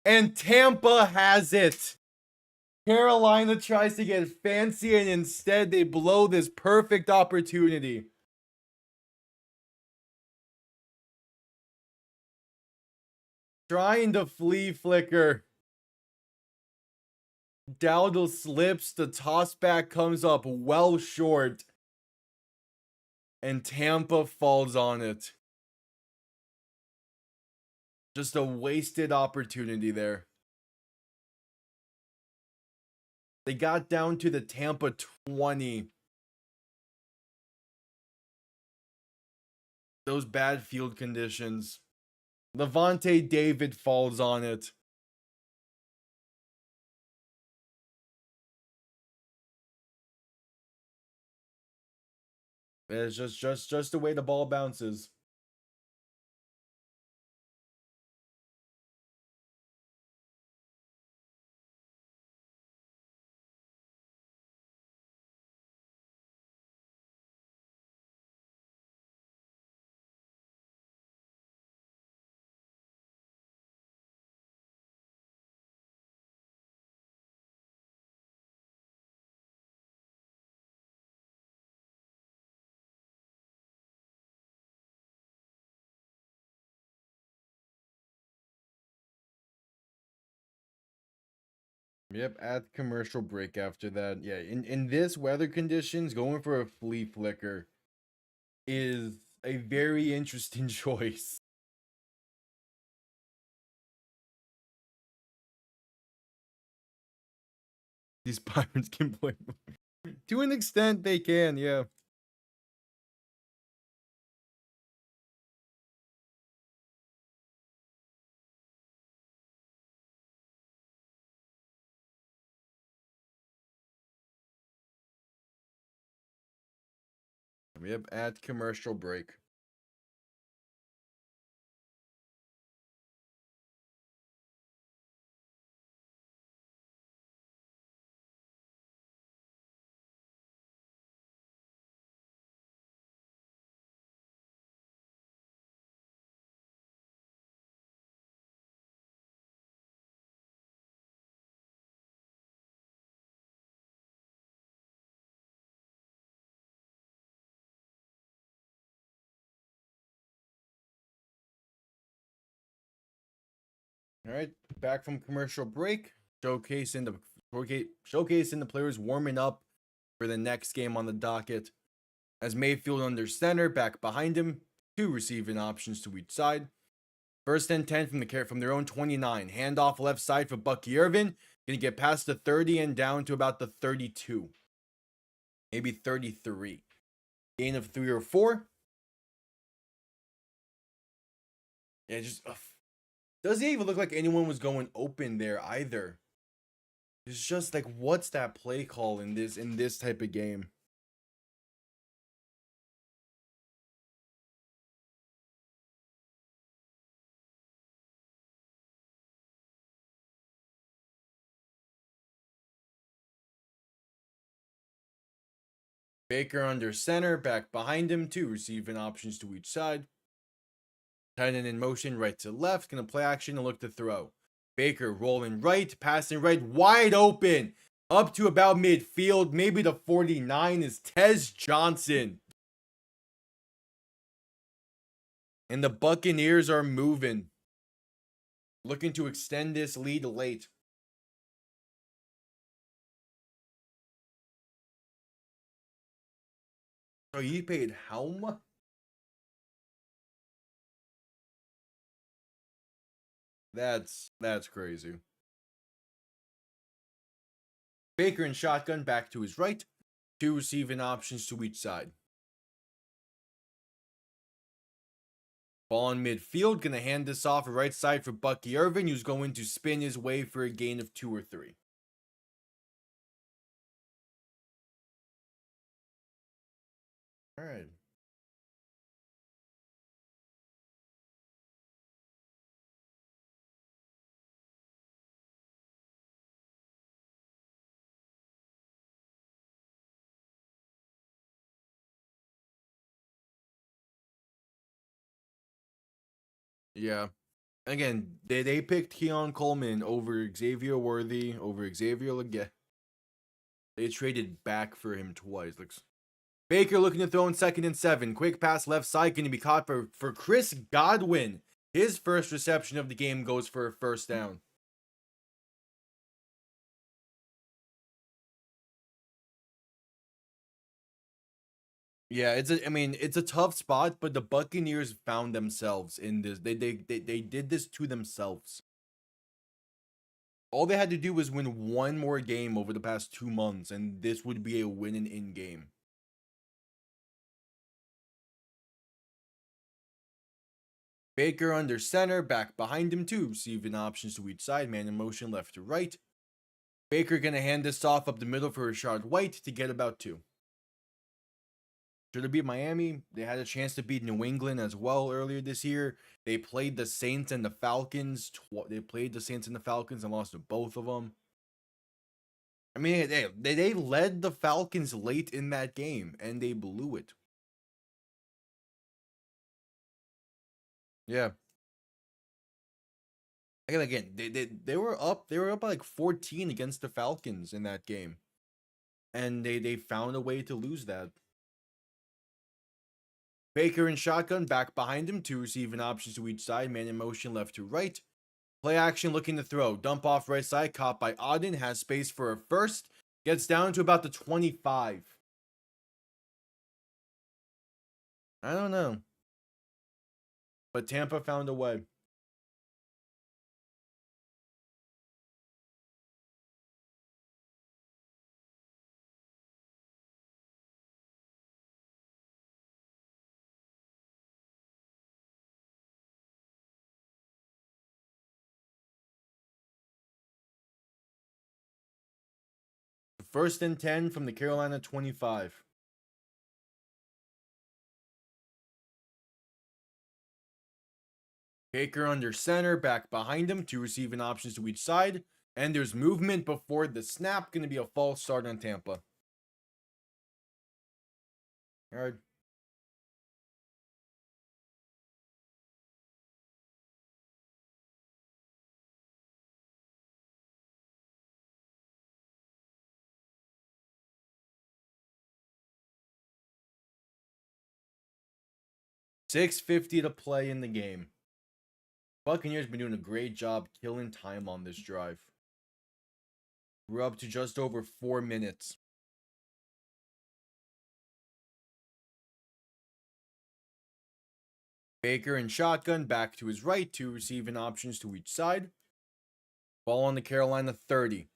And Tampa has it. Carolina tries to get fancy and instead they blow this perfect opportunity. Trying to flea flicker. Dowdle slips. The toss back comes up well short. And Tampa falls on it. Just a wasted opportunity there. They got down to the Tampa 20. Those bad field conditions. Levante David falls on it. It's just the way the ball bounces. Yep, at commercial break after that. Yeah, in this weather conditions, going for a flea flicker is a very interesting choice. These Pirates can play. To an extent, they can, yeah. Yep, at commercial break. All right, back from commercial break. Showcasing the players warming up for the next game on the docket. As Mayfield under center, back behind him, 2 receiving options to each side. First and 10 from their own 29. Handoff left side for Bucky Irvin. Gonna get past the 30 and down to about the 32. Maybe 33. Gain of 3 or 4. Yeah, just doesn't even look like anyone was going open there either. It's just like, what's that play call in this type of game? Baker under center, back behind him, 2 receiving options to each side. Tight end in motion, right to left. Gonna play action and look to throw. Baker rolling right, passing right, wide open. Up to about midfield, maybe the 49 is Tez Johnson. And the Buccaneers are moving. Looking to extend this lead late. So you paid how much? That's crazy. Baker in shotgun back to his right. 2 receiving options to each side. Ball on midfield. Gonna hand this off right side for Bucky Irvin, who's going to spin his way for a gain of 2 or 3. All right. Yeah. Again, they picked Keon Coleman over Xavier Worthy, over Xavier Leggett. They traded back for him twice. Baker looking to throw in 2nd and 7. Quick pass left side, going to be caught for Chris Godwin. His first reception of the game goes for a first down. Yeah, it's a tough spot, but the Buccaneers found themselves in this. They did this to themselves. All they had to do was win one more game over the past 2 months, and this would be a win in game. Baker under center, back behind him too, receiving options to each side, man in motion left to right. Baker gonna hand this off up the middle for Rashard White to get about 2. Should have beat Miami. They had a chance to beat New England as well earlier this year. They played the Saints and the Falcons. They played the Saints and the Falcons and lost to both of them. I mean, they led the Falcons late in that game and they blew it. Yeah. Again, they were up. They were up by like 14 against the Falcons in that game, and they found a way to lose that. Baker in shotgun, back behind him, 2 receiving options to each side, man in motion left to right. Play action looking to throw. Dump off right side. Caught by Auden. Has space for a first. Gets down to about the 25. I don't know. But Tampa found a way. First and 10 from the Carolina 25. Baker under center, back behind him, 2 receiving options to each side. And there's movement before the snap. Going to be a false start on Tampa. Yard. $6:50 to play in the game. Buccaneers been doing a great job killing time on this drive. We're up to just over 4 minutes. Baker in shotgun, back to his right, 2 receiving options to each side. Ball on the Carolina 30.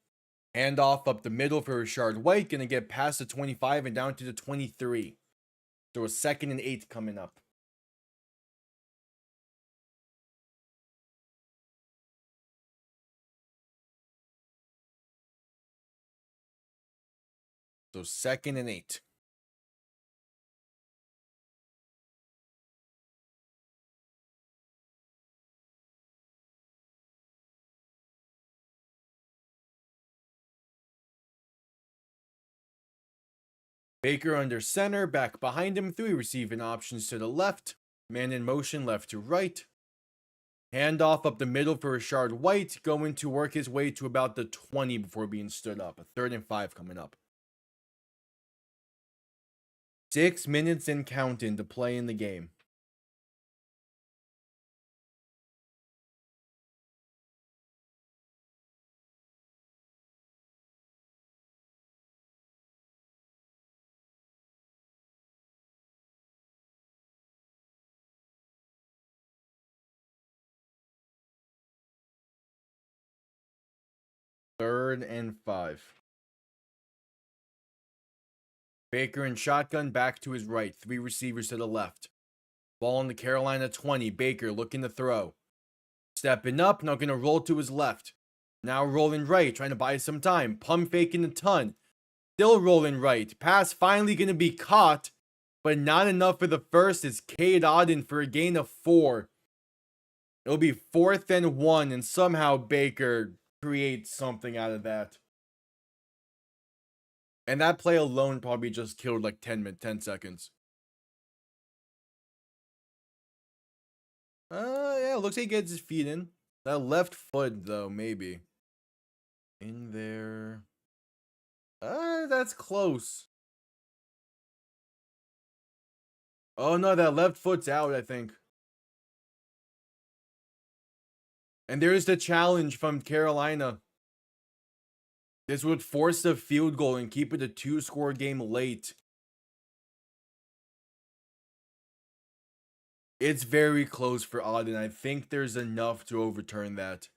Handoff up the middle for Rashard White, gonna get past the 25 and down to the 23. So a 2nd and 8 coming up. So 2nd and 8. Baker under center, back behind him, 3 receiving options to the left. Man in motion, left to right. Handoff up the middle for Rashard White, going to work his way to about the 20 before being stood up. A 3rd and 5 coming up. 6 minutes and counting to play in the game. Third and 5. Baker in shotgun, back to his right. 3 receivers to the left. Ball on the Carolina 20. Baker looking to throw. Stepping up, now going to roll to his left. Now rolling right, trying to buy some time. Pump faking a ton. Still rolling right. Pass finally going to be caught, but not enough for the first. It's Cade Auden for a gain of 4. It'll be 4th and 1, and somehow Baker creates something out of that. And that play alone probably just killed like 10 seconds. Yeah, looks like he gets his feet in. That left foot, though, maybe. In there. That's close. Oh, no, that left foot's out, I think. And there's the challenge from Carolina. This would force a field goal and keep it a 2-score game late. It's very close for Auden. I think there's enough to overturn that.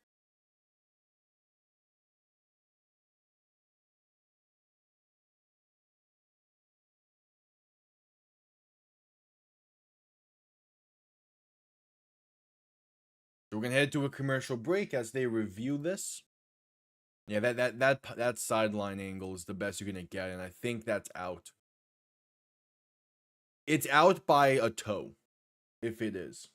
So we're gonna head to a commercial break as they review this. Yeah, that sideline angle is the best you're gonna get, and I think that's out. It's out by a toe, if it is.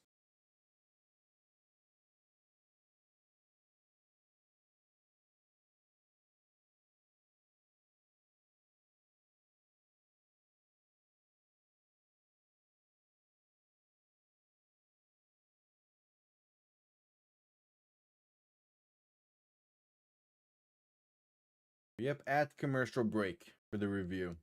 Yep, at commercial break for the review.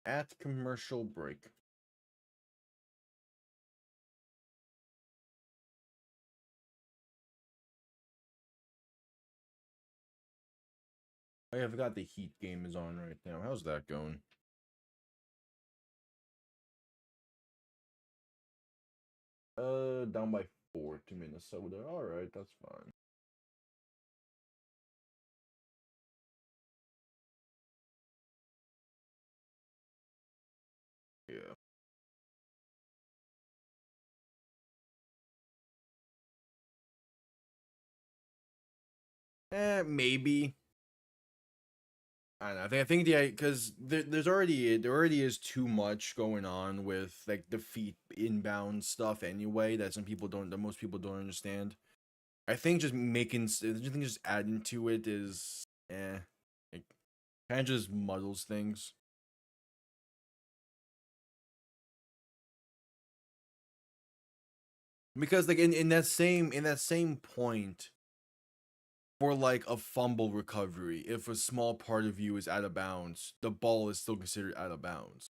at commercial break. Oh, yeah, I forgot the Heat game is on right now. How's that going? Down by 4 to Minnesota. All right, that's fine. Yeah. Maybe. I don't know. I think the because there already is too much going on with like the feet inbound stuff anyway that most people don't understand. I think just adding to it is it kind of just muddles things. Because like in that same point for like a fumble recovery, if a small part of you is out of bounds, the ball is still considered out of bounds.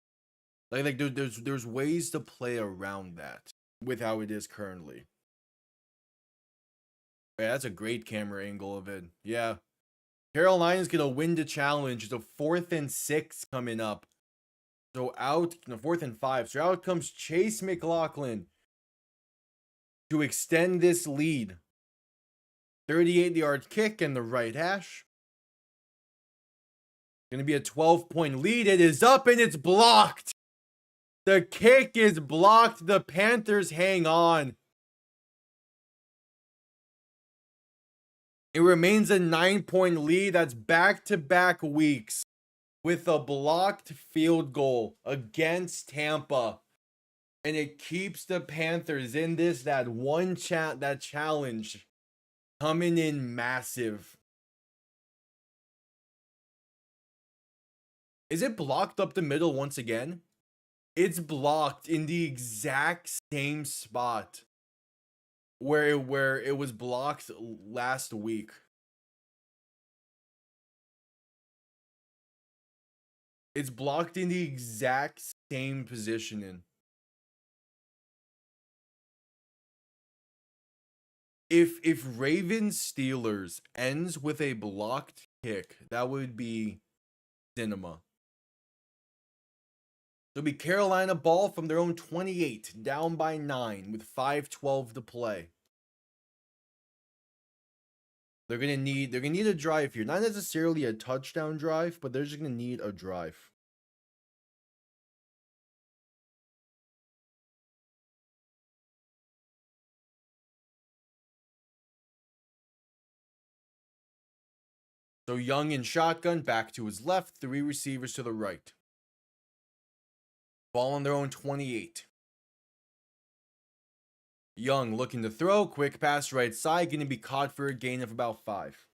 There's ways to play around that with how it is currently. Yeah, that's a great camera angle of it. Yeah. Carolina's gonna win the challenge. It's a 4th and 6 coming up. So out, 4th and 5. So out comes Chase McLaughlin to extend this lead. 38-yard kick in the right hash. Gonna be a 12-point lead. It is up and it's blocked. The kick is blocked. The Panthers hang on. It remains a 9-point lead. That's back-to-back weeks with a blocked field goal against Tampa. And it keeps the Panthers in that challenge coming in massive. Is it blocked up the middle once again? It's blocked in the exact same spot where it was blocked last week. It's blocked in the exact same positioning. If Ravens Steelers ends with a blocked kick, that would be cinema. It'll be Carolina ball from their own 28, down by 9 with 5:12 to play. They're gonna need a drive here. Not necessarily a touchdown drive, but they're just gonna need a drive. So Young in shotgun, back to his left, 3 receivers to the right. Ball on their own 28. Young looking to throw, quick pass right side, going to be caught for a gain of about 5.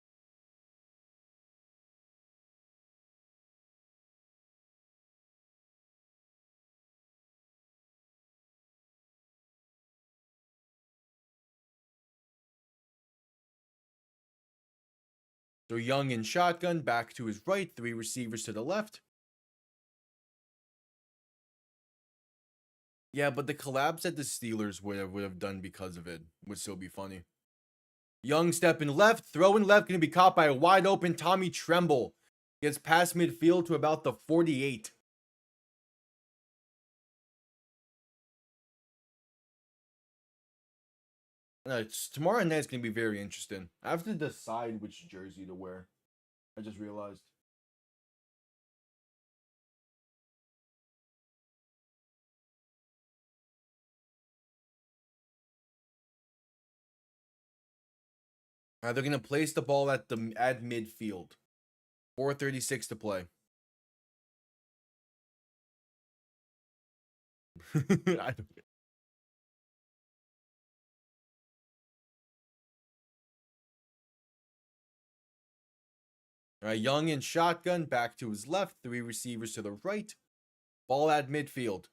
So Young in shotgun, back to his right, 3 receivers to the left. Yeah, but the collapse that the Steelers would have done because of it would still be funny. Young stepping left, throwing left, going to be caught by a wide open Tommy Tremble. Gets past midfield to about the 48. Tomorrow night's going to be very interesting. I have to decide which jersey to wear. I just realized. They're going to place the ball at midfield. 4:36 to play. I don't get. All right, Young in shotgun, back to his left, 3 receivers to the right. Ball at midfield.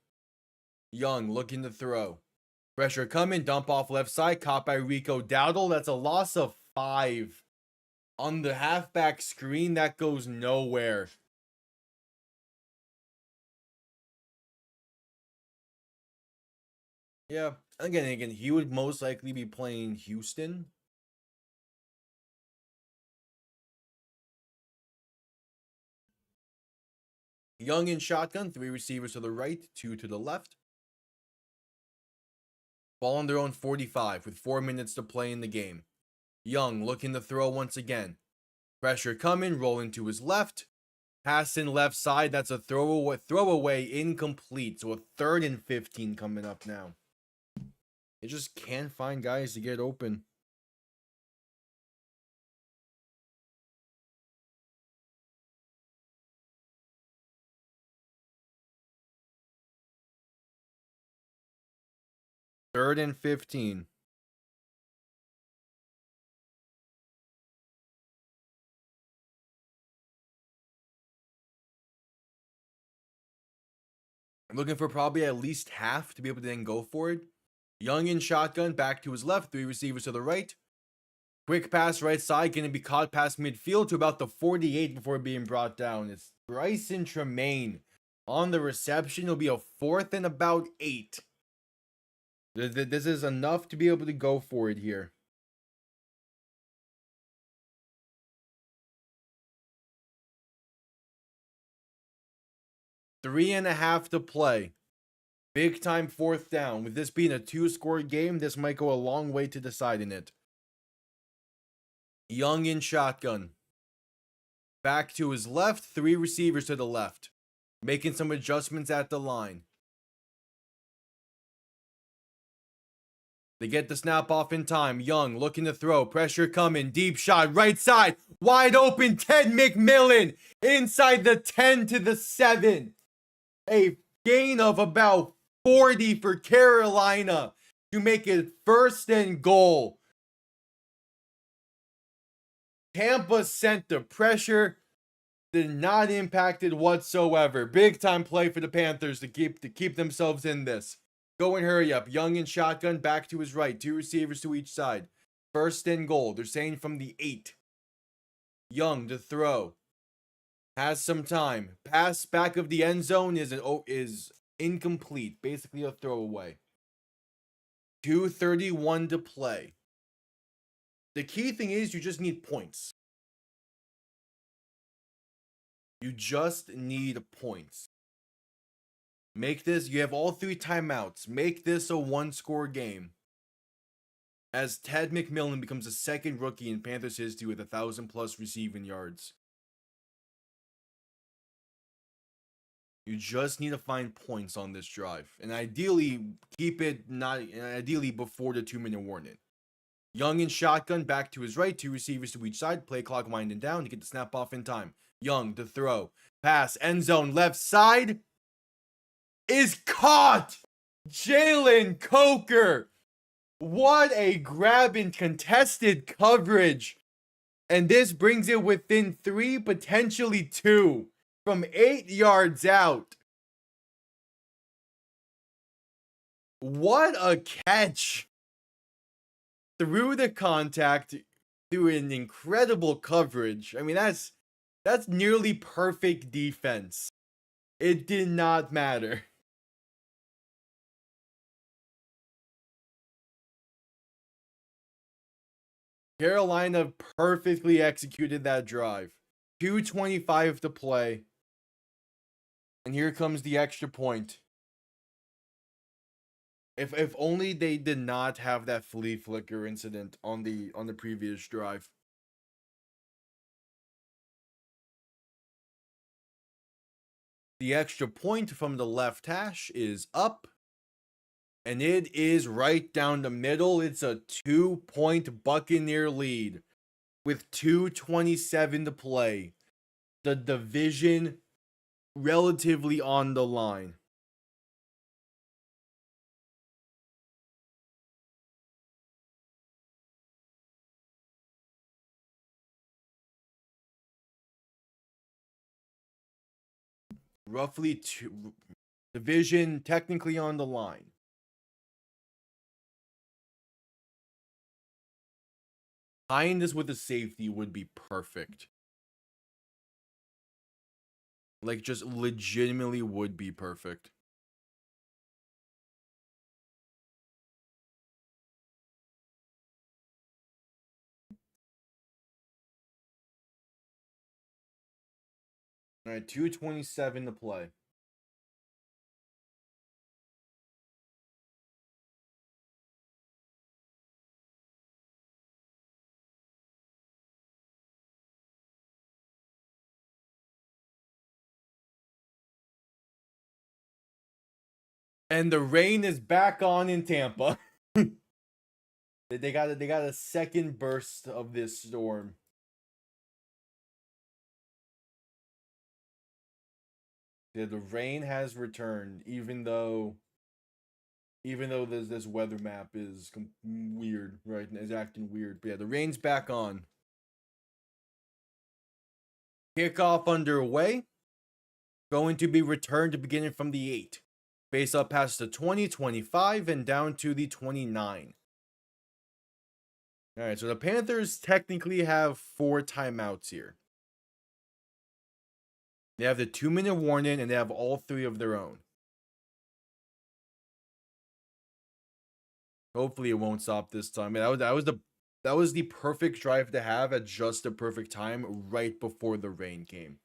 Young looking to throw. Pressure coming, dump off left side, caught by Rico Dowdle. That's a loss of 5. On the halfback screen, that goes nowhere. Yeah. Again, he would most likely be playing Houston. Young in shotgun, 3 receivers to the right, 2 to the left. Ball on their own 45 with 4 minutes to play in the game. Young looking to throw once again. Pressure coming, rolling to his left. Pass in left side. That's a throwaway incomplete. So a 3rd and 15 coming up now. They just can't find guys to get open. Third and 15. I'm looking for probably at least half to be able to then go for it. Young in shotgun, back to his left, 3 receivers to the right. Quick pass right side, going to be caught past midfield to about the 48 before being brought down. It's Bryson Tremaine on the reception. It'll be a 4th and about 8. This is enough to be able to go for it here. 3.5 to play. Big time 4th down. With this being a 2-score game, this might go a long way to deciding it. Young in shotgun. Back to his left, 3 receivers to the left. Making some adjustments at the line. They get the snap off in time. Young looking to throw. Pressure coming. Deep shot. Right side. Wide open. Ted McMillan. Inside the 10 to the 7. A gain of about 40 for Carolina to make it 1st and goal. Tampa sent the pressure. Did not impact it whatsoever. Big time play for the Panthers to keep themselves in this. Go and hurry up. Young in shotgun, back to his right. 2 receivers to each side. 1st and goal. They're saying from the 8. Young to throw. Has some time. Pass back of the end zone is incomplete. Basically a throwaway. 2:31 to play. The key thing is you just need points. You just need points. Make this, you have all 3 timeouts. Make this a 1-score game. As Ted McMillan becomes the 2nd rookie in Panthers history with 1,000+ receiving yards. You just need to find points on this drive. And ideally, ideally before the 2-minute warning. Young in shotgun, back to his right, 2 receivers to each side. Play clock winding down to get the snap off in time. Young to throw. Pass, end zone, left side. Is caught! Jalen Coker! What a grab in contested coverage. And this brings it within 3, potentially 2, from 8 yards out. What a catch. Through the contact, through an incredible coverage. I mean, that's nearly perfect defense. It did not matter. Carolina perfectly executed that drive. 2:25 to play. And here comes the extra point. If only they did not have that flea flicker incident on the previous drive. The extra point from the left hash is up. And it is right down the middle. It's a 2-point Buccaneer lead with 2:27 to play. The division relatively on the line. Roughly division technically on the line. Tying this with a safety would be perfect. Like, just legitimately would be perfect. All right, 2:27 to play. And the rain is back on in Tampa. They got a second burst of this storm. Yeah, the rain has returned, even though this weather map is weird, right? It's acting weird. But yeah, the rain's back on. Kickoff underway. Going to be returned beginning from the 8. Face up past the 20, 25, and down to the 29. All right, so the Panthers technically have 4 timeouts here. They have the 2-minute warning, and they have all 3 of their own. Hopefully, it won't stop this time. That was the perfect drive to have at just the perfect time, right before the rain came.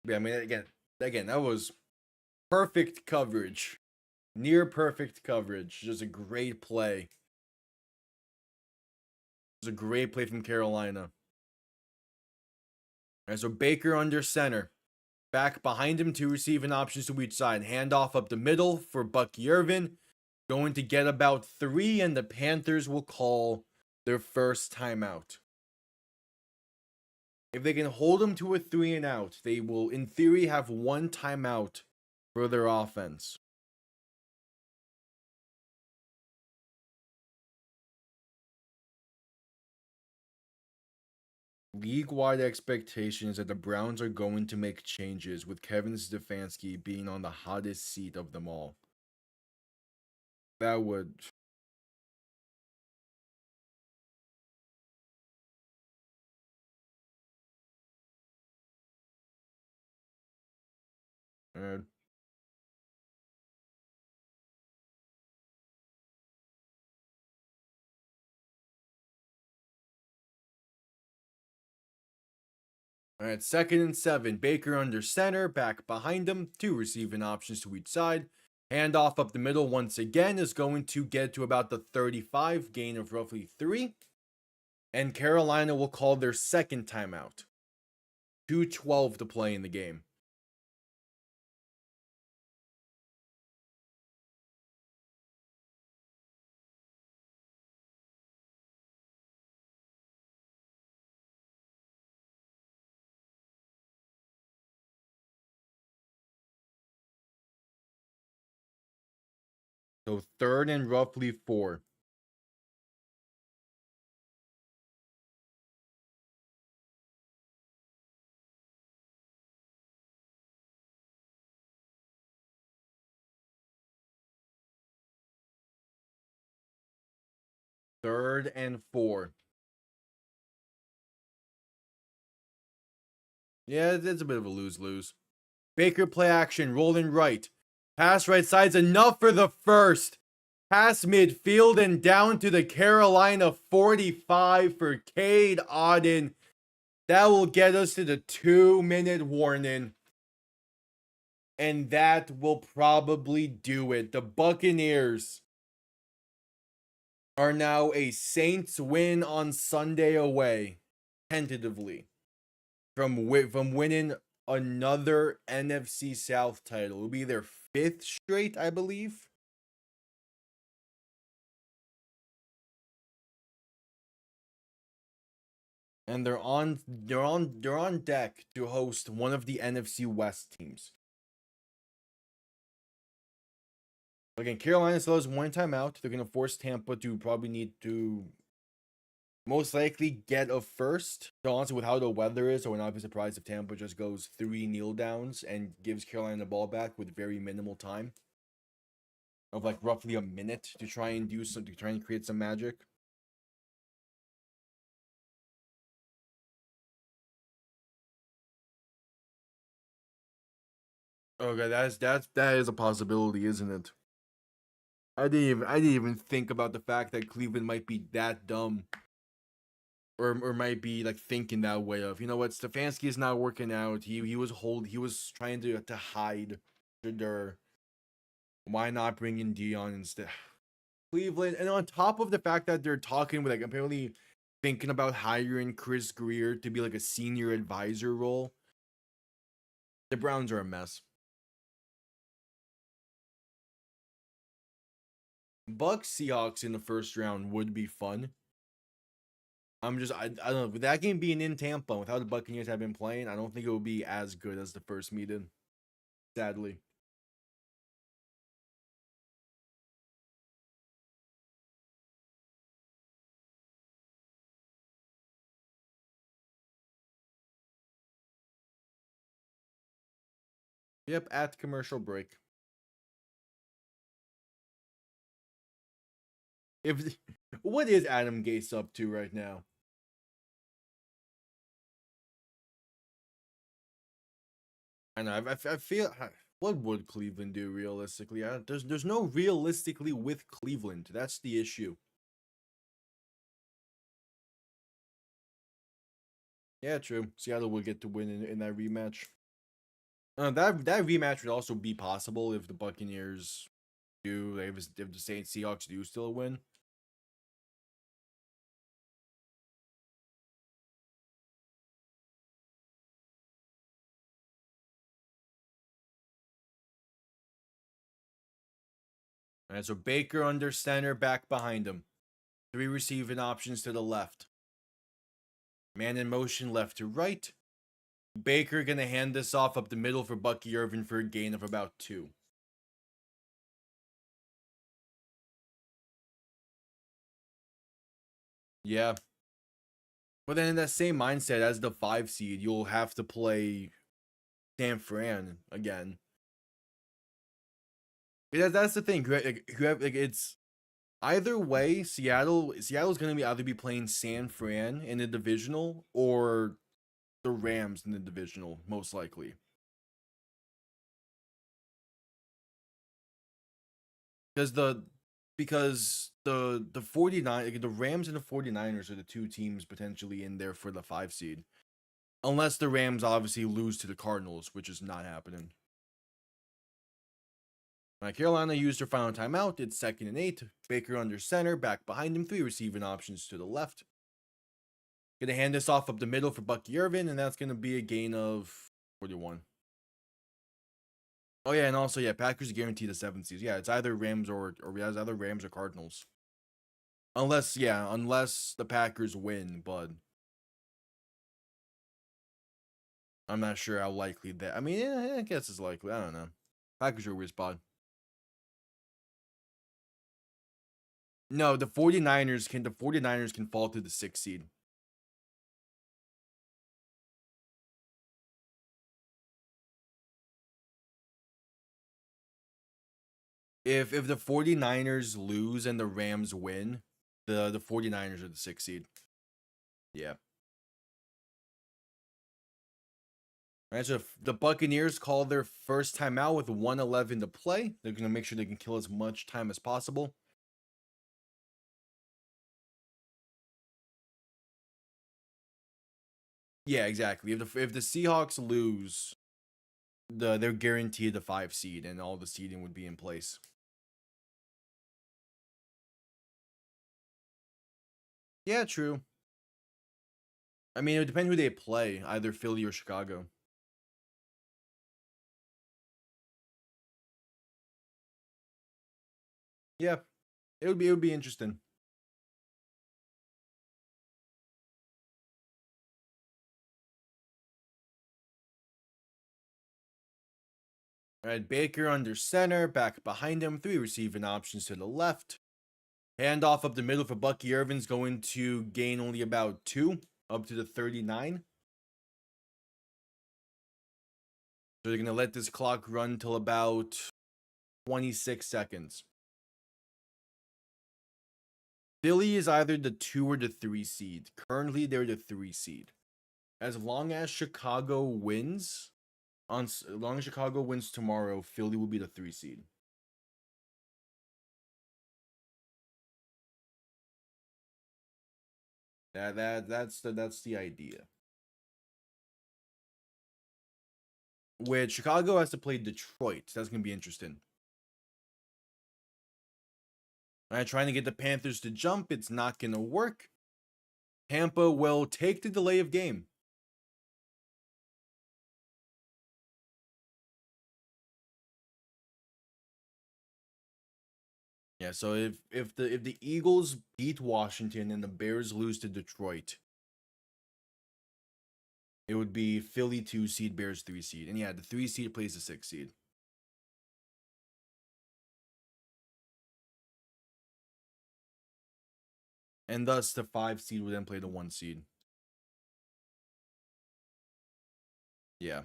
Yeah, I mean, again, that was perfect coverage. Near perfect coverage. Just a great play. It was a great play from Carolina. All right, so Baker under center. Back behind him, 2 receiving options to each side. Handoff up the middle for Bucky Irvin. Going to get about 3, and the Panthers will call their first timeout. If they can hold them to a 3 and out, they will, in theory, have 1 timeout for their offense. League-wide expectations that the Browns are going to make changes, with Kevin Stefanski being on the hottest seat of them all. That would... All right, 2nd and 7. Baker under center, back behind him, 2 receiving options to each side. Handoff up the middle once again is going to get to about the 35, gain of roughly 3. And Carolina will call their second timeout. 2:12 to play in the game. So 3rd and roughly 4. Third and 4. Yeah, it's a bit of a lose-lose. Baker play action, rolling right. Pass right side's enough for the first. Pass midfield and down to the Carolina 45 for Cade Auden. That will get us to the 2-minute warning. And that will probably do it. The Buccaneers are now a Saints win on Sunday away, tentatively, from winning another NFC South title. It will be their 5th straight, I believe. And they're on deck to host one of the NFC West teams. Again, Carolina still has 1 timeout. They're going to force Tampa to probably need to most likely get a first. So honestly, with how the weather is, I would not be surprised if Tampa just goes 3 kneel downs and gives Carolina the ball back with very minimal time of like roughly a minute to try and create some magic. Okay, that is a possibility, isn't it? I didn't even think about the fact that Cleveland might be that dumb. Or might be like thinking that way of, you know what, Stefanski is not working out. He was trying to hide Shedeur. Why not bring in Dion instead? Cleveland, and on top of the fact that they're talking with like apparently thinking about hiring Chris Greer to be like a senior advisor role. The Browns are a mess. Bucks Seahawks in the first round would be fun. I don't know, with that game being in Tampa, with how the Buccaneers have been playing, I don't think it would be as good as the first meeting. Sadly. Yep, at commercial break. If what is Adam Gase up to right now? I know. I feel. What would Cleveland do realistically? There's no realistically with Cleveland. That's the issue. Yeah, true. Seattle will get to win in that rematch. That rematch would also be possible if the Buccaneers do, if the Saints Seahawks do still win. And so Baker under center, back behind him. 3 receiving options to the left. Man in motion, left to right. Baker gonna hand this off up the middle for Bucky Irvin for a gain of about 2. Yeah. But then in that same mindset as the 5 seed, you'll have to play San Fran again. That's the thing. It's either way. Seattle's gonna be either be playing San Fran in the divisional or the Rams in the divisional, most likely. Because the 49, the Rams and the 49ers are the 2 teams potentially in there for the 5 seed. Unless the Rams obviously lose to the Cardinals, which is not happening. Carolina used their final timeout. It's 2nd and 8. Baker under center, back behind him. 3 receiving options to the left. Gonna hand this off up the middle for Bucky Irvin, and that's gonna be a gain of 41. Oh yeah, and also Packers guaranteed the 7th seed. Yeah, it's either Rams or either Rams or Cardinals. Unless the Packers win, but I'm not sure how likely that. I mean, yeah, I guess it's likely. I don't know. Packers are a weird spot. No, the 49ers can fall to the 6th seed. If the 49ers lose and the Rams win, the 49ers are the 6th seed. Yeah. All right, so if the Buccaneers call their first timeout with 1:11 to play, they're going to make sure they can kill as much time as possible. Yeah, exactly. If the Seahawks lose, they're guaranteed the 5 seed and all the seeding would be in place. Yeah, true. I mean, it would depend who they play, either Philly or Chicago. Yeah, it would be interesting. All right, Baker under center, back behind him, 3 receiving options to the left. Handoff up the middle for Bucky Irvin's going to gain only about 2, up to the 39. So they're going to let this clock run till about 26 seconds. Philly is either the 2 or the 3 seed. Currently, they're the 3 seed. As long as Chicago wins, as long as Chicago wins tomorrow, Philly will be the 3 seed. That's the idea. Which Chicago has to play Detroit. That's gonna be interesting. Alright, trying to get the Panthers to jump. It's not gonna work. Tampa will take the delay of game. Yeah, so if the Eagles beat Washington and the Bears lose to Detroit, it would be Philly 2 seed, Bears 3 seed. And yeah, the 3 seed plays the 6 seed. And thus the 5 seed would then play the 1 seed. Yeah.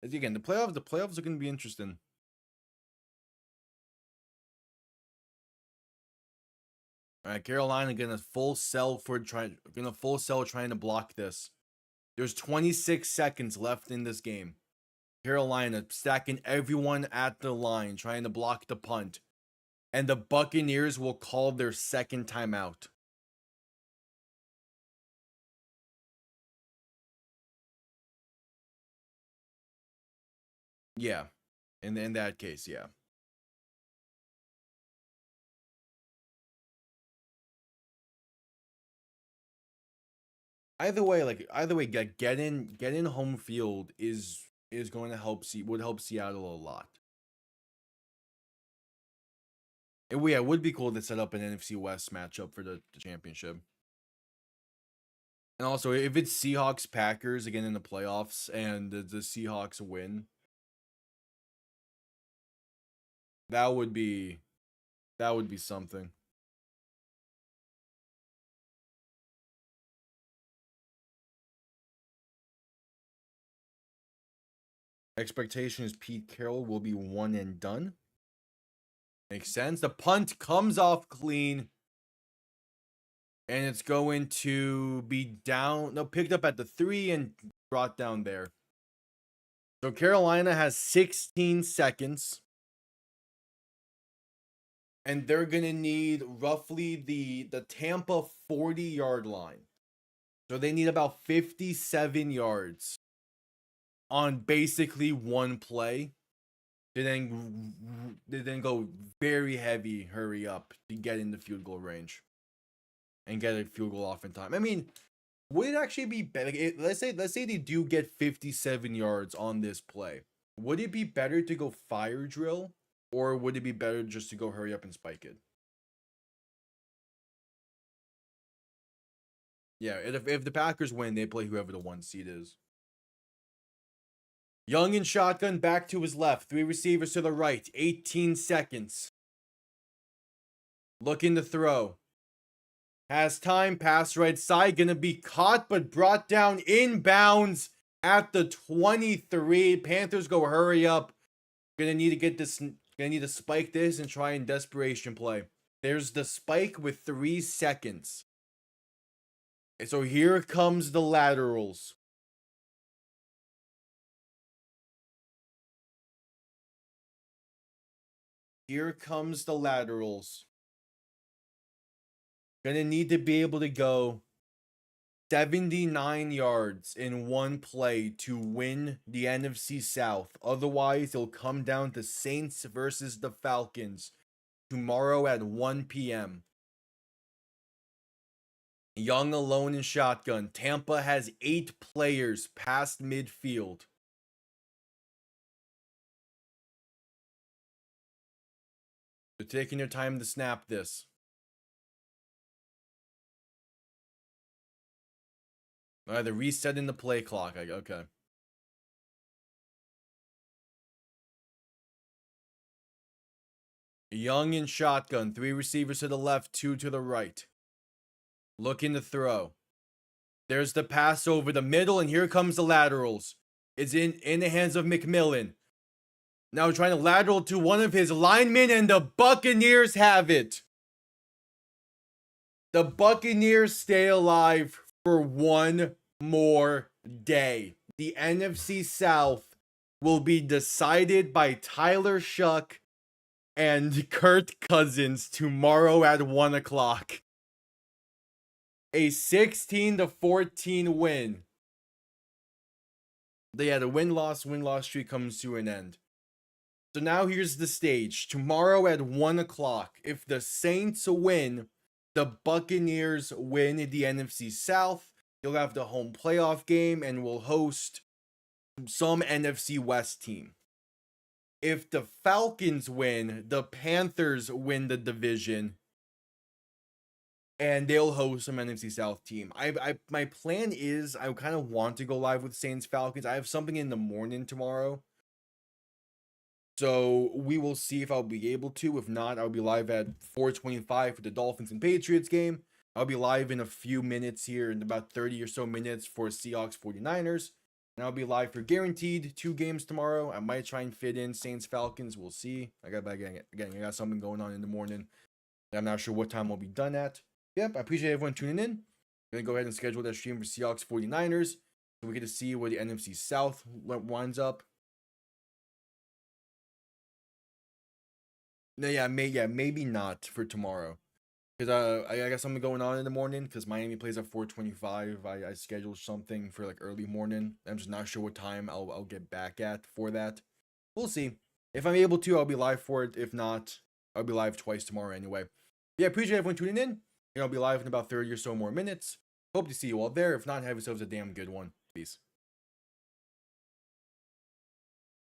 As again, the playoffs are going to be interesting. All right, Carolina gonna full sell trying to block this. There's 26 seconds left in this game. Carolina stacking everyone at the line, trying to block the punt. And the Buccaneers will call their second timeout. Yeah. In that case, yeah. Either way, getting home field is going to would help Seattle a lot. It would be cool to set up an NFC West matchup for the championship. And also, if it's Seahawks Packers again in the playoffs and the Seahawks win, that would be something. Expectation is Pete Carroll will be one and done. Makes sense. The punt comes off clean. And it's going to be picked up at the 3 and brought down there. So Carolina has 16 seconds. And they're going to need roughly the Tampa 40-yard line. So they need about 57 yards on basically one play. They then go very heavy, hurry up to get in the field goal range. And get a field goal off in time. I mean, would it actually be better? Let's say they do get 57 yards on this play. Would it be better to go fire drill, or would it be better just to go hurry up and spike it? Yeah, if the Packers win, they play whoever the 1 seed is. Young in shotgun, back to his left. 3 receivers to the right. 18 seconds. Looking to throw. Has time, pass right side, gonna be caught but brought down inbounds at the 23. Panthers go hurry up. Gonna need to spike this and try and desperation play. There's the spike with 3 seconds. And so here comes the laterals. Here comes the laterals. Gonna need to be able to go 79 yards in one play to win the NFC South. Otherwise, it'll come down to Saints versus the Falcons tomorrow at 1 p.m. Young alone in shotgun. Tampa has 8 players past midfield. They're taking their time to snap this. Alright, they're resetting the play clock. Okay. Young in shotgun. 3 receivers to the left, 2 to the right. Looking to throw. There's the pass over the middle, and here comes the laterals. It's in the hands of McMillan. Now trying to lateral to one of his linemen, and the Buccaneers have it. The Buccaneers stay alive for one more day. The NFC South will be decided by Tyler Shuck and Kirk Cousins tomorrow at 1 o'clock. a 16-14 win. Yeah, the win-loss streak comes to an end. So now here's the stage. Tomorrow at 1 o'clock, if the Saints win, the Buccaneers win the NFC South, you'll have the home playoff game and will host some NFC West team. If the Falcons win, the Panthers win the division, and they'll host some NFC South team. My plan is I kind of want to go live with Saints Falcons. I have something in the morning tomorrow, so we will see if I'll be able to. If not, I'll be live at 4:25 for the Dolphins and Patriots game. I'll be live in a few minutes here, in about 30 or so minutes for Seahawks 49ers. And I'll be live for guaranteed 2 games tomorrow. I might try and fit in Saints Falcons. We'll see. I got something going on in the morning. I'm not sure what time I'll be done at. Yep, I appreciate everyone tuning in. I'm going to go ahead and schedule that stream for Seahawks 49ers. So we get to see where the NFC South winds up. No, maybe not for tomorrow. Because I got something going on in the morning. Because Miami plays at 4:25. I scheduled something for like early morning. I'm just not sure what time I'll get back at for that. We'll see. If I'm able to, I'll be live for it. If not, I'll be live twice tomorrow anyway. Yeah, appreciate everyone tuning in. I'll be live in about 30 or so more minutes. Hope to see you all there. If not, have yourselves a damn good one. Peace.